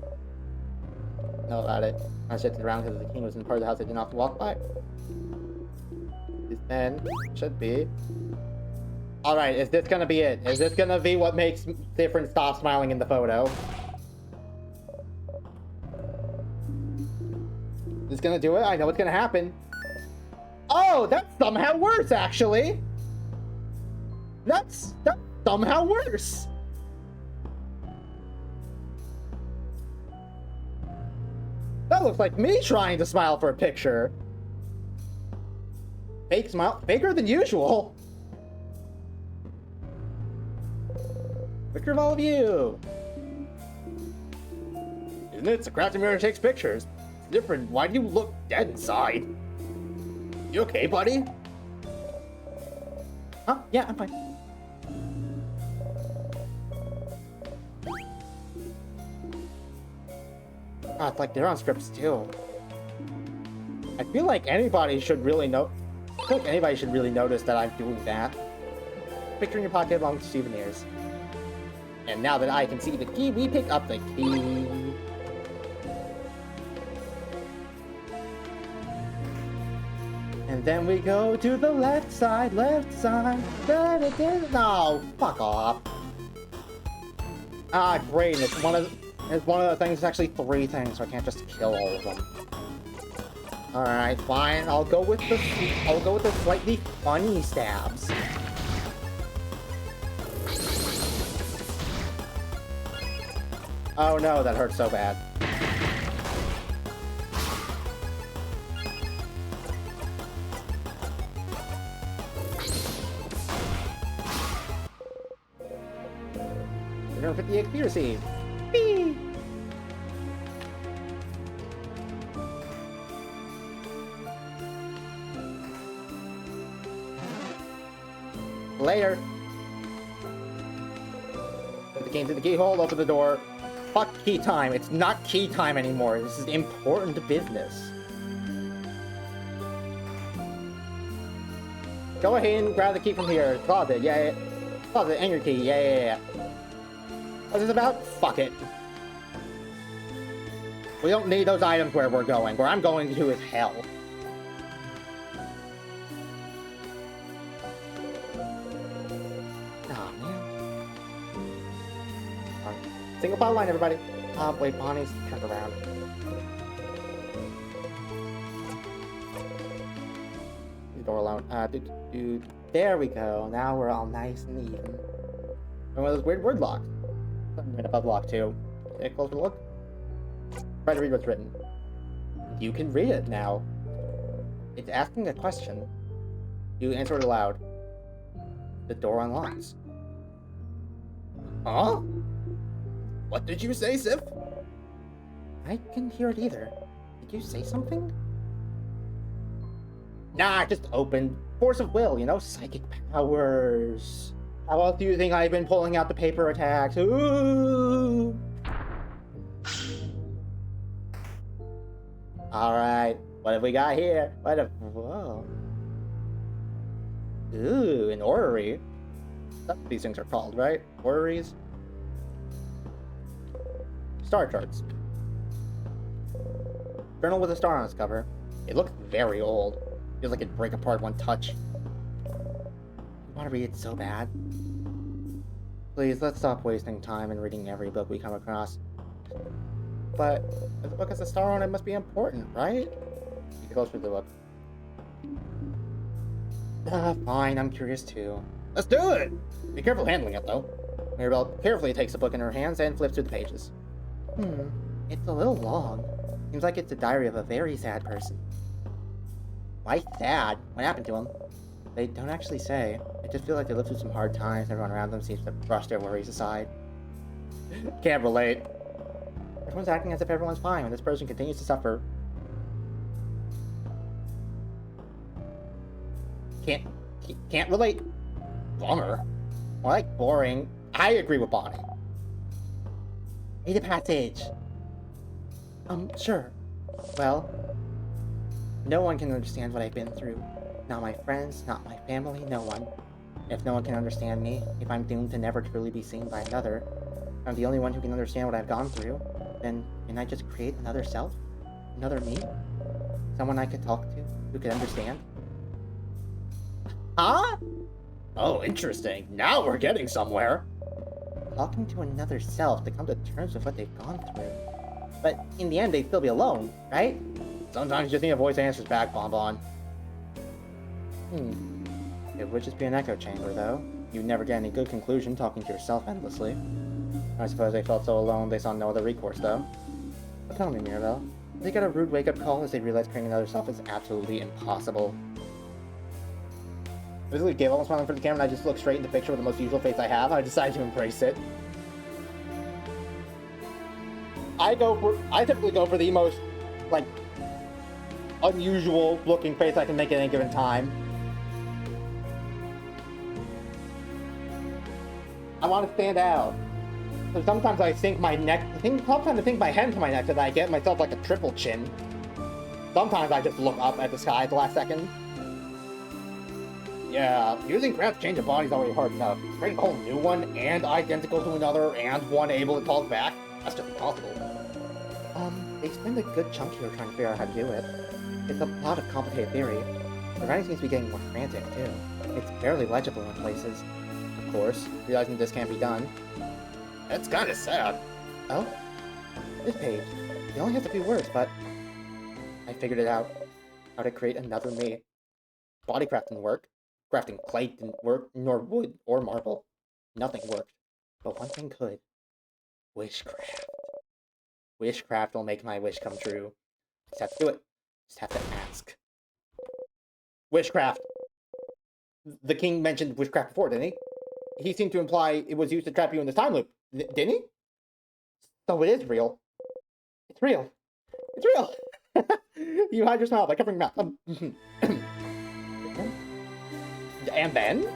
Know about it. I shifted around because the king was in part of the house I didn't have to walk by. This then should be. Alright, is this gonna be it? Is this gonna be what makes Siffrin stop smiling in the photo? Is this gonna do it? I know what's gonna happen. Oh, that's somehow worse, actually. That's somehow worse. That looks like me trying to smile for a picture. Fake smile, faker than usual. Picture of all of you. Isn't it? It's a crafty mirror takes pictures. It's different. Why do you look dead inside? You okay, buddy? Huh? Yeah, I'm fine. God, it's like they're on script still. I feel like anybody should really know. I feel like anybody should really notice that I'm doing that. Picture in your pocket belongs to souvenirs. And now that I can see the key, we pick up the key. And then we go to the left side, No, fuck off. Ah, great. It's one of the things. It's actually 3 things, so I can't just kill all of them. Alright, fine. I'll go with the slightly funny stabs. Oh no, that hurts so bad. You're gonna fit the accuracy. Whee! Later. Put the key into the keyhole, open the door. Fuck key time. It's not key time anymore. This is important business. Go ahead and grab the key from here. Closet, yeah. Closet and your key, yeah. What's this about? Fuck it. We don't need those items where we're going. Where I'm going to is hell. Oh, man. Single file line, everybody. Wait, Bonnie's turned around. The door alone. There we go. Now we're all nice and even. And one of those weird word locks. Something right above lock, too. Take a closer look. Try to read what's written. You can read it now. It's asking a question. You answer it aloud. The door unlocks. Huh? What did you say, Sif? I couldn't hear it either. Did you say something? Nah, just open. Force of will, you know? Psychic powers. How else do you think I've been pulling out the paper attacks? Ooh! Alright, what have we got here? Whoa. Ooh, an orrery. That's what these things are called, right? Orreries? Star charts. Journal with a star on its cover. It looks very old. Feels like it'd break apart one touch. want to read it so bad. Please, let's stop wasting time and reading every book we come across. But if the book has a star on it, must be important, right? He goes through the book. Fine, I'm curious too. Let's do it! Be careful handling it, though. Mirabelle carefully takes the book in her hands and flips through the pages. It's a little long. Seems like it's a diary of a very sad person. Why sad? What happened to him? They don't actually say. I just feel like they lived through some hard times and everyone around them seems to brush their worries aside. Can't relate. Everyone's acting as if everyone's fine when this person continues to suffer. Can't relate. Bummer. More like boring. I agree with Bonnie. Read the passage. Sure. Well, no one can understand what I've been through. Not my friends, not my family, no one. If no one can understand me, if I'm doomed to never truly be seen by another, if I'm the only one who can understand what I've gone through, then can I just create another self? Another me? Someone I could talk to, who could understand? Huh? Oh, interesting. Now we're getting somewhere. Talking to another self to come to terms with what they've gone through. But in the end, they'd still be alone, right? Sometimes you just need a voice that answers back, Bonbon. It would just be an echo chamber, though. You'd never get any good conclusion talking to yourself endlessly. I suppose they felt so alone they saw no other recourse, though. But tell me, Mirabelle, they got a rude wake-up call as they realized creating another self is absolutely impossible. I basically gave almost smiling for the camera and I just looked straight in the picture with the most usual face I have and I decided to embrace it. I typically go for the most, like, unusual looking face I can make at any given time. I want to stand out. So sometimes I think my neck, sometimes I think my head to my neck so that I get myself like a triple chin. Sometimes I just look up at the sky at the last second. Yeah, using craft to change a body is already hard enough. Creating a whole new one, and identical to another, and one able to talk back, that's just impossible. They spend a good chunk here trying to figure out how to do it. It's a lot of complicated theory. The writing seems to be getting more frantic, too. It's barely legible in places. Of course, realizing this can't be done. It's kinda sad. Oh? This page. It only has a few words, but... I figured it out. How to create another me. Bodycraft didn't work. Crafting clay didn't work, nor wood or marble. Nothing worked. But one thing could. Wishcraft. Wishcraft will make my wish come true. Just have to do it. Just have to ask. Wishcraft. The king mentioned witchcraft before, didn't he? He seemed to imply it was used to trap you in this time loop. Didn't he? So it is real. It's real. It's real! You hide your smile by covering your mouth. And then?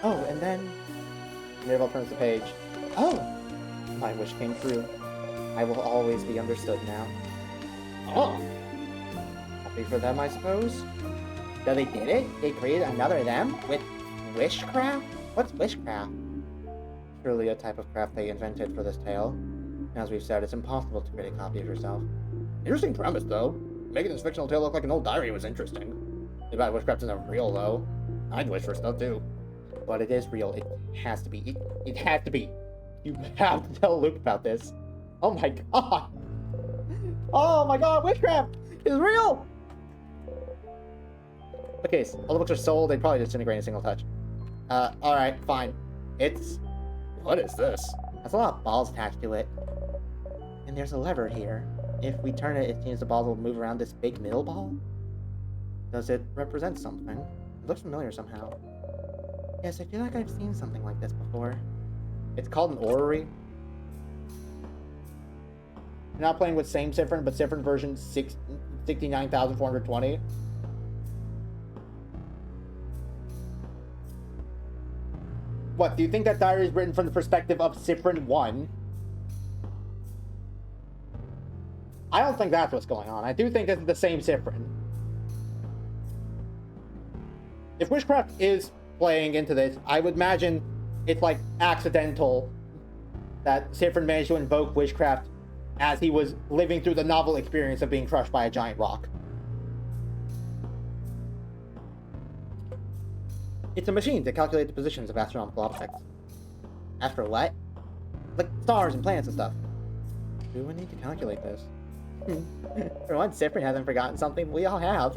Oh, and then... Mirabelle turns the page. Oh! My wish came true. I will always be understood now. Oh! Happy for them, I suppose? So they did it? They created another them? With wishcraft? What's wishcraft? Surely a type of craft they invented for this tale. As we've said, it's impossible to create a copy of yourself. Interesting premise, though. Making this fictional tale look like an old diary was interesting. Too bad witchcraft isn't real, though. I'd wish for stuff, too. But it is real. It has to be. It has to be. You have to tell Luke about this. Oh my god! Oh my god, witchcraft is real! Okay, so all the books are sold, they'd probably disintegrate in a single touch. Alright, fine. It's... What is this? There's a lot of balls attached to it. And there's a lever here. If we turn it, it seems the balls will move around this big middle ball. Does it represent something? It looks familiar somehow. Yes, I feel like I've seen something like this before. It's called an orrery. You're not playing with same Siffrin, but Siffrin version 69,420. What, do you think that diary is written from the perspective of Siffrin 1? I don't think that's what's going on. I do think this is the same Siffrin. If Wishcraft is playing into this, I would imagine it's like accidental that Siffrin managed to invoke Wishcraft as he was living through the novel experience of being crushed by a giant rock. It's a machine to calculate the positions of astronomical objects. As for what? Like stars and planets and stuff. Do I need to calculate this? For once, Sifrin hasn't forgotten something we all have.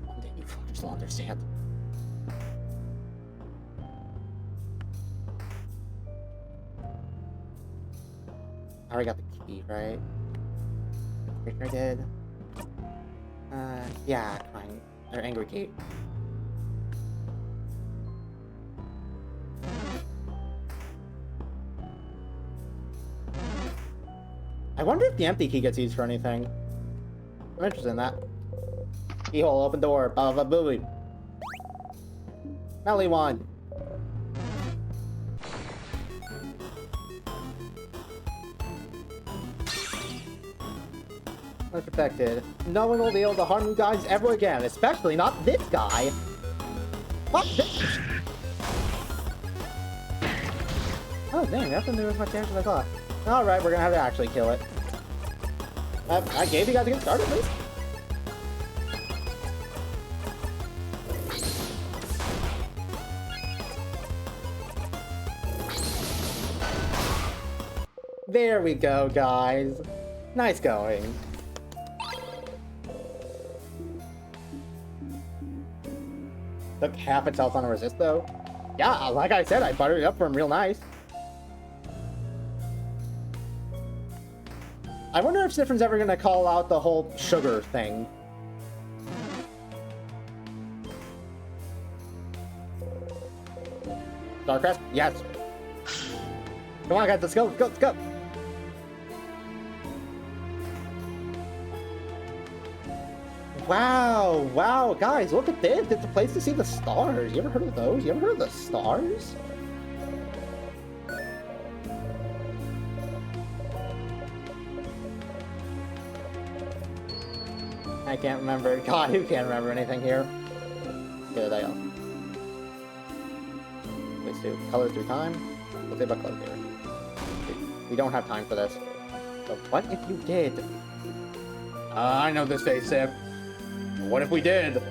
One day you fuckers will understand. I already got the key, right? Pretty sure I did. Yeah, fine. Or Angry Key. I wonder if the empty key gets used for anything. I'm interested in that. Keyhole, open door, blah blah blah boo. Melly one. We're protected. No one will be able to harm you guys ever again, especially not this guy. What? This? Oh dang, that didn't do as much damage as I thought. Alright, we're gonna have to actually kill it. I gave you guys a good start at least. There we go, guys. Nice going. Took half its health on a resist, though. Yeah, like I said, I buttered it up for him real nice. I wonder if Sifrin's ever gonna call out the whole sugar thing. Starcrest? Yes. Come on, guys, let's go, let's go, let's go. Wow, wow, guys, look at this. It's a place to see the stars. You ever heard of those? You ever heard of the stars? I can't remember. God, who can't remember anything here? Good, I go. Let's do colors through time. We'll see about color theory. We don't have time for this. So what if you did? I know this face, Sif. What if we did?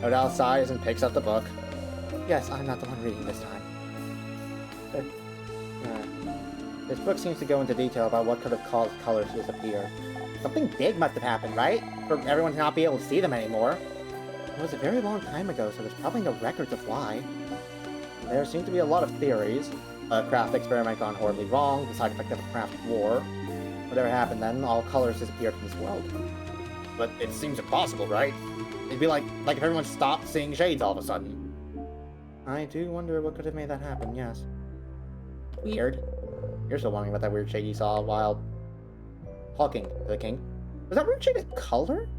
Odell sighs and picks up the book. Yes, I'm not the one reading this time. This book seems to go into detail about what could have caused colors to disappear. Something big must have happened, right? For everyone to not be able to see them anymore. It was a very long time ago, so there's probably no records of why. There seem to be a lot of theories. A craft experiment gone horribly wrong, the side effect of a craft war. Whatever happened then, all colors disappeared from this world. But it seems impossible, right? It'd be like if everyone stopped seeing shades all of a sudden. I do wonder what could have made that happen, yes. Weird. You're still wondering about that weird shade you saw while talking to the king. Was that weird shade a color?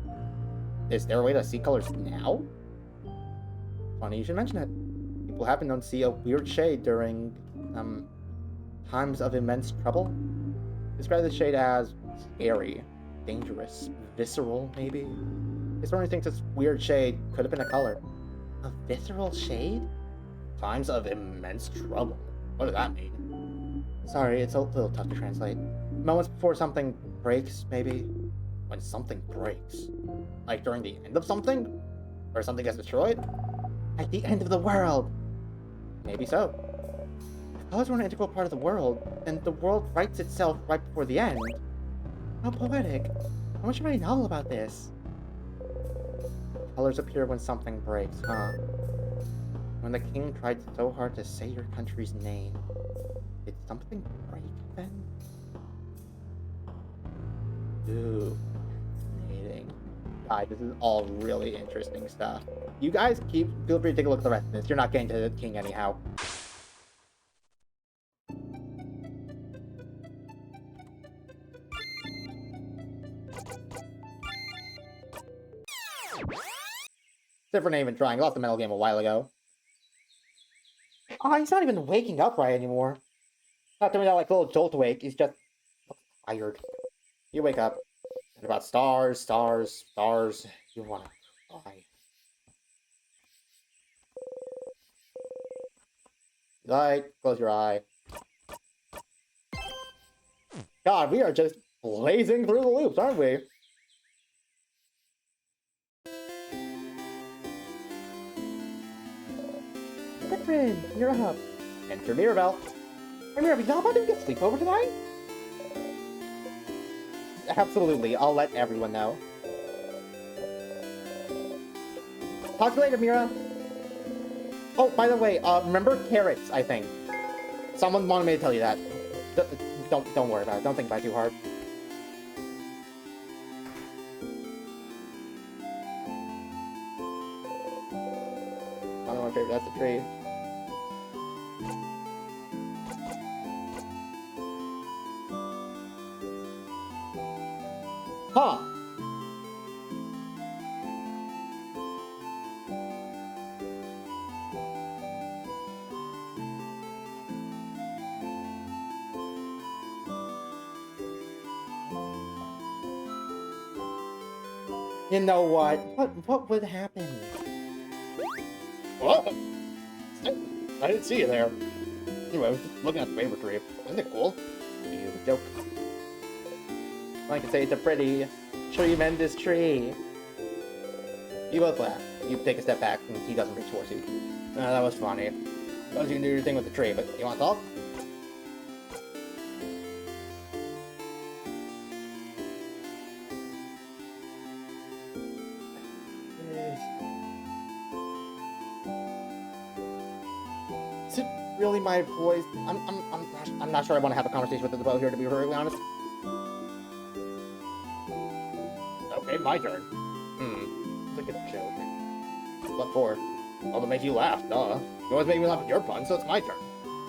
Is there a way to see colors now? Funny you should mention it. People happen to see a weird shade during, times of immense trouble. Describe the shade as scary, dangerous, visceral, maybe? Historian thinks this weird shade could have been a color. A visceral shade? Times of immense trouble. What does that mean? Sorry, it's a little tough to translate. Moments before something breaks, maybe? When something breaks? Like during the end of something? Or something gets destroyed? At the end of the world! Maybe so. If colors were an integral part of the world, then the world rights itself right before the end. How poetic. How much should I know about this? Colors appear when something breaks, huh? When the king tried so hard to say your country's name. Did something break then? Ooh, fascinating. God, this is all really interesting stuff. You guys feel free to take a look at the rest of this. You're not getting to the king anyhow. Different name and trying. Lost the medal game a while ago. Oh, he's not even waking up right anymore. Not doing that like little jolt awake. He's just tired. You wake up. And about stars, stars, stars. You wanna cry. Light, close your eye. God, we are just blazing through the loops, aren't we? Good friend, you're up. Enter Mirabelle. Hey, Mirabelle, you not about to get sleepover tonight? Absolutely, I'll let everyone know. Talk to you later, Mira. Oh, by the way, remember carrots, I think. Someone wanted me to tell you that. Don't worry about it. Don't think about it too hard. One of my favorite, that's a tree. Huh. You know what? What would happen? What? I didn't see you there. Anyway, I was just looking at the favorite tree. Isn't it cool? You joke. I can say it's a pretty, tremendous tree. You both laugh. You take a step back and he doesn't reach towards you. That was funny. I suppose you can do your thing with the tree, but you want to talk? Is it really my voice? I'm not sure I want to have a conversation with Isabelle here, to be perfectly honest. Okay, my turn. It's like a joke. What for? Well, to make you laugh, duh. You always make me laugh at your puns, so it's my turn.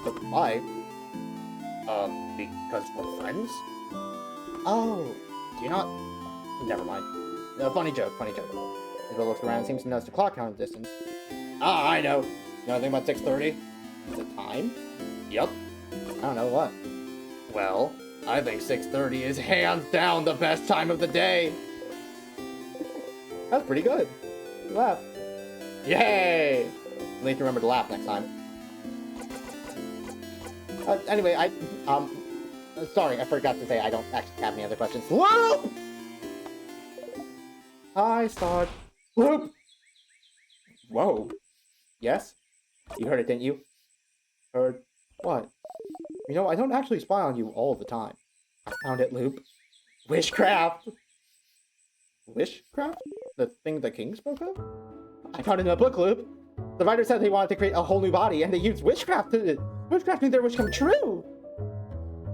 So why? Because we're friends? Oh, do you not? Never mind. No, funny joke, funny joke. Isabelle looks around and seems to notice the clock counter distance. Ah, I know. You know anything about 6:30? The time? Yup. I don't know what. Well, I think 6:30 is hands down the best time of the day. That's pretty good. Laugh. Yay! At least remember to laugh next time. Anyway, sorry, I forgot to say I don't actually have any other questions. Whoop! Hi, Start. Whoop! Whoa. Yes? You heard it, didn't you? Heard what? You know, I don't actually spy on you all the time. I found it, Loop. Wishcraft! Wishcraft? The thing the king spoke of? I found it in a book, Loop. The writer said they wanted to create a whole new body, and they used witchcraft to... Witchcraft made their wish come true!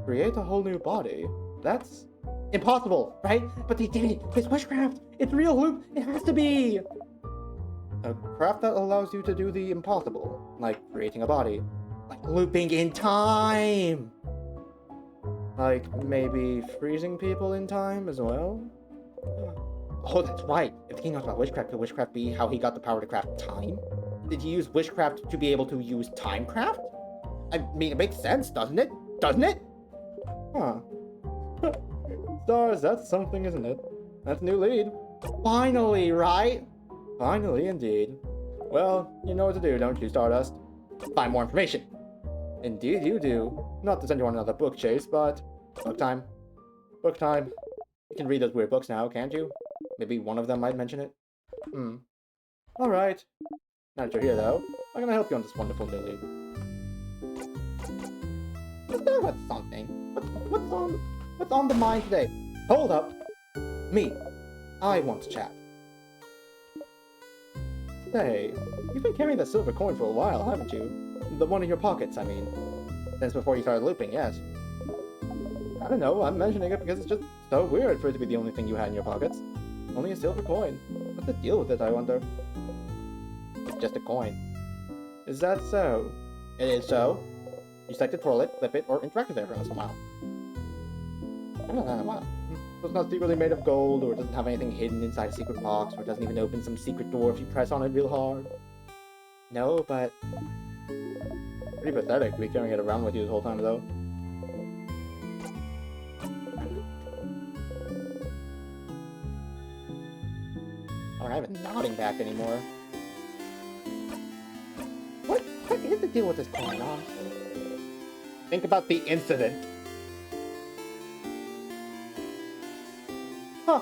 Create a whole new body? That's... impossible, right? But they did it! It's witchcraft! It's real, Loop! It has to be! A craft that allows you to do the impossible. Like creating a body. Like looping in time! Like maybe freezing people in time as well? Oh, that's right. If the king knows about witchcraft, could witchcraft be how he got the power to craft time? Did he use witchcraft to be able to use timecraft? I mean, it makes sense, doesn't it? Doesn't it? Huh. Stars, that's something, isn't it? That's a new lead. Finally, right? Finally, indeed. Well, you know what to do, don't you, Stardust? Find more information. Indeed you do. Not to send you on another book chase, but... Book time. Book time. You can read those weird books now, can't you? Maybe one of them might mention it. Alright. Now that you're here, though, I'm gonna help you on this wonderful new lead. Let's talk about something. What's on the mind today? Hold up. Me. I want to chat. Say, you've been carrying that silver coin for a while, haven't you? The one in your pockets, I mean. Since before you started looping, yes. I don't know, I'm mentioning it because it's just so weird for it to be the only thing you had in your pockets. Only a silver coin. What's the deal with it, I wonder? It's just a coin. Is that so? It is so. You just like to twirl it, flip it, or interact with it every once in a while. I don't know, wow. It's not secretly made of gold, or it doesn't have anything hidden inside a secret box, or it doesn't even open some secret door if you press on it real hard. No, but... Pretty pathetic to be carrying it around with you this whole time, though. I'm not even nodding back anymore. What is the deal with this coin, honestly? Think about the incident. Huh.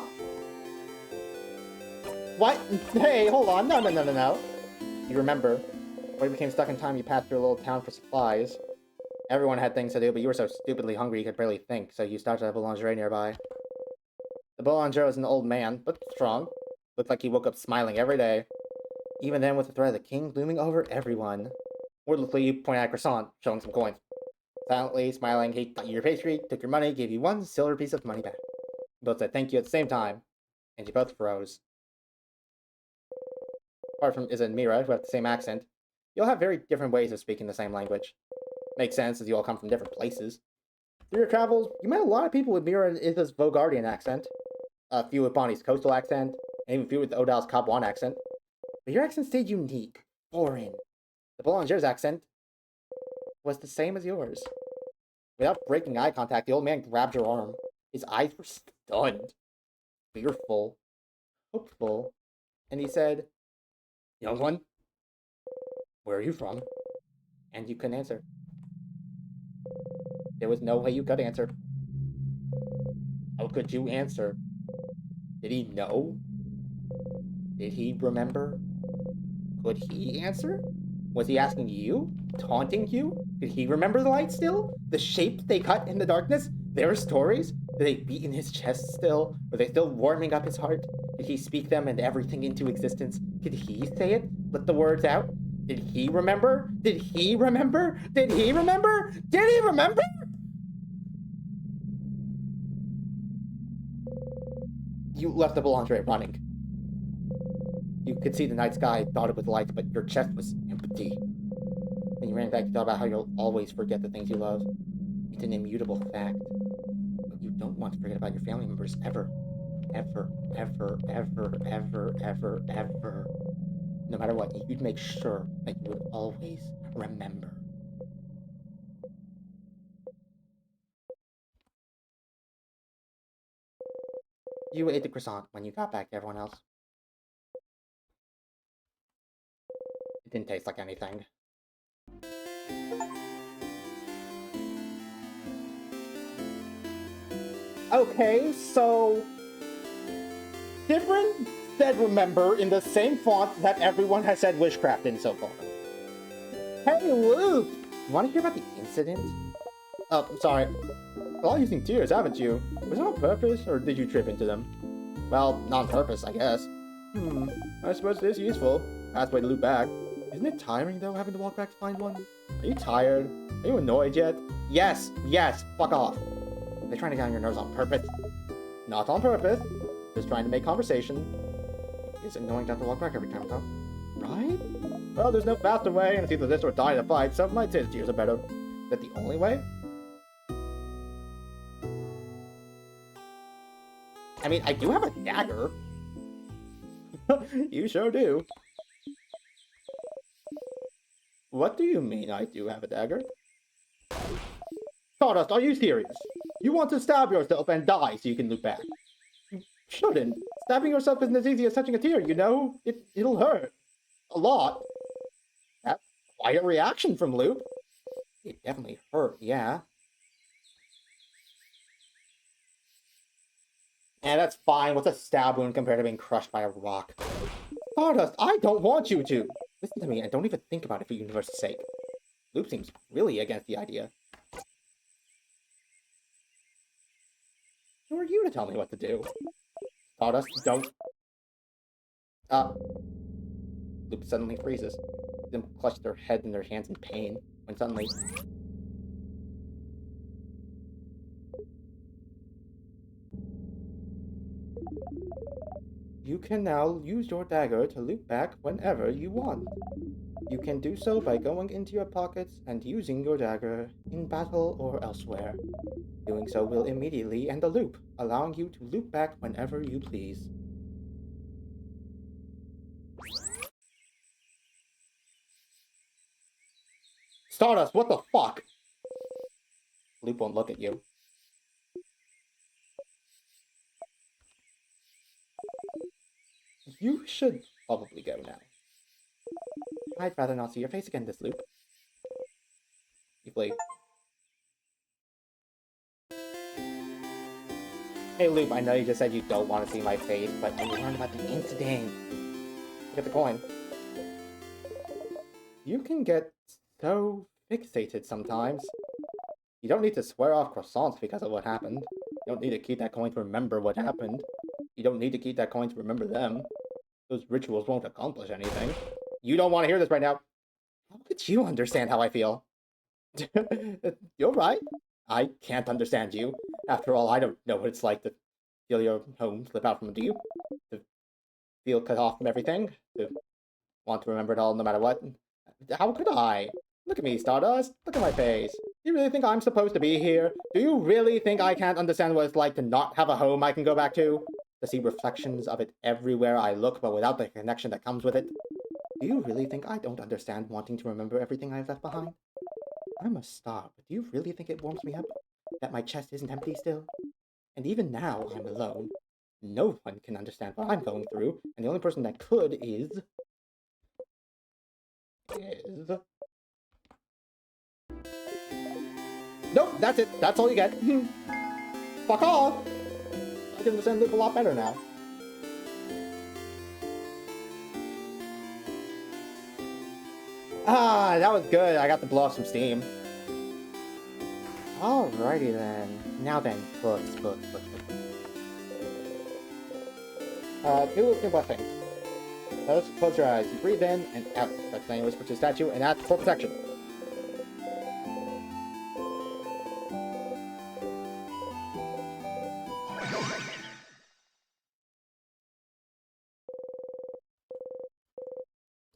What? Hey, hold on. No. You remember, when you became stuck in time, you passed through a little town for supplies. Everyone had things to do, but you were so stupidly hungry you could barely think, so you stopped at a boulangerie nearby. The boulanger was an old man, but strong. Looked like he woke up smiling every day. Even then, with the threat of the king looming over everyone. Wordlessly, you pointed at a croissant, showing some coins. Silently, smiling, he got you your pastry, took your money, gave you one silver piece of money back. You both said thank you at the same time, and you both froze. Apart from Izza and Mira, who have the same accent, you'll have very different ways of speaking the same language. Makes sense, as you all come from different places. Through your travels, you met a lot of people with Mira and Izza's Vogardian accent, a few with Bonnie's coastal accent, and even a few with Odal's Capuan accent. But your accent stayed unique, foreign. The Boulanger's accent was the same as yours. Without breaking eye contact, the old man grabbed your arm. His eyes were stunned, fearful, hopeful, and he said, "Young one, where are you from?" And you couldn't answer. There was no way you could answer. How could you answer? Did he know? Did he remember? Could he answer? Was he asking you? Taunting you? Did he remember the light still? The shapes they cut in the darkness? Their stories? Did they beat in his chest still? Were they still warming up his heart? Did he speak them and everything into existence? Did he say it? Let the words out? Did he remember? Did he remember? Did he remember? Did he remember? You left the boulangerie running. You could see the night sky dotted with lights, but your chest was empty. When you ran back, you thought about how you'll always forget the things you love. It's an immutable fact. But you don't want to forget about your family members ever. Ever, ever, ever, ever, ever, ever. No matter what, you'd make sure that you would always remember. You ate the croissant when you got back to everyone else. It didn't taste like anything. Okay, so... Different said remember in the same font that everyone has said witchcraft in so far. Hey, Luke! You want to hear about the incident? Oh, I'm sorry. You're all using tears, haven't you? Was it on purpose, or did you trip into them? Well, not on purpose, I guess. I suppose it is useful. Fast way to loop back. Isn't it tiring, though, having to walk back to find one? Are you tired? Are you annoyed yet? Yes, fuck off. Are they trying to get on your nerves on purpose? Not on purpose. Just trying to make conversation. It's annoying to have to walk back every time, though. Right? Well, there's no faster way, and it's either this or die in a fight, so might say the tears are better. Is that the only way? I mean, I do have a dagger. You sure do. What do you mean I do have a dagger? Stardust, are you serious? You want to stab yourself and die so you can look back? You shouldn't. Stabbing yourself isn't as easy as touching a tear, you know? It'll hurt. A lot. That quiet reaction from Loop. It definitely hurt, yeah. And that's fine. What's a stab wound compared to being crushed by a rock? Stardust, I don't want you to! Listen to me and don't even think about it for universe's sake. Loop seems really against the idea. Who are you to tell me what to do? Stardust, don't... Loop suddenly freezes. Them clutch their head in their hands in pain, when suddenly... You can now use your dagger to loop back whenever you want. You can do so by going into your pockets and using your dagger in battle or elsewhere. Doing so will immediately end the loop, allowing you to loop back whenever you please. Stardust, what the fuck? Loop won't look at you. You should probably go now. I'd rather not see your face again this loop. You flee. Hey Loop, I know you just said you don't want to see my face, but I learned about the incident. Get the coin. You can get so fixated sometimes. You don't need to swear off croissants because of what happened. You don't need to keep that coin to remember what happened. You don't need to keep that coin to remember them. Those rituals won't accomplish anything. You don't want to hear this right now. How could you understand how I feel? You're right. I can't understand you. After all, I don't know what it's like to feel your home slip out from under you. To feel cut off from everything. To want to remember it all no matter what. How could I? Look at me, Stardust. Look at my face. Do you really think I'm supposed to be here? Do you really think I can't understand what it's like to not have a home I can go back to? To see reflections of it everywhere I look, but without the connection that comes with it? Do you really think I don't understand wanting to remember everything I've left behind? I'm a star, but do you really think it warms me up? That my chest isn't empty still? And even now, I'm alone. No one can understand what I'm going through, and the only person that could is... Nope, that's it. That's all you get. Fuck off! I can understand Loop a lot better now. Ah, that was good. I got to blow off some steam. Alrighty then. Now then, books. Two blessings. Let's close your eyes. You breathe in and out. That's the whisper to the statue, and that's for protection.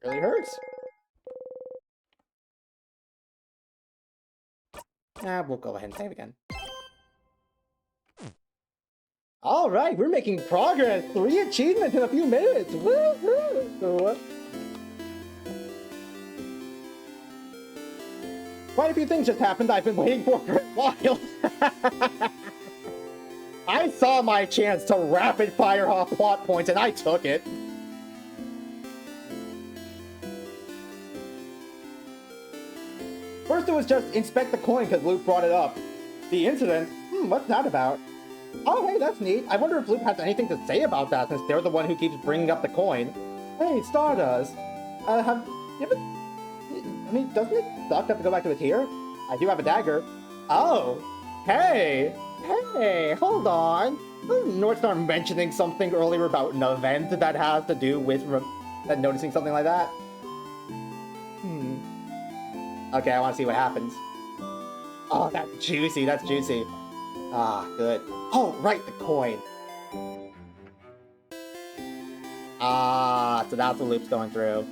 Really hurts. We'll go ahead and save again. Alright, we're making progress! 3 achievements in a few minutes! Woohoo! Quite a few things just happened I've been waiting for a while. I saw my chance to rapid fire off plot points and I took it. First it was just inspect the coin because Luke brought it up. The incident? What's that about? Oh, hey, that's neat. I wonder if Loop has anything to say about that since they're the one who keeps bringing up the coin. Hey, Stardust. Have you ever... I mean, doesn't it suck to have to go back to a tier? I do have a dagger. Oh, hey. Hey, hold on. Wasn't Northstar mentioning something earlier about an event that has to do with noticing something like that? Okay, I want to see what happens. Oh, that's juicy, that's juicy. Ah, good. Oh, right, the coin. Ah, so that's the Loop's going through.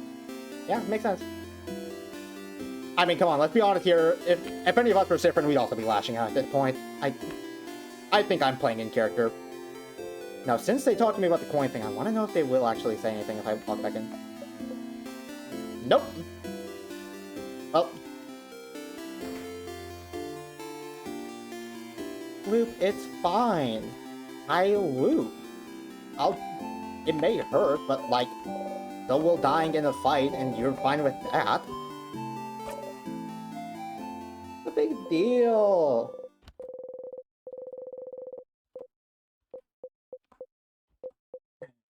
Yeah, makes sense. I mean, come on, let's be honest here. If any of us were Siffrin, we'd also be lashing out at this point. I think I'm playing in character. Now, since they talked to me about the coin thing, I want to know if they will actually say anything if I walk back in. Nope. Well. Loop, it's fine. I loop. It may hurt, but like, so will dying in a fight, and you're fine with that. It's a big deal.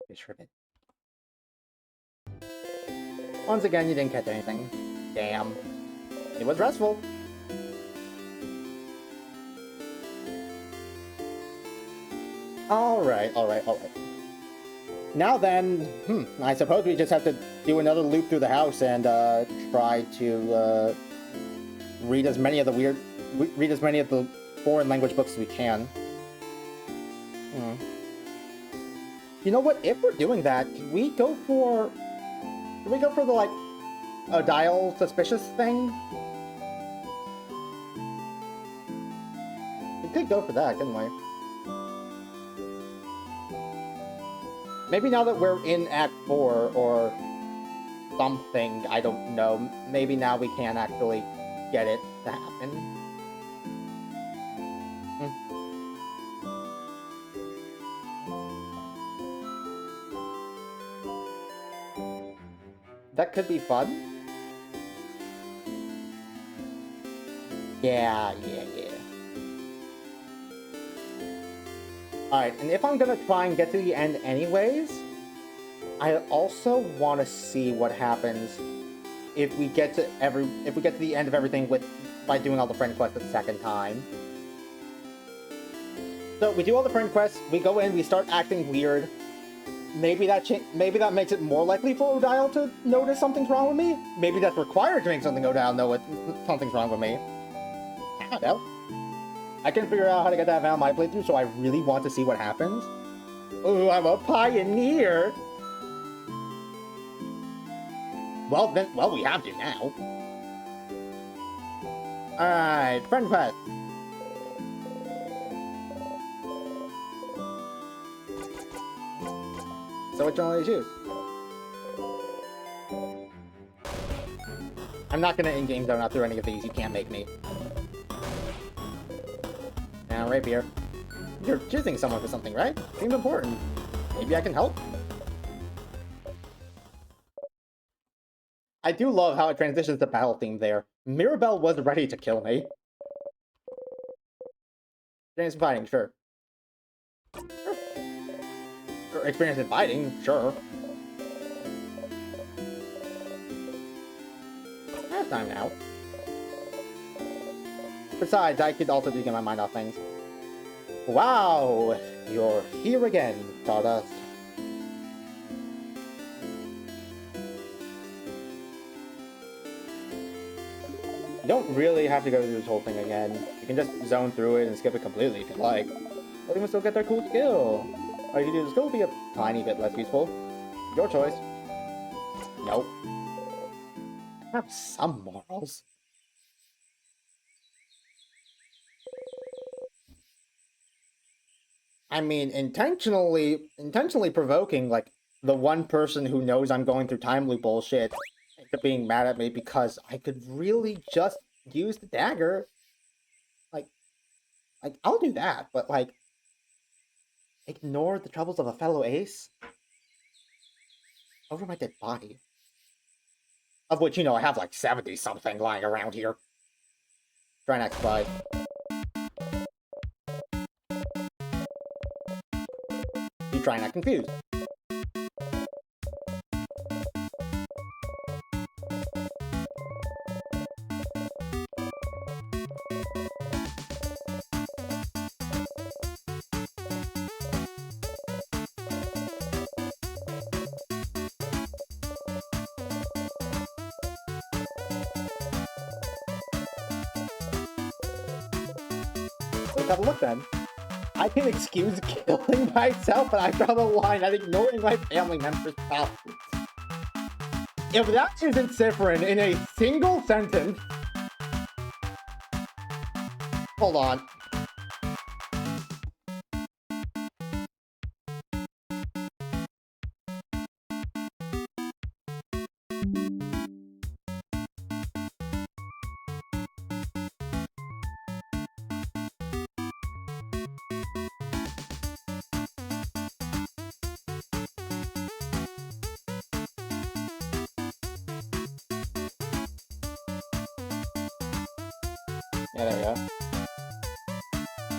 Fish ribbon. Once again, you didn't catch anything. Damn. It was restful. Alright. Now then, I suppose we just have to do another loop through the house and try to read as many of the foreign language books as we can. You know what? If we're doing that, can we go for the like dial suspicious thing? We could go for that, couldn't we? Maybe now that we're in Act 4 or something, I don't know, maybe now we can actually get it to happen. That could be fun. Yeah. Alright, and if I'm gonna try and get to the end anyways, I also want to see what happens if we get to the end of everything by doing all the friend quests the second time. So we do all the friend quests, we go in, we start acting weird. Maybe that makes it more likely for Odile to notice something's wrong with me. Maybe that's required to make Odile know something's wrong with me. I don't know. I can figure out how to get that out of my playthrough, so I really want to see what happens. Ooh, I'm a pioneer! Well, we have to now. Alright, friend quest. So which one will you choose? I'm not gonna in-game zone out through any of these, you can't make me. Now, Rapier. You're choosing someone for something, right? Seems important. Maybe I can help? I do love how it transitions to battle theme there. Mirabelle was ready to kill me. Experience in fighting, sure. Experience in fighting, sure. That's time now. Besides, I could also get my mind off things. Wow! You're here again, Stardust. You don't really have to go through this whole thing again. You can just zone through it and skip it completely if you like. But you can still get their cool skill. All you can do is still be a tiny bit less useful. Your choice. Nope. Have some morals. I mean, intentionally provoking, like, the one person who knows I'm going through time loop bullshit into being mad at me because I could really just use the dagger. Like, I'll do that, but, like, ignore the troubles of a fellow ace over my dead body. Of which, you know, I have like 70-something lying around here. Try next buy. You try not confused. Let's have a look then. I can excuse killing myself, but I draw the line at ignoring my family members' problems. If that isn't Siffrin in a single sentence... Hold on. Yeah, there we go.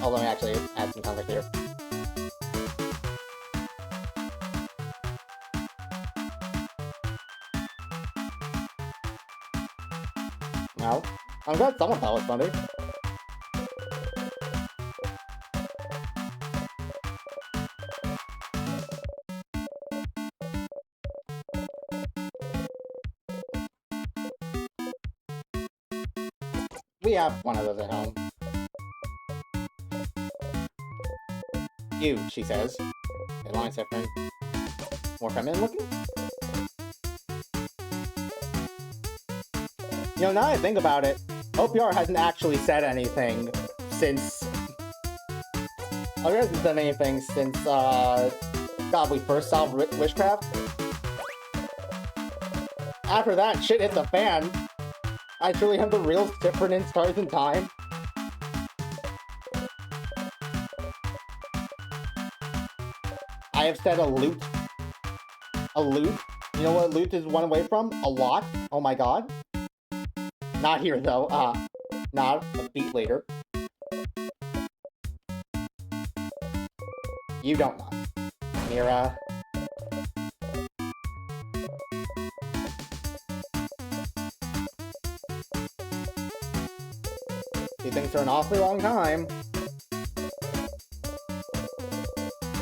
Oh, let me actually add some context here. No. I'm glad someone thought it was funny. We have one of those at home. You, she says. The line's different. More feminine looking? You know, now that I think about it, OPR hasn't actually said anything since... OPR hasn't said anything since, God, we first saw Witchcraft. After that, shit hit the fan. I truly am the real Siffrin in Stars in Time. I have said a loot. A loot? You know what a loot is one away from? A lot? Oh my god. Not here though, not a beat later. You don't know. Mira. These things for an awfully long time. And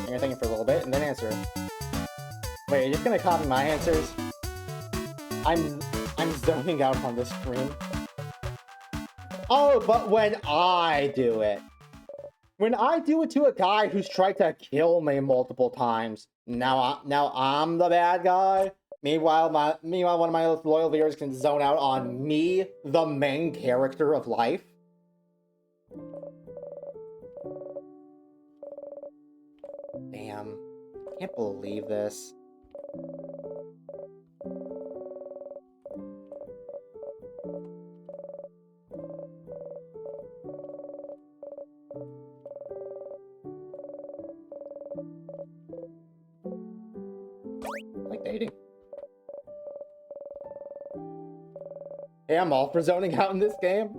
you're thinking for a little bit, and then answer. Wait, you're just gonna copy my answers? I'm zoning out on this stream. Oh, but when I do it. When I do it to a guy who's tried to kill me multiple times, now I'm the bad guy. Meanwhile, one of my most loyal viewers can zone out on me, the main character of life. Damn, can't believe this. Like dating. Hey, I'm all for zoning out in this game.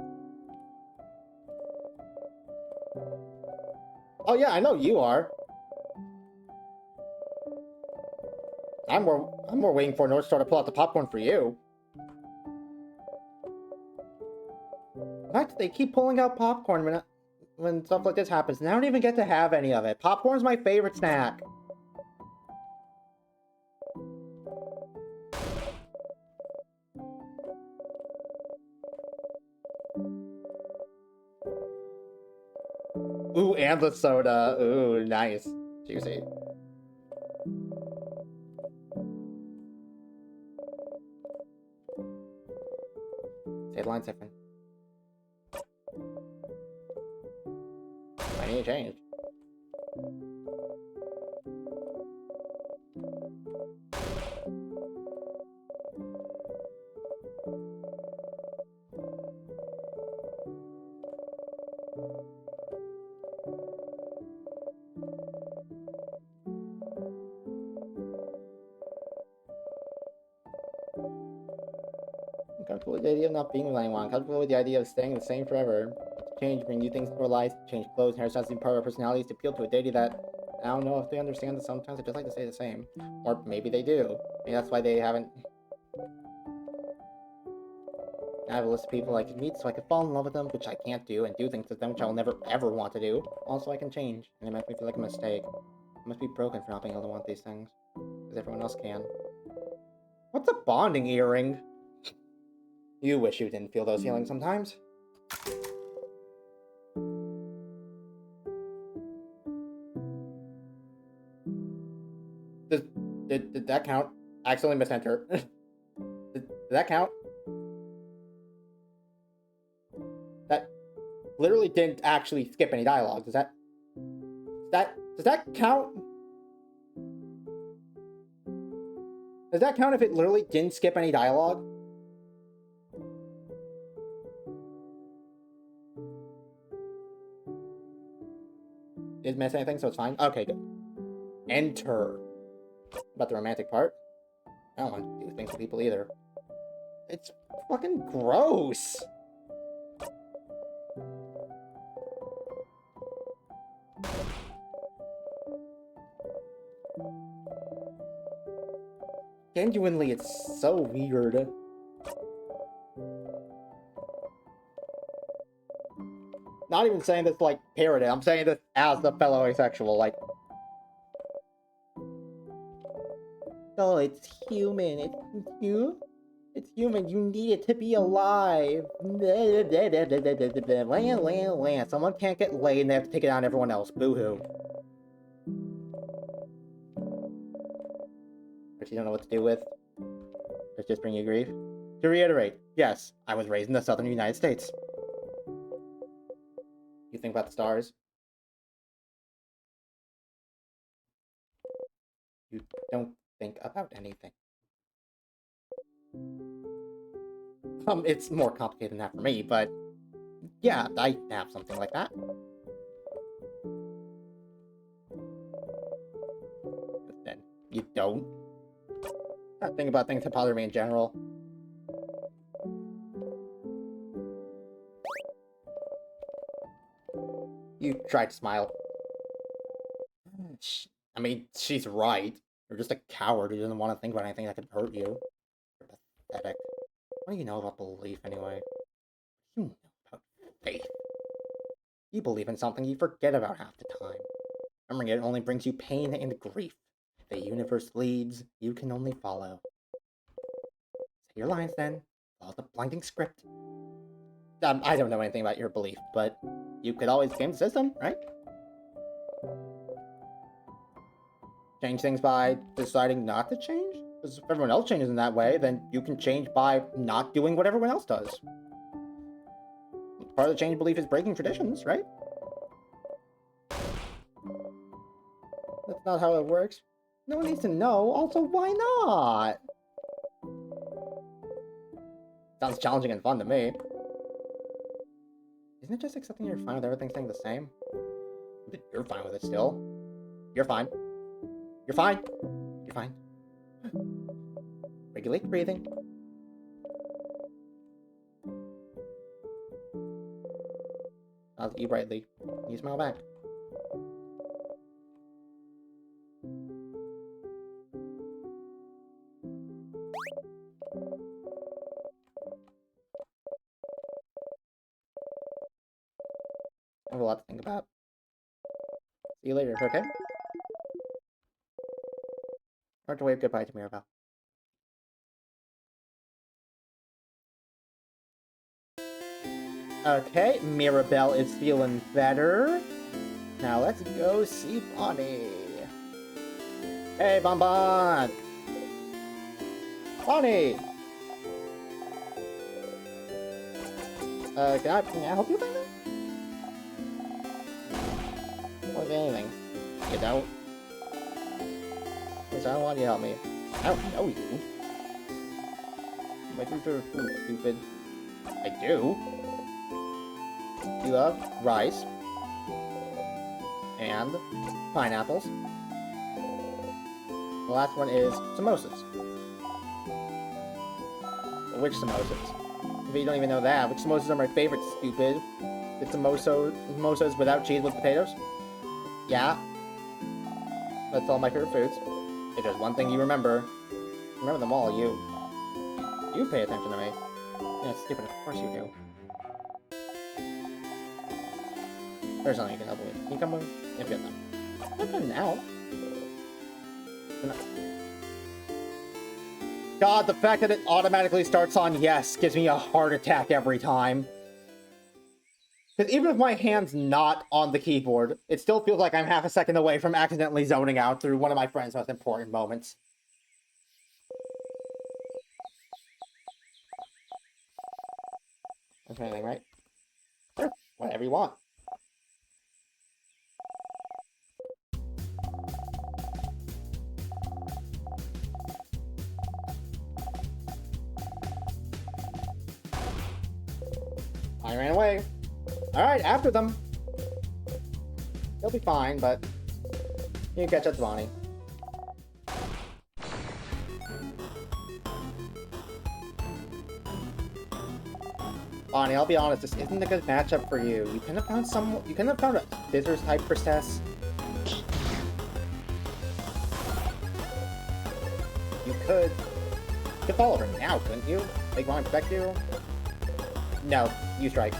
Oh yeah, I know you are. I'm more waiting for North Star to pull out the popcorn for you. What? They keep pulling out popcorn when stuff like this happens, and I don't even get to have any of it. Popcorn's my favorite snack. Ooh, and the soda. Ooh, nice. Juicy. Say the line different. I need to change. I'm comfortable with the idea of not being with anyone. I'm comfortable with the idea of staying the same forever. To change, bring new things to our lives, change clothes and hairstyles, being part of our personalities, to appeal to a deity that I don't know if they understand that sometimes I just like to stay the same. Or maybe they do. Maybe that's why they haven't. I have a list of people I can meet so I can fall in love with them, which I can't do, and do things with them which I will never ever want to do. Also, I can change, and it makes me feel like a mistake. I must be broken for not being able to want these things, because everyone else can. What's a bonding earring? You wish you didn't feel those feelings sometimes. Did that count? I accidentally missed enter. did that count? That literally didn't actually skip any dialogue. Does that count? Does that count if it literally didn't skip any dialogue? Didn't miss anything, so it's fine. Okay, good. Enter. About the romantic part. I don't want to do things with people either. It's fucking gross. Genuinely, it's so weird. Not even saying this like parody, I'm saying this as the fellow asexual, like. Oh, it's human. It's human. You need it to be alive. Someone can't get laid and they have to take it out on everyone else. Boo-hoo. But you don't know what to do with? Does just bring you grief? To reiterate, yes, I was raised in the southern United States. You think about the stars? You don't think about anything. It's more complicated than that for me, but yeah, I have something like that. But then you don't. Not think about things that bother me in general. You tried to smile. I mean, she's right. You're just a coward who doesn't want to think about anything that could hurt you. You're pathetic. What do you know about belief, anyway? You know about faith. You believe in something you forget about half the time. Remembering it only brings you pain and grief. The universe leads, you can only follow. Say your lines, then. Follow the blinding script. I don't know anything about your belief, but you could always game the system, right? Change things by deciding not to change? Because if everyone else changes in that way, then you can change by not doing what everyone else does. Part of the change belief is breaking traditions, right? That's not how it works. No one needs to know, also why not? Sounds challenging and fun to me. Isn't it just accepting you're fine with everything staying the same? But you're fine with it still. You're fine. You're fine. You're fine. Regulate breathing. I'll eat brightly. You smile back. I have a lot to think about. See you later, okay? Or to wave goodbye to Mirabelle. Okay, Mirabelle is feeling better. Now let's go see Bonnie. Hey, Bonbon! Bonnie! Can I help you with anything? With anything. You don't? Because I don't want you to help me. I don't know you. My future food, stupid. I do. You love rice. And pineapples. The last one is samosas. Which samosas? If you don't even know that, which samosas are my favorite, stupid? The samosas without cheese with potatoes? Yeah. That's all my favorite foods. If there's one thing you remember them all, you pay attention to me. Yeah, it's stupid, of course you do. There's something you can help me with. Can you come with me? If you're not. Not done now. God, the fact that it automatically starts on yes gives me a heart attack every time. Because even if my hand's not on the keyboard, it still feels like I'm half a second away from accidentally zoning out through one of my friend's most important moments. That's anything, right? Sure, whatever you want. I ran away. Alright, after them. They'll be fine, but you can catch up to Bonnie. Bonnie, I'll be honest, this isn't a good matchup for you. You couldn't have found a scissors type princess. You could follow her now, couldn't you? They won't expect you? No, you strike.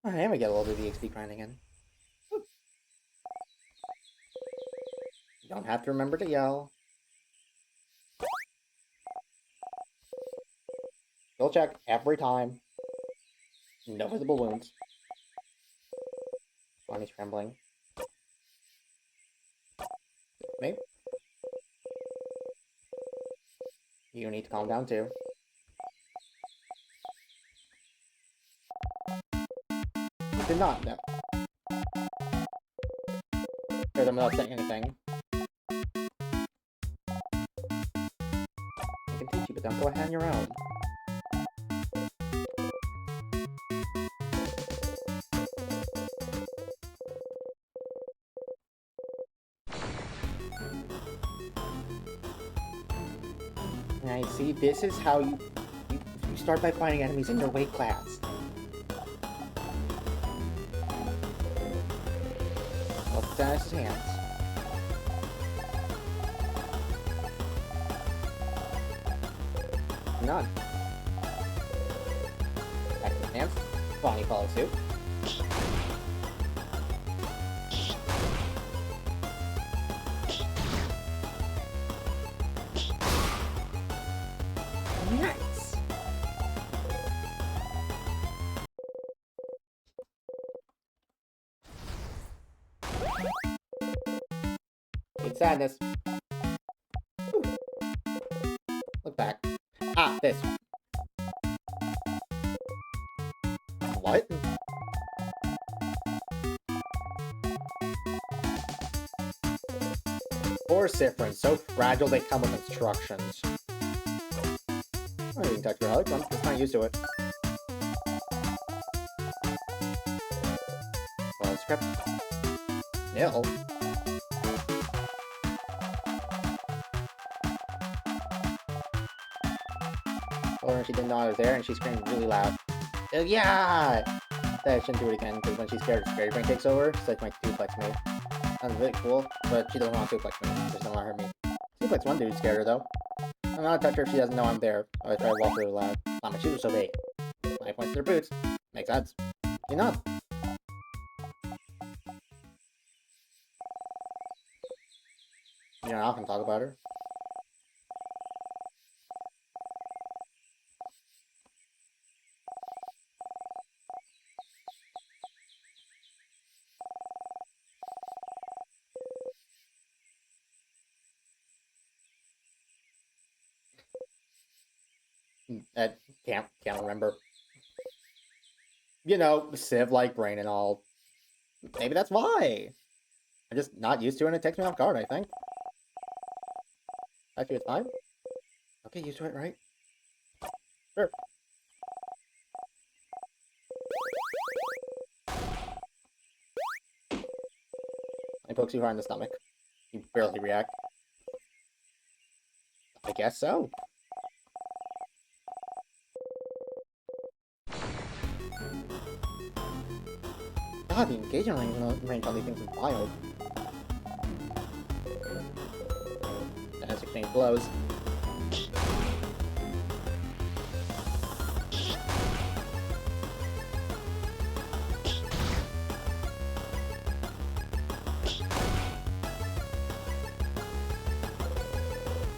Alright, and we get a little bit of the XP grinding in. You don't have to remember to yell. Still check every time. No visible wounds. Bonnie's trembling. Me? You need to calm down too. You did not, no. Hear them without saying anything. I can teach you, but don't go ahead on your own. Now, you see, this is how you start by finding enemies in your weight class. Look at Dennis's hands. None. Back to his hands. Bonnie follows suit. Nice. It's sadness. Ooh. Look back. Ah, this. What? Poor Siffrin, so fragile they come with instructions. I'm being touched your hug, I'm just not used to it. Well, script. Nil. Or she didn't know I was there and she screamed really loud. Yeah! That shouldn't do it again, because when she's scared, Scary Brain takes over. It's like my suplex move. That's really cool, but she doesn't want to suplex me. She just don't want to hurt me. Suplex one dude scared her though. I'm not touch her if she doesn't know I'm there. I try to walk really loud. Not my shoes are so big. 5 points to their boots. Makes sense. Enough. You know, I can talk about her. I can't remember. You know, Civ-like brain and all. Maybe that's why. I'm just not used to it and it takes me off guard, I think. Actually, it's fine. Okay, used to it, right? Sure. I poke you hard in the stomach. You barely react. I guess so. God, the engagement range on these things is wild. As exchange blows.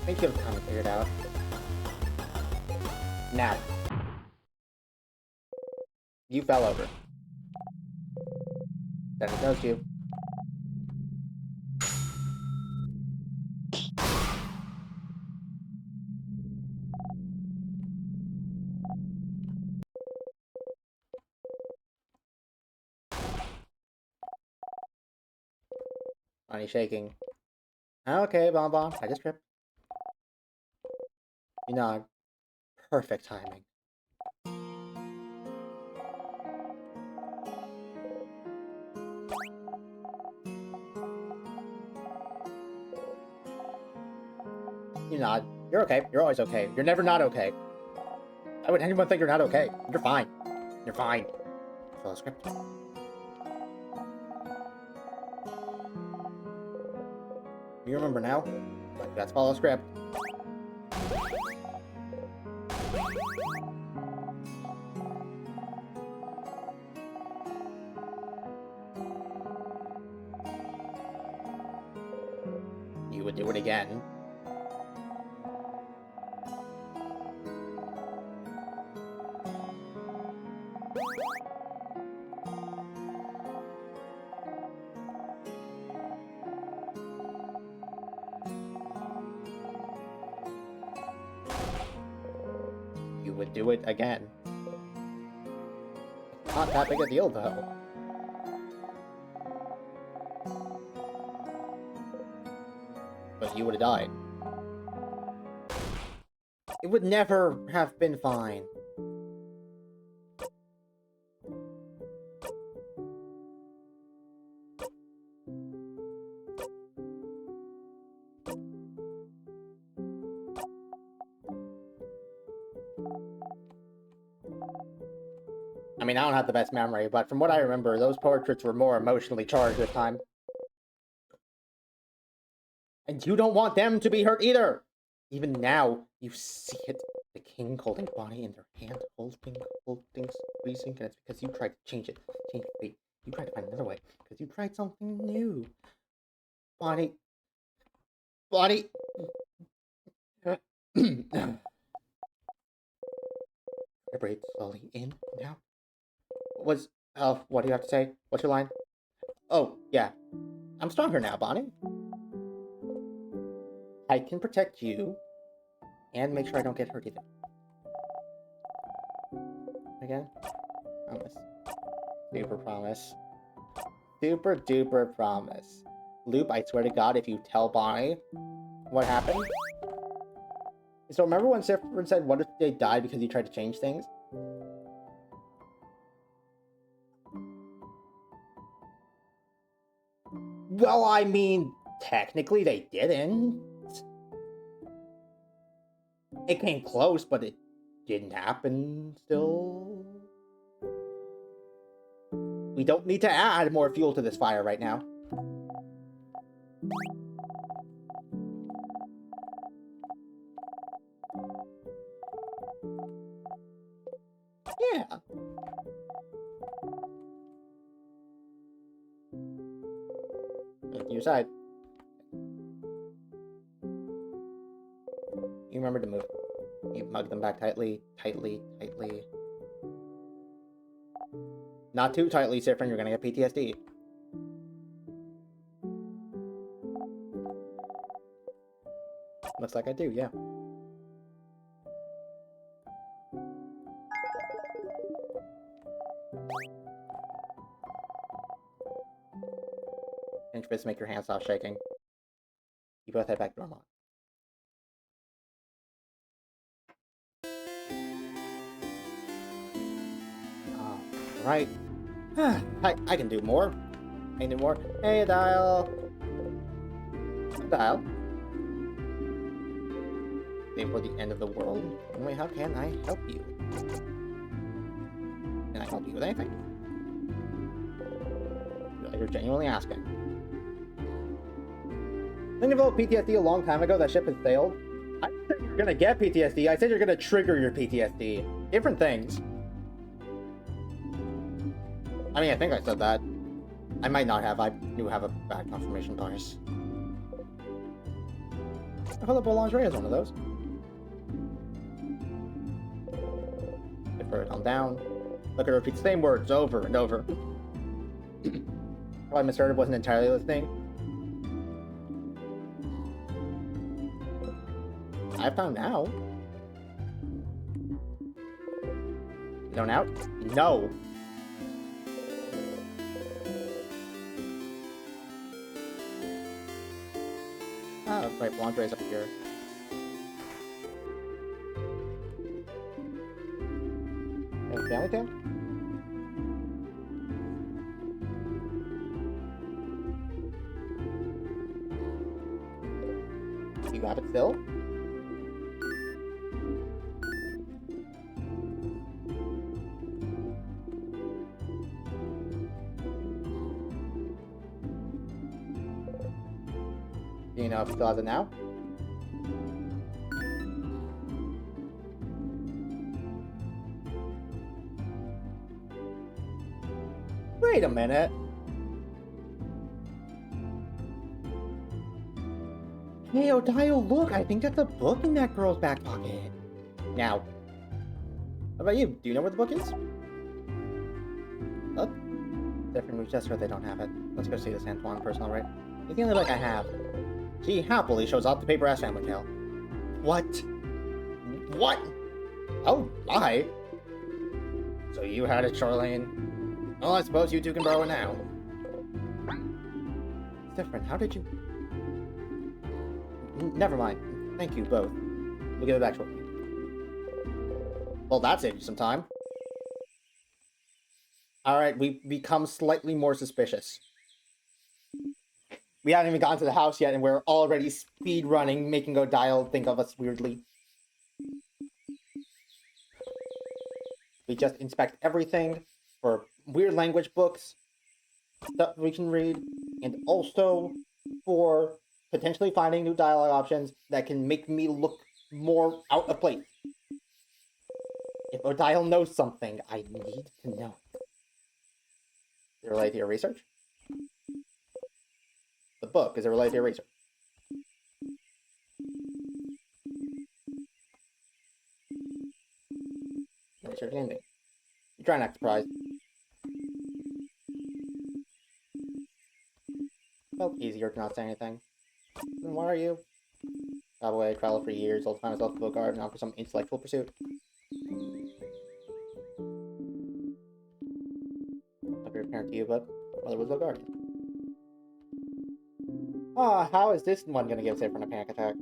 I think you have time to figure it out. Now. You fell over. Then it knows you. Bonnie shaking. Okay, Bonbon. I just tripped. You nod. Perfect timing. You nod. You're okay. You're always okay. You're never not okay. Why would anyone think you're not okay? You're fine. You're fine. Follow script. You remember now? But that's follow script. You would do it again. You would do it again. Not that big a deal, though. But you would have died. It would never have been fine. I mean, I don't have the best memory, but from what I remember, those portraits were more emotionally charged this time. And you don't want them to be hurt either! Even now, you see it. The king holding Bonnie in their hand, holding, squeezing, and it's because you tried to change it. You tried to find another way, because you tried something new. Bonnie. Breathe slowly in and out. What do you have to say? What's your line? Oh, yeah. I'm stronger now, Bonnie. I can protect you and make sure I don't get hurt either. Again? Promise. Super promise. Super duper promise. Loop, I swear to God, if you tell Bonnie what happened. So remember when Sifrin said, what if they died because you tried to change things? Well, I mean, technically they didn't. It came close, but it didn't happen still. We don't need to add more fuel to this fire right now. Yeah. Look to your side. You remember to move. You mug them back tightly. Not too tightly, Sifrin, you're gonna get PTSD. Looks like I do, yeah. Pinch fists make your hands stop shaking. You both head back to normal. Right. I can do more. I can do more. Hey, Dial. Dial. For the end of the world. Wait, how can I help you? Can I help you with anything? You're genuinely asking. Didn't you develop PTSD a long time ago? That ship has sailed. I said you're gonna get PTSD. I said you're gonna trigger your PTSD. Different things. I mean, I think I said that. I might not have. I do have a bad confirmation bias. I thought the Lingerie is one of those. Calm down. Look at her repeat the same words over and over. Probably misheard, wasn't entirely listening. I found out. Zone out? No. Ah, right, Lingerie's up here. Family Town? You have it still? Do you know if it still has it now? Wait a minute. Hey, Odio, look! I think that's a book in that girl's back pocket. Now, how about you? Do you know where the book is? Look. Different. We just heard they don't have it. Let's go see this Antoine person, alright? He's the only book I have. She happily shows off the paper-ass family tale. What? What? Oh, my. So you had it, Charlene. Well, I suppose you two can borrow it now. Different. How did you... Never mind. Thank you, both. We'll give it back shortly. Well, that saved you some time. Alright, we become slightly more suspicious. We haven't even gotten to the house yet, and we're already speed running, making Odial think of us weirdly. We just inspect everything for weird language books, stuff we can read, and also for potentially finding new dialogue options that can make me look more out of place. If Odile knows something, I need to know. Is it related to your research? The book, is it related to your research? Research anything. You try not to surprise. Felt easier to not say anything. Then what are you? Got away, traveled for years, old find myself to a garden, now for some intellectual pursuit. I'll be a parent to you, but mother was a guardian. Ah, how is this one gonna get saved from a panic attack?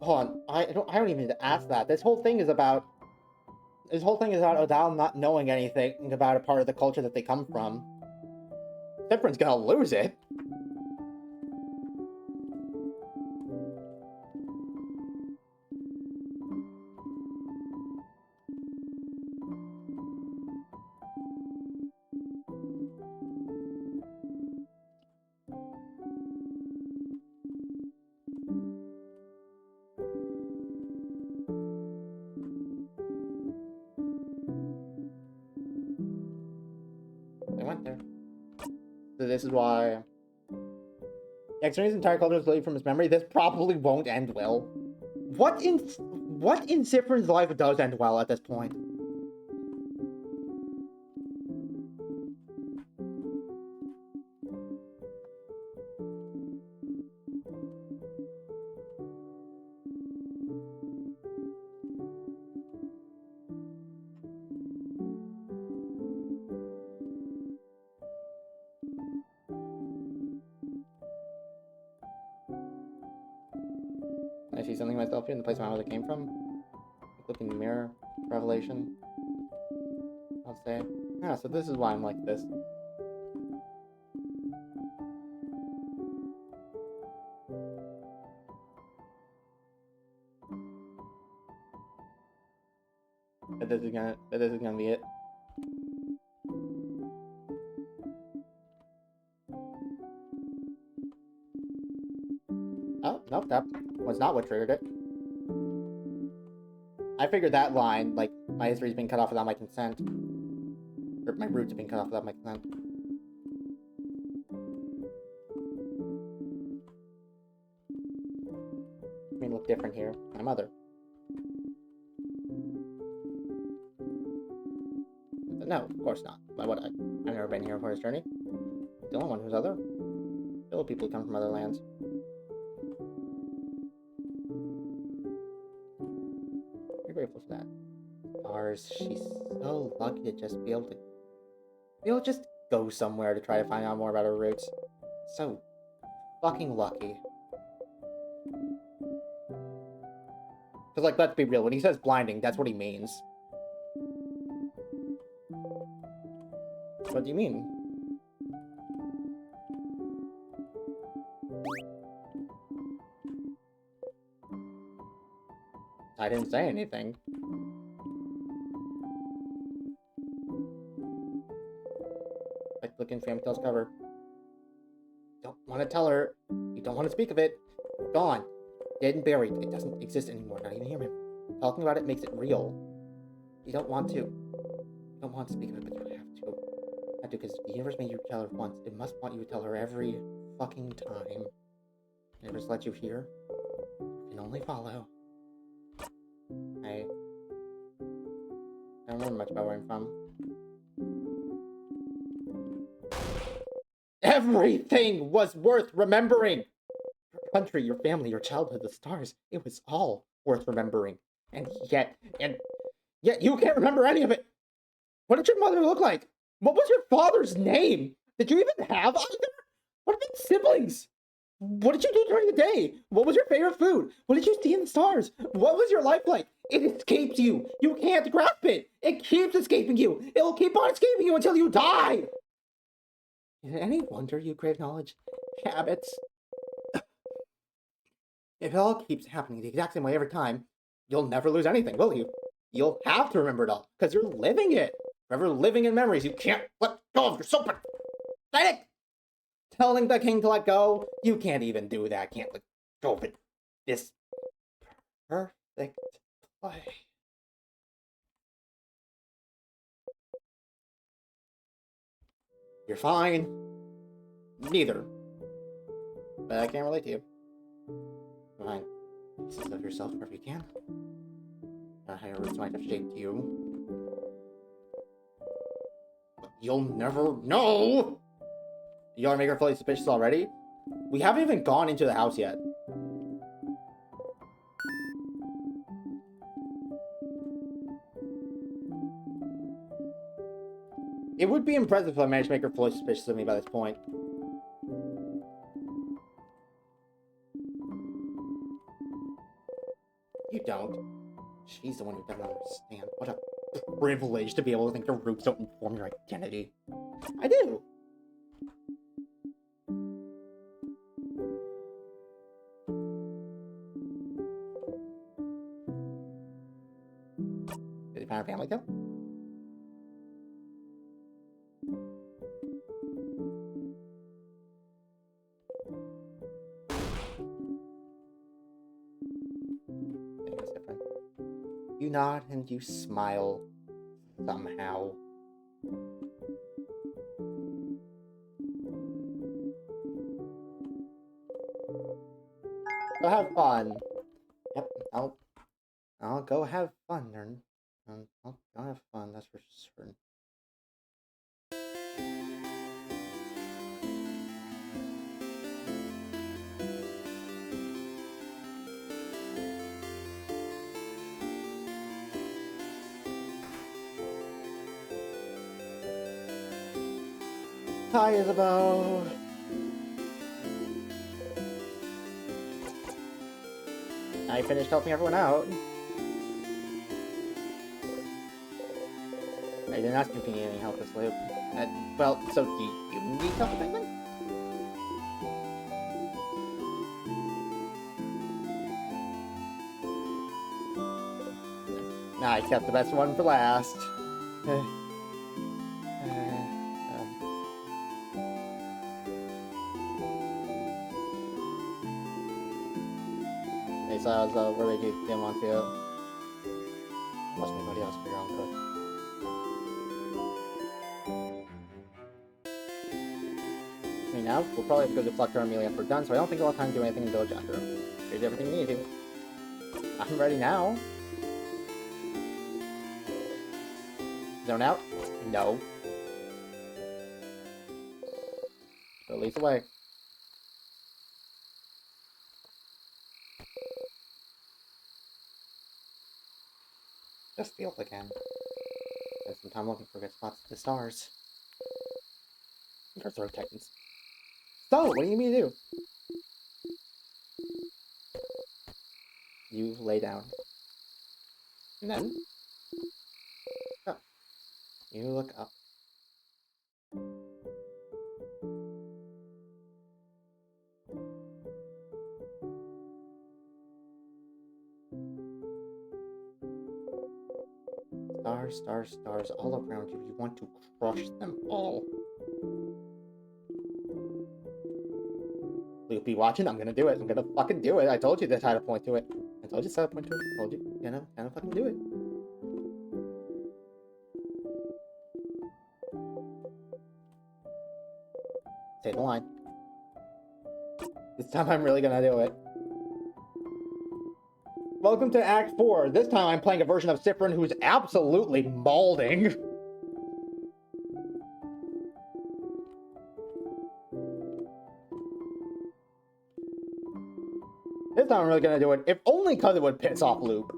Hold on, I don't even need to ask that. This whole thing is about Odile not knowing anything about a part of the culture that they come from. Cyprian's gonna lose it. They went there. So this is why... Extraneous entire culture is deleted from his memory. This probably won't end well. What in Cyprian's life does end well at this point? I see something myself here in the place my mother came from. Look in the mirror. Revelation. I'll say. Yeah, so this is why I'm like this. That this is gonna be it. Oh, nope, that was not what triggered it. I figured that line, like, my history's been cut off without my consent. Or my roots have been cut off without my consent. I mean, look different here. My mother. No, of course not. Why would I? I've never been here for his journey. The only one who's other. Still people who come from other lands. You're grateful for that. Ours, she's so lucky to just be able to just go somewhere to try to find out more about her roots. So fucking lucky. Cause like, let's be real, when he says blinding, that's what he means. What do you mean? I didn't say anything. Like looking Family Tales cover. Don't want to tell her. You don't want to speak of it. Gone. Dead and buried. It doesn't exist anymore. Not even human. Talking about it makes it real. You don't want to. You don't want to speak of it, but you have to. Because the universe made you tell her once. It must want you to tell her every fucking time. It just let you hear. You can only follow. I don't remember much about where I'm from. Everything was worth remembering! Your country, your family, your childhood, the stars. It was all worth remembering. And yet you can't remember any of it! What did your mother look like? What was your father's name? Did you even have either? What about siblings? What did you do during the day? What was your favorite food? What did you see in the stars? What was your life like? It escapes you. You can't grasp it. It keeps escaping you. It will keep on escaping you until you die. Is it any wonder you crave knowledge? Habits. If it all keeps happening the exact same way every time, you'll never lose anything, will you? You'll have to remember it all, because you're living it. Forever living in memories you can't let go of. You're so pathetic. Telling the king to let go, you can't even do that. Can't let go of it. This perfect play. You're fine. Neither. But I can't relate to you. Fine. Pieces of yourself wherever you can. How your roots might have shaped you. But you'll never know! You wanna make her fully suspicious already? We haven't even gone into the house yet. It would be impressive if I managed to make her fully suspicious of me by this point. You don't. She's the one who doesn't understand. What a privilege to be able to think your roots don't inform your identity. I do! Did you find her family though? It's different. You nod and you smile somehow. Go have fun. Yep, I'll go have fun, Nern. I'll have fun, that's for certain. Hi, Isabel. I finished helping everyone out. I didn't ask if you need any help this loop. Well, so do you need help with anything? Nah, I kept the best one for last. Hey, so I was really didn't want to. Watch anybody else for your own cook. Okay, now we'll probably have to go to Fluctor and Amelia after we're done, so I don't think we'll have time to do anything in the village after. Here's everything you need to. I'm ready now. Zone out? No. Go leads the way. Just feel again. Spend some time looking for good spots to the stars. Or throw Titans. So, what do you mean to do? You lay down. And then? Oh. You look up. Stars, stars, stars all around you. You want to crush them all. Will you be watching? I'm gonna do it. I'm gonna fucking do it. I told you to try to point to it. I told you to set a point to it. I told you. Gonna fucking do it. Say the line. This time I'm really gonna do it. Welcome to Act 4. This time I'm playing a version of Cyprin who's absolutely mauling. This time I'm really gonna do it, if only because it would piss off Loop.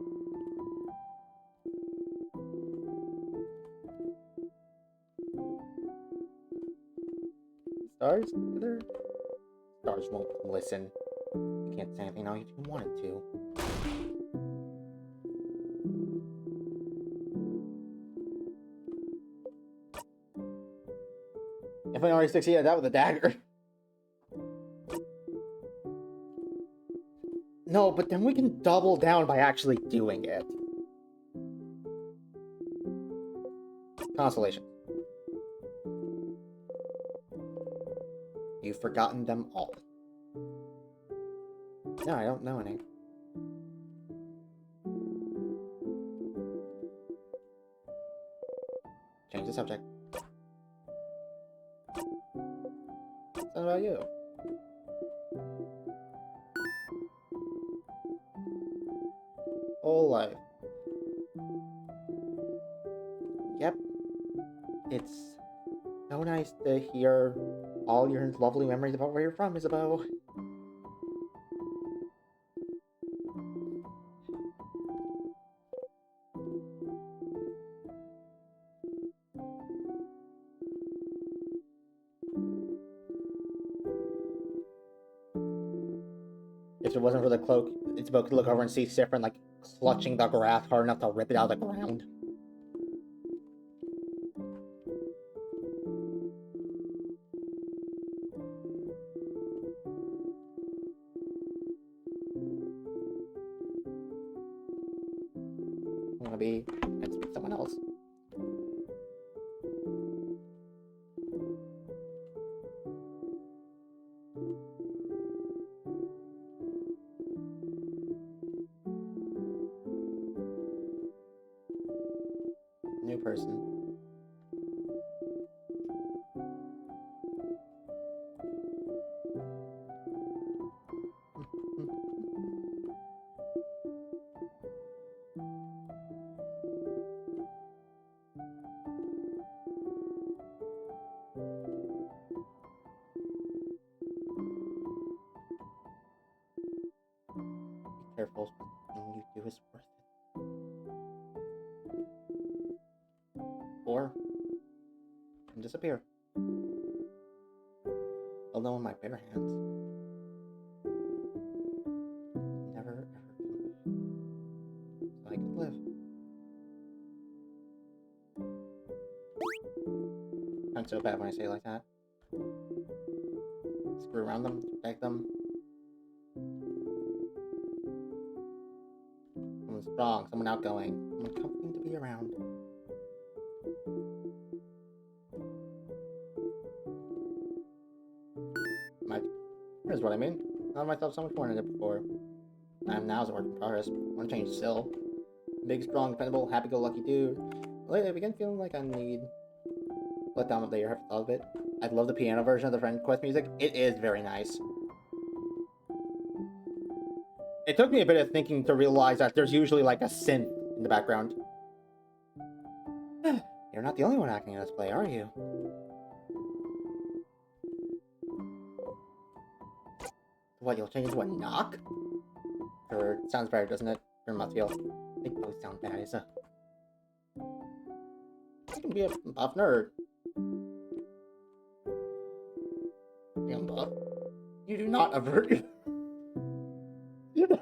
Stars together? Stars won't listen. You can't say anything now if you wanted to. If I already succeeded that with a dagger. No, but then we can double down by actually doing it. Constellation. You've forgotten them all. No, I don't know any. Change the subject. What about you? Whole life. Yep. It's so nice to hear all your lovely memories about where you're from, Isabeau. If it wasn't for the cloak, Isabeau could look over and see Siffrin like clutching the grass hard enough to rip it out of the ground. I'm gonna be next with someone else. New person. Be careful. Something you do is worth it. Or and disappear. Although in my bare hands. Never ever so I could live. I'm so bad when I say it like that. Screw around them, protect them. Someone strong, someone outgoing, someone comforting to be around. Here's what I mean. I found myself so much more in it before. I am now as a work in progress. I want to change still. Big, strong, dependable, happy-go-lucky dude. Lately, I began feeling like I need let down of the year of it. I love the piano version of the Friend Quest music. It is very nice. It took me a bit of thinking to realize that there's usually like a synth in the background. You're not the only one acting in this play, are you? What, you'll change into a knock? Or it sounds better, doesn't it? Or must feel. They both sound bad, Isa. You can be a buff nerd. Young buff. You do not avert your... You know.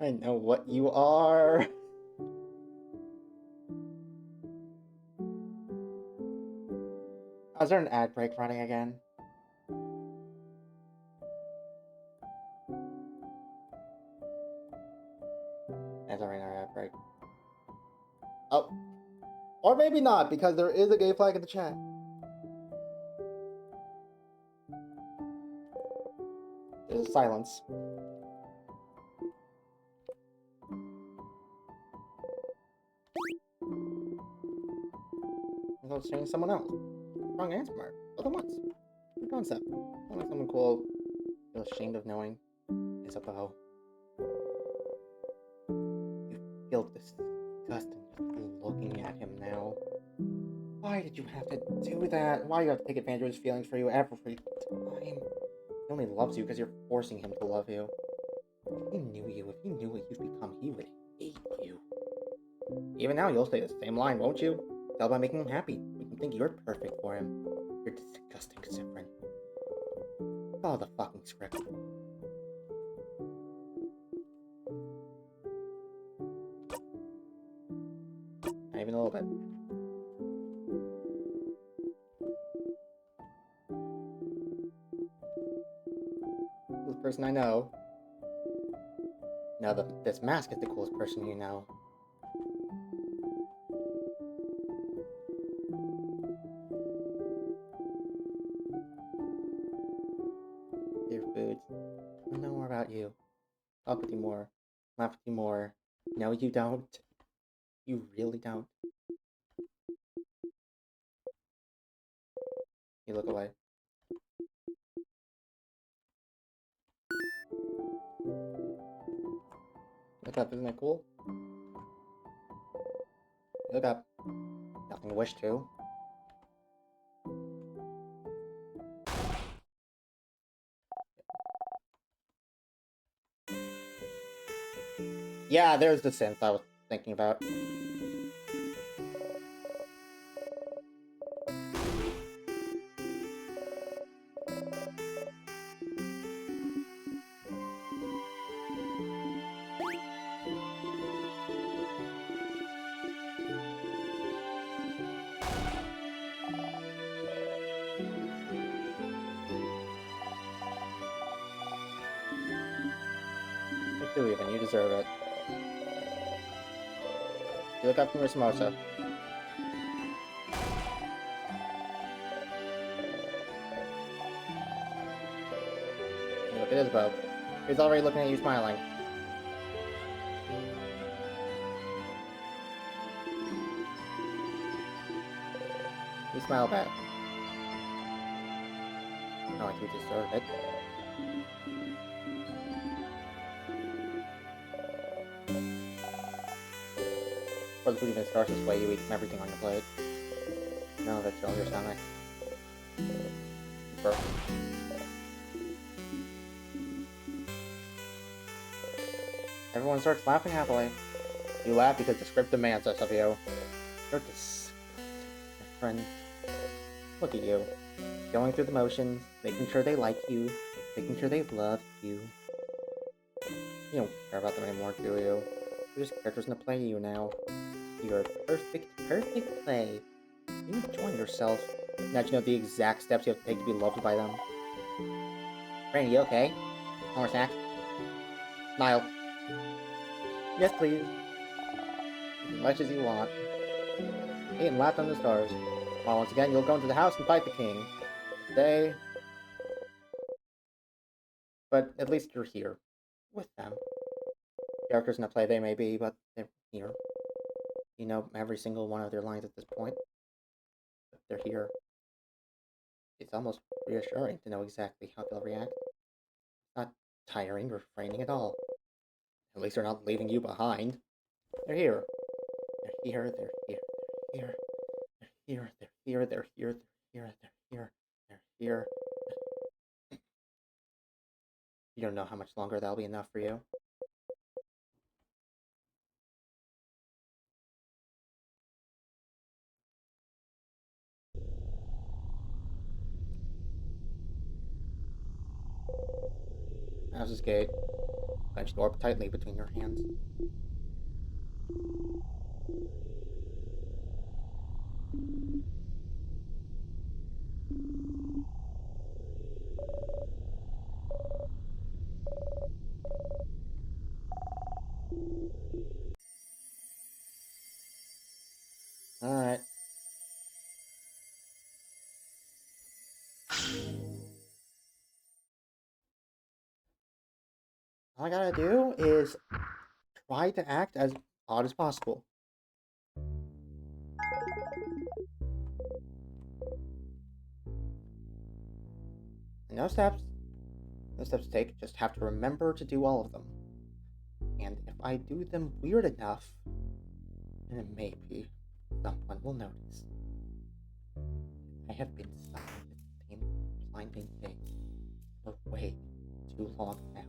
I know what you are. Is there an ad break running again? That's already our ad break. Oh. Or maybe not, because there is a gay flag in the chat. There's a silence. I'll change someone else. Strong and smart. Both at once. Good concept. I like someone cool. Feel ashamed of knowing Isabeau. You feel disgust in Why did you have to do that? Why do you have to take advantage of his feelings for you every time? He only loves you because you're forcing him to love you. If he knew you, if he knew what you'd become, he would hate you. Even now, you'll say the same line, won't you? It's all about making him happy. Make him think you're perfect for him. You're disgusting, Siffrin. Follow the fucking script. Not even a little bit. Coolest person I know. Now this mask is the coolest person you know. Dear Foods, I know more about you. Talk with you more. Laugh with you more. No, you don't. You really don't. You look away. Look up, isn't that cool? Look up. Nothing to wish to. Yeah, there's the synth I was thinking about. Do even, you deserve it. You look up from your samosa. You look at Isabel. He's already looking at you smiling. You smile back. Not like you deserve it. Before the food even starts this way, you eat everything on your plate. None of it fills your stomach. Burp. Everyone starts laughing happily. You laugh because the script demands this of you. You're disgusting, my friend. Look at you. Going through the motions, making sure they like you, making sure they love you. You don't care about them anymore, do you? You're just characters in the play to you now. You're a perfect play. You enjoy yourself. Now you know the exact steps you have to take to be loved by them. Randy, you okay? More snack? Smile. Yes, please. As much as you want. Eat and laugh on the stars. Well, once again, you'll go into the house and fight the king. Today... But at least you're here. With them. Characters in the play they may be, but they're here. You know every single one of their lines at this point. But they're here. It's almost reassuring to know exactly how they'll react. It's not tiring or frightening at all. At least they're not leaving you behind. They're here. They're here, they're here, they're here. They're here, they're here, they're here, they're here, they're here. You don't know how much longer that'll be enough for you. House's gate. Clench the orb tightly between your hands. Alright. All I gotta do is try to act as odd as possible. No steps. No steps to take, just have to remember to do all of them. And if I do them weird enough, then maybe someone will notice. I have been stuck in the same blinding thing for way too long now.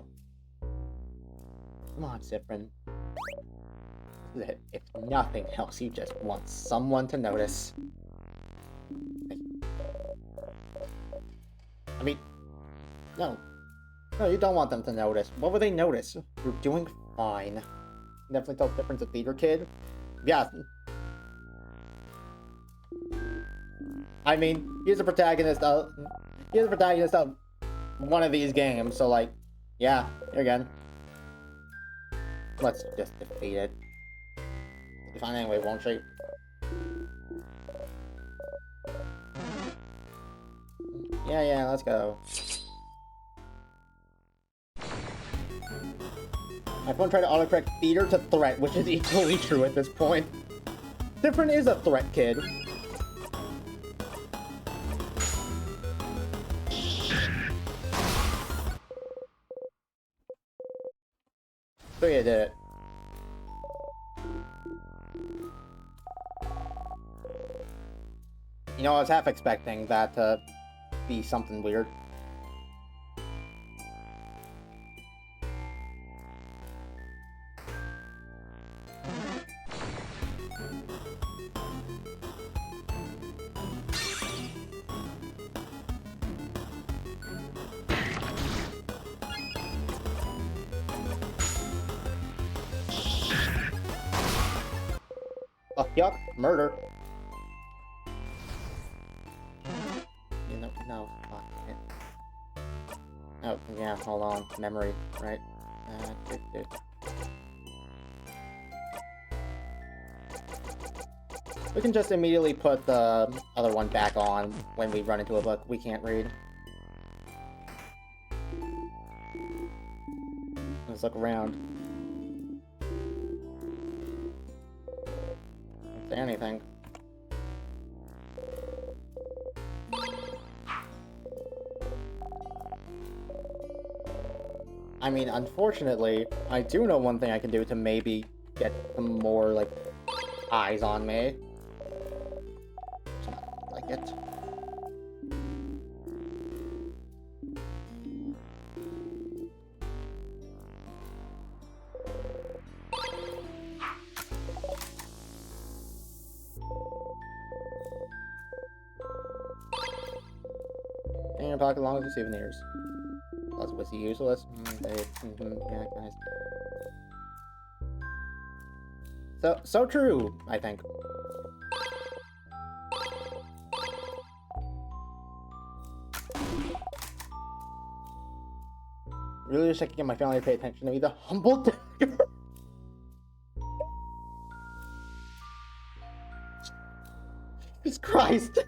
Come on, Cyprin. If nothing else, you just want someone to notice. I mean, no. No, you don't want them to notice. What would they notice? You're doing fine. Definitely tell Cyprin's a theater kid. Yeah. I mean, he's the protagonist of one of these games, so like, yeah, here again. Let's just defeat it. It'll be fine anyway, won't she? Yeah, let's go. My phone tried to autocorrect theater to threat, which is equally true at this point. Cyprin is a threat kid. So yeah, did it. You know, I was half expecting that to be something weird. Oh, yuck, murder. You know, no, fuck it. Oh, yeah, hold on. Memory, right? We can just immediately put the other one back on when we run into a book we can't read. Let's look around. Don't say anything. I mean, unfortunately, I do know one thing I can do to maybe get some more, like, eyes on me. Like it. In your pocket along with the souvenirs. Was he useless? Yeah, guys. So true, I think. Really wish I could get my family to pay attention to me. The humble dagger. Jesus Christ.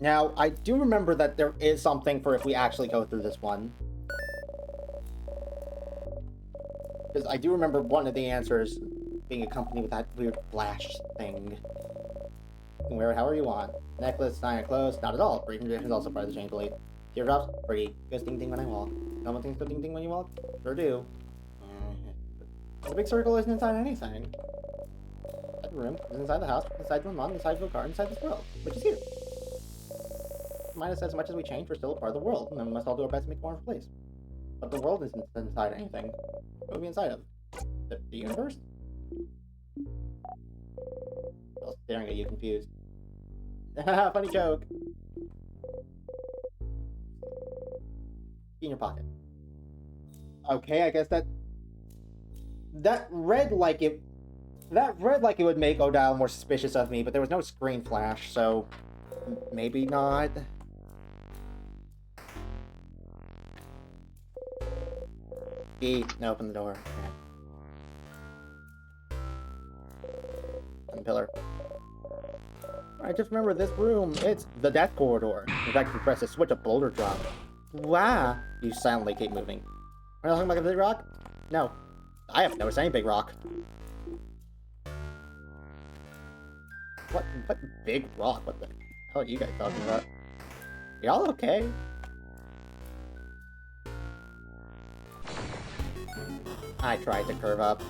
Now, I do remember that there is something for if we actually go through this one. Because I do remember one of the answers being accompanied with that weird flash thing. You can wear it however you want. Necklace, sign, clothes, not at all. Breathing conditions also part of the chain belief. Teardrops, pretty. Goes ding ding when I walk. No one thinks go ding ding when you walk? Sure do. The big circle isn't inside anything. Inside the room, it's inside the house, inside the mom, inside the car, inside this world, which is here. Minus as much as we change, we're still a part of the world, and we must all do our best to make more of a place. But the world isn't inside anything. What are we inside of? The universe? Still staring at you, confused. Funny joke. In your pocket. Okay, I guess that read like it would make Odile more suspicious of me, but there was no screen flash, so maybe not. Key. No, open the door. Okay. On the pillar. I just remember this room. It's the death corridor. In fact, if you press a switch, a boulder drop. Wow. You silently keep moving. Are you talking about a big rock? No. I haven't noticed any big rock. What big rock? What the hell are you guys talking about? Y'all okay? I tried to curve up.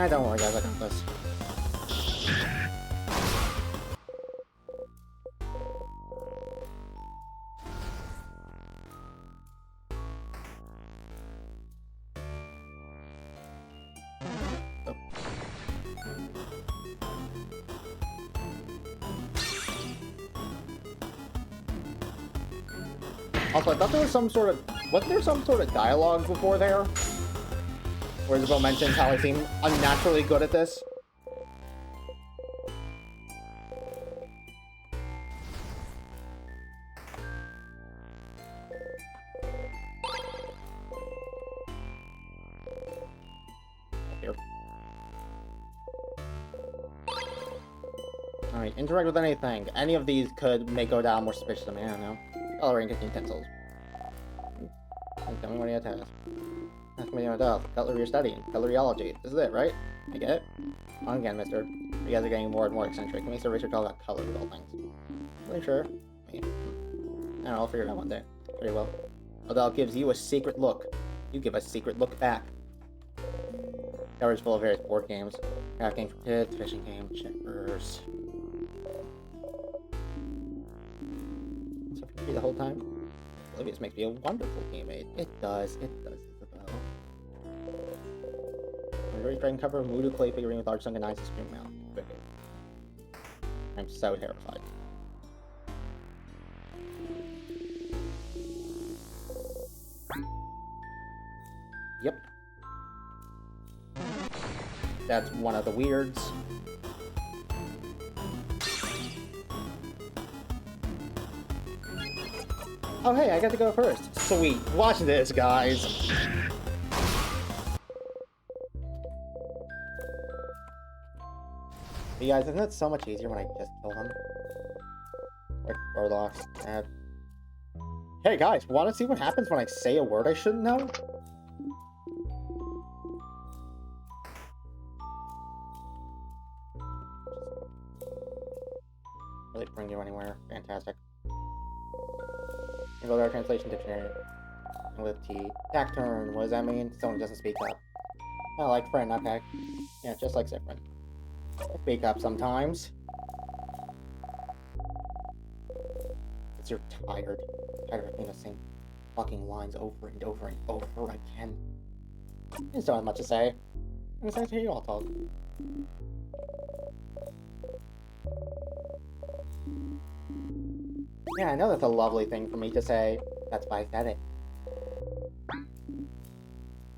Don't worry guys, I got this. Also, I thought there was some sort of... Wasn't there some sort of dialogue before there? Where Isabelle mentions how I seem unnaturally good at this? Here. Alright, interact with anything. Any of these could make Odile more suspicious of me, I don't know. Coloring cooking utensils. Tell me what you have to ask. Ask me Odile. Cutlery you're studying. Cutleryology. This is it, right? I get it? On again, mister. You guys are getting more and more eccentric. Can we start research all about color of all things? Really sure? I don't know, I'll figure it out one day. Very well. Odile gives you a secret look. You give a secret look back. Coverage full of various board games. Craft games for kids, fishing games, checkers. So for me the whole time? Oblivious makes me a wonderful teammate. It does, Isabelle. I'm very trying to cover a Voodoo clay figurine with large sunken eyes and scream mouth. I'm so terrified. Yep. That's one of the weirds. Oh hey, I got to go first. Sweet. Watch this, guys. You guys, isn't it so much easier when I just kill them? Or locks. Hey guys, want to see what happens when I say a word I shouldn't know? Really bring you anywhere. Fantastic. Go to our translation dictionary. With T. Tack turn. What does that mean? Someone who doesn't speak up. Oh, like friend, okay. Yeah, just like Siffrin. Speak up sometimes. Because you're tired. Tired of repeating the same fucking lines over and over and over again. I just don't have much to say. I'm excited to hear you all talk. Yeah, I know that's a lovely thing for me to say. That's why I said it.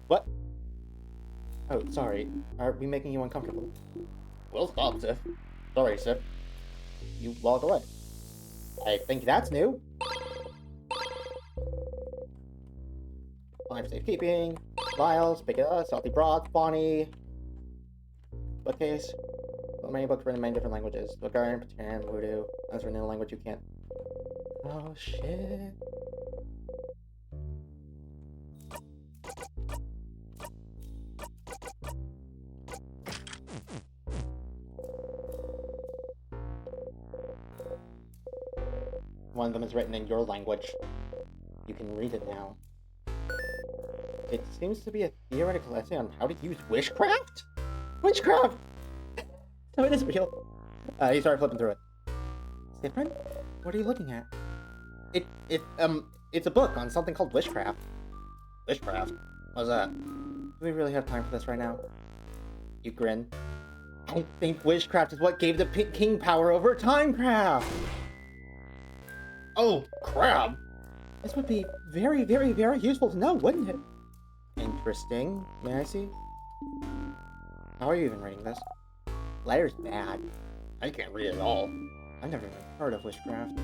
What? Oh, sorry. Are we making you uncomfortable? We'll stop, Sif. Sorry, Sif. You walk away. I think that's new. Line for safekeeping. Vials, pick it up, salty broth, Bonnie. Bookcase. So many books written in many different languages. Bulgarian, Patan, Voodoo. That's written in a language you can't. Oh shit. One of them is written in your language. You can read it now. It seems to be a theoretical essay on how to use witchcraft? Witchcraft! So it is real. He started flipping through it. Different? What are you looking at? It's a book on something called witchcraft. Witchcraft? What's that? Do we really have time for this right now? You grin. I think witchcraft is what gave the king power over Timecraft! Oh, crap! This would be very, very, very useful to know, wouldn't it? Interesting. May I see? How are you even reading this? Letter's bad. I can't read it at all. I've never even heard of witchcraft.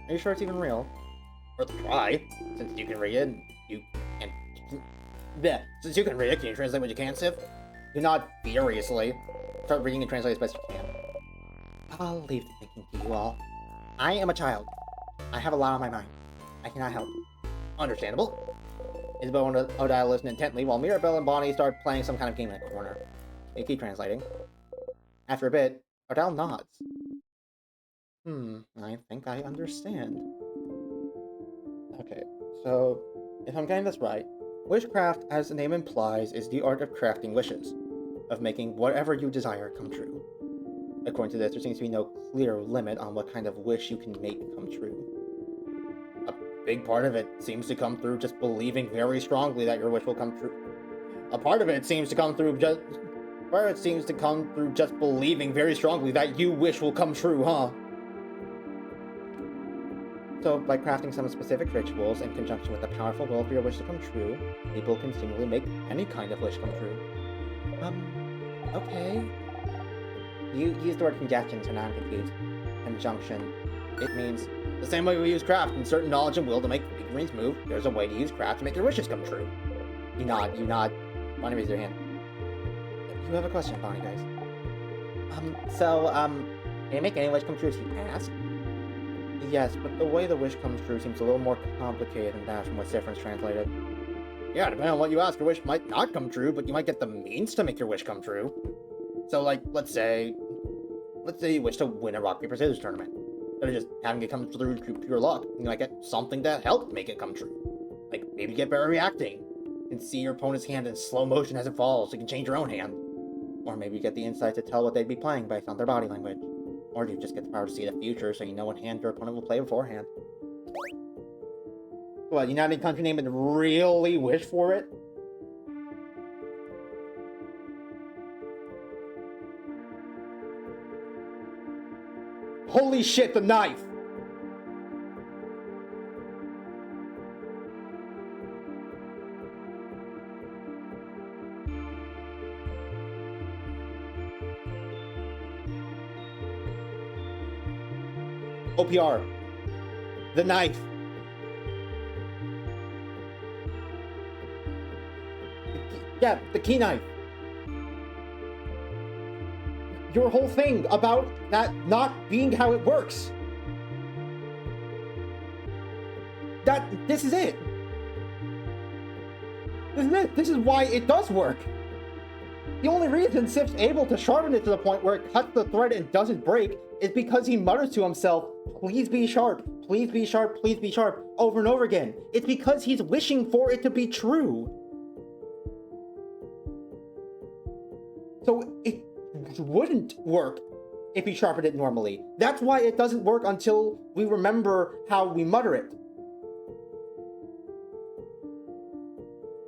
Are you sure it's even real? Worth a try. Since you can read it, since you can read it, can you translate what you can, Sif? Do not furiously. Start reading and translate as best you can. I'll leave the thinking to you all. I am a child. I have a lot on my mind. I cannot help. Understandable. Isabelle and Odile listen intently while Mirabelle and Bonnie start playing some kind of game in a corner. They keep translating. After a bit, Odile nods. I think I understand. Okay, so if I'm getting this right, wishcraft, as the name implies, is the art of crafting wishes, of making whatever you desire come true. According to this, there seems to be no clear limit on what kind of wish you can make come true. A big part of it seems to come through just believing very strongly that your wish will come true. A part of it seems to come through just believing very strongly that you wish will come true, huh? So, by crafting some specific rituals in conjunction with the powerful will for your wish to come true, people can seemingly make any kind of wish come true. Okay. You used the word conjunction, so now I'm confused. Conjunction. It means the same way we use craft and certain knowledge and will to make figurines move, there's a way to use craft to make your wishes come true. You nod. Bonnie, raise your hand. You have a question, Bonnie, guys. Can you make any wish come true if you ask? Yes, but the way the wish comes true seems a little more complicated than that from what Sifrin's translated. Yeah, depending on what you ask, your wish might not come true, but you might get the means to make your wish come true. So, like, let's say you wish to win a rock, paper, scissors tournament. Instead of just having it come through pure luck, you might get something to help make it come true. Like, maybe get better reacting. You can see your opponent's hand in slow motion as it falls, so you can change your own hand. Or maybe you get the insight to tell what they'd be playing based on their body language. Or you just get the power to see the future, so you know what hand your opponent will play beforehand. What, you know any country name and really wish for it? Holy shit, the knife! OPR. The knife. Yeah, the key knife. Your whole thing about that not being how it works. This is it. This is it. This is why it does work. The only reason Sif's able to sharpen it to the point where it cuts the thread and doesn't break is because he mutters to himself, please be sharp, please be sharp, please be sharp, over and over again. It's because he's wishing for it to be true. So it wouldn't work if he sharpened it normally. That's why it doesn't work until we remember how we mutter it.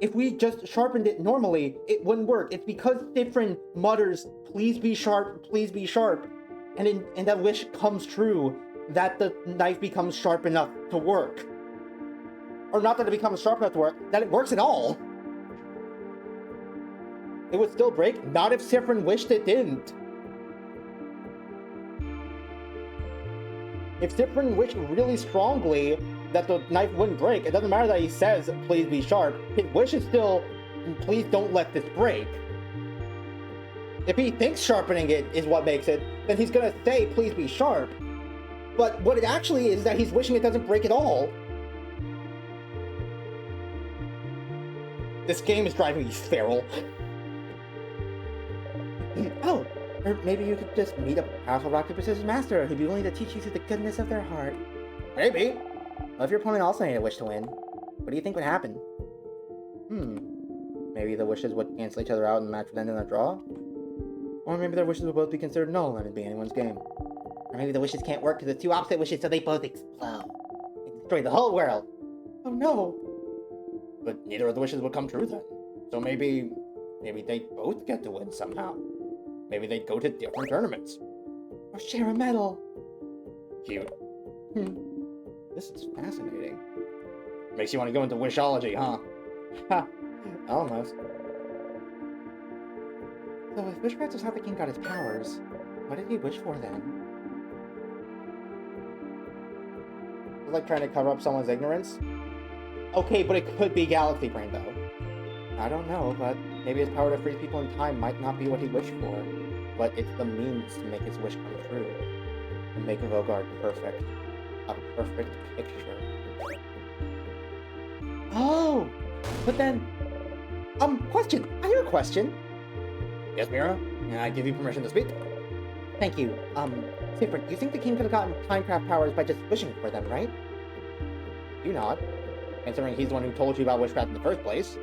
If we just sharpened it normally, it wouldn't work. It's because Sifrin mutters, please be sharp, and that wish comes true, that the knife becomes sharp enough to work. Or not that it becomes sharp enough to work, that it works at all. It would still break, not if Sifrin wished it didn't. If Sifrin wished really strongly that the knife wouldn't break, it doesn't matter that he says, please be sharp. His wish is still, please don't let this break. If he thinks sharpening it is what makes it, then he's gonna say, please be sharp. But what it actually is that he's wishing it doesn't break at all. This game is driving me feral. Oh, or maybe you could just meet a powerful rock, paper, scissors master who'd be willing to teach you through the goodness of their heart. Maybe. Well, if your opponent also needed a wish to win, what do you think would happen? Maybe the wishes would cancel each other out and the match would end in a draw? Or maybe their wishes would both be considered null and it'd be anyone's game. Or maybe the wishes can't work because it's two opposite wishes, so they both explode. They destroy the whole world. Oh no. But neither of the wishes would come true then. So maybe they'd both get to win somehow. Maybe they'd go to different tournaments. Or share a medal. Cute. This is fascinating. Makes you want to go into wishology, huh? Ha! Almost. So if wishcraft is how the king got his powers, what did he wish for then? Like trying to cover up someone's ignorance? Okay, but it could be Galaxy Brain, though. I don't know, but maybe his power to freeze people in time might not be what he wished for, but it's the means to make his wish come true. To make Vogard perfect. A perfect picture. Oh! But then... question! I have a question! Yes, Mira? Can I give you permission to speak? Thank you. Siegfried, you think the king could have gotten timecraft powers by just wishing for them, right? You not, considering he's the one who told you about witchcraft in the first place.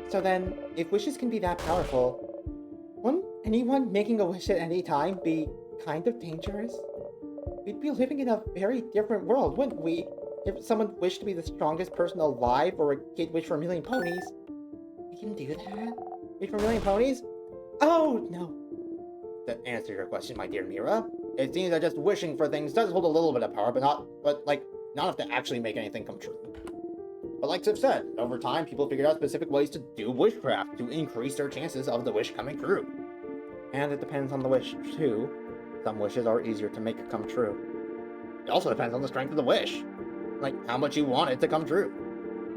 So then, if wishes can be that powerful, wouldn't anyone making a wish at any time be kind of dangerous? We'd be living in a very different world, wouldn't we? If someone wished to be the strongest person alive, or a kid wished for a million ponies. We can do that? Wish for a million ponies? Oh, no. To answer your question, my dear Mira, it seems that just wishing for things does hold a little bit of power, but not enough to actually make anything come true. But like Sif said, over time, people figured out specific ways to do witchcraft to increase their chances of the wish coming true. And it depends on the wish, too. Some wishes are easier to make come true. It also depends on the strength of the wish. Like, how much you want it to come true.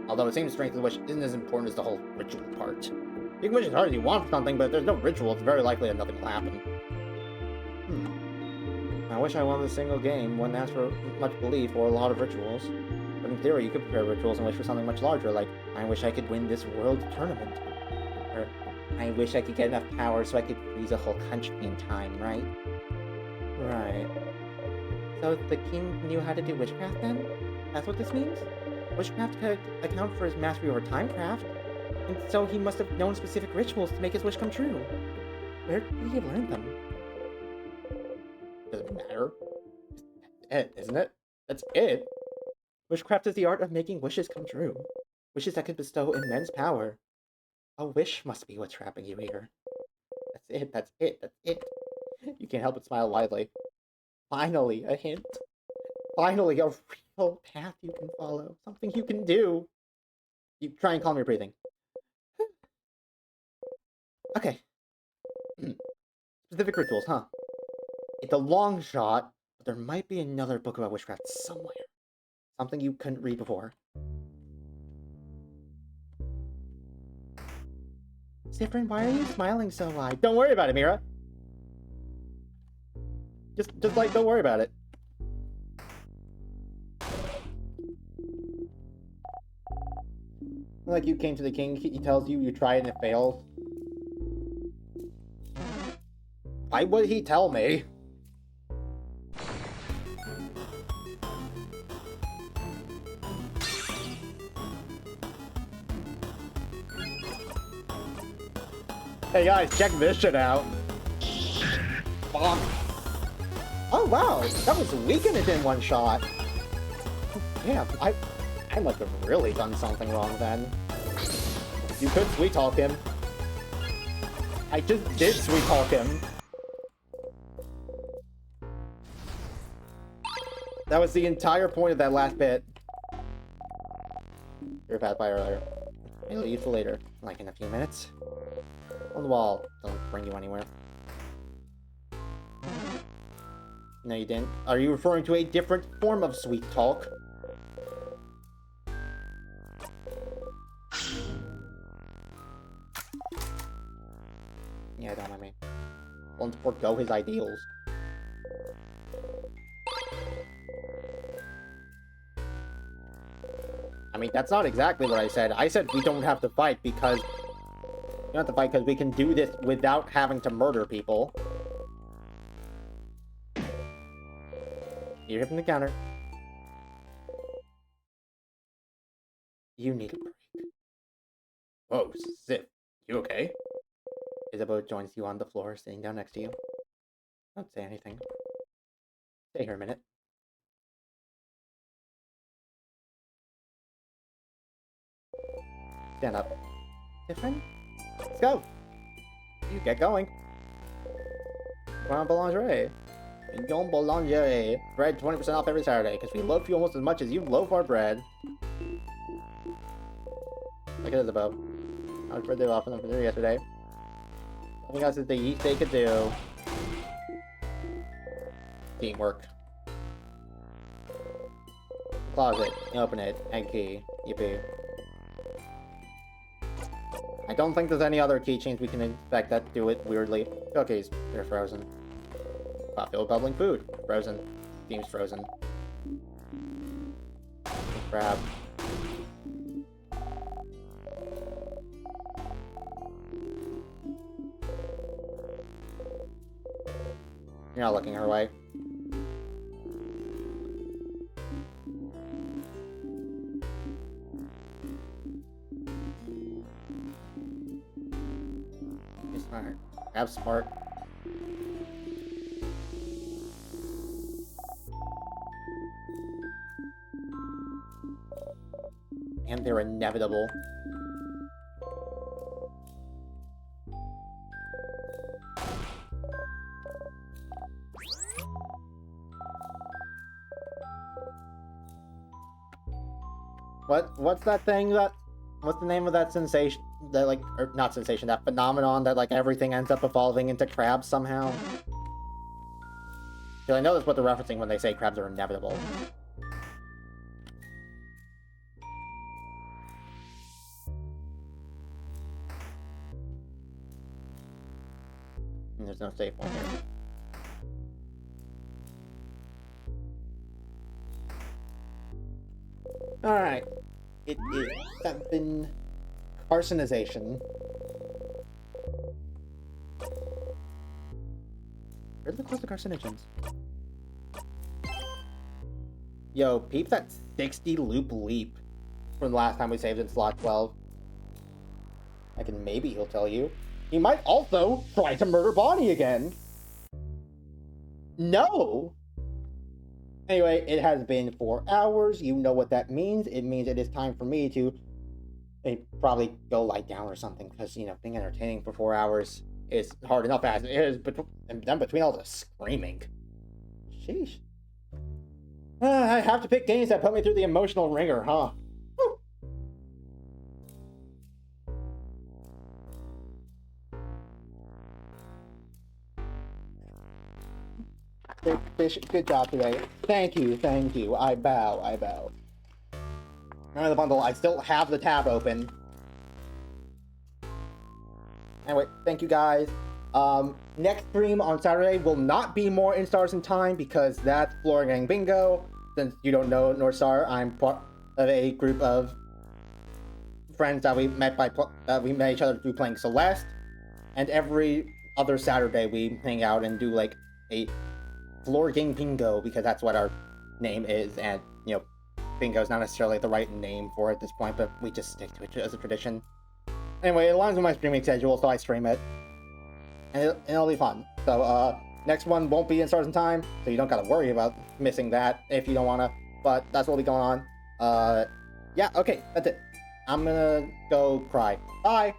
Although it seems the strength of the wish isn't as important as the whole ritual part. You can wish as hard as you want for something, but if there's no ritual, it's very likely that nothing will happen. I wish I won a single game, wouldn't ask for much belief or a lot of rituals. But in theory, you could prepare rituals and wish for something much larger, like, I wish I could win this world tournament. Or, I wish I could get enough power so I could freeze a whole country in time, right? Right. So the king knew how to do witchcraft then? That's what this means? Witchcraft could account for his mastery over timecraft, and so he must have known specific rituals to make his wish come true. Where did he have learned them? Doesn't matter. That's it, isn't it? That's it. Witchcraft is the art of making wishes come true. Wishes that can bestow immense power. A wish must be what's trapping you here. That's it, that's it, that's it. You can't help but smile widely. Finally, a hint. Finally, a real path you can follow. Something you can do. You try and calm your breathing. Okay. Specific rituals, huh? It's a long shot, but there might be another book about witchcraft somewhere. Something you couldn't read before. Siffrin, why are you smiling so wide? Don't worry about it, Mira. Just don't worry about it. Like you came to the king, he tells you, you try it and it fails. Why would he tell me? Hey guys, check this shit out. Bonk. Oh wow, that was weakened it in one shot. Damn, I must have really done something wrong then. You could sweet talk him. I just did sweet talk him. That was the entire point of that last bit. You're a bad by earlier. I'll use it later, like in a few minutes. On the wall. Don't bring you anywhere. No, you didn't. Are you referring to a different form of sweet talk? Yeah, don't mind me. Won't forego his ideals. I mean, that's not exactly what I said. I said we don't have to fight because... We don't have to fight because we can do this without having to murder people. You hear from the counter. You need a break. Whoa, Sif, you okay? Isabeau joins you on the floor, sitting down next to you. Don't say anything. Stay here a minute. Stand up. Different? Let's go! You get going. Grand Boulangerie. Mignon Boulangerie. Bread 20% off every Saturday, because we loaf you almost as much as you loaf our bread. Look at Isabeau. I was birthday off for yesterday. Something else is the least they could do. Teamwork. Closet. You open it. Egg key. Yippee. I don't think there's any other keychains we can expect that do it weirdly. Cookies. They're frozen. Pot-filled bubbling food. Frozen. Theme's frozen. Crab. You're not looking her way. Alright. Have smart. And they're inevitable. What's that thing what's the name of that sensation, that like, or not sensation, that phenomenon that like everything ends up evolving into crabs somehow? Because I know that's what they're referencing when they say crabs are inevitable. And there's no safe one here. Alright. It is 7. Carcinization. Where's the cost of carcinogens? Yo, peep that 60 loop leap from the last time we saved in slot 12. I can maybe he'll tell you. He might also try to murder Bonnie again. No! Anyway, it has been 4 hours. You know what that means. It means it is time for me to probably go lie down or something, because, you know, being entertaining for 4 hours is hard enough as it is, and then between all the screaming. Sheesh. I have to pick games that put me through the emotional ringer, huh? Fish, good job today. Thank you, thank you. I bow, I bow. None of the bundle, I still have the tab open. Anyway, thank you guys. Next stream on Saturday will not be more In Stars in Time, because that's Floor Gang Bingo. Since you don't know North Star, I'm part of a group of friends that we met each other through playing Celeste. And every other Saturday we hang out and do like a Floor Gang Bingo, because that's what our name is, and, you know, bingo is not necessarily the right name for it at this point, but we just stick to it as a tradition. Anyway, it aligns with my streaming schedule, so I stream it. And it'll be fun. So, next one won't be In Stars in Time, so you don't gotta worry about missing that if you don't wanna, but that's what'll be going on. Yeah, okay, that's it. I'm gonna go cry. Bye!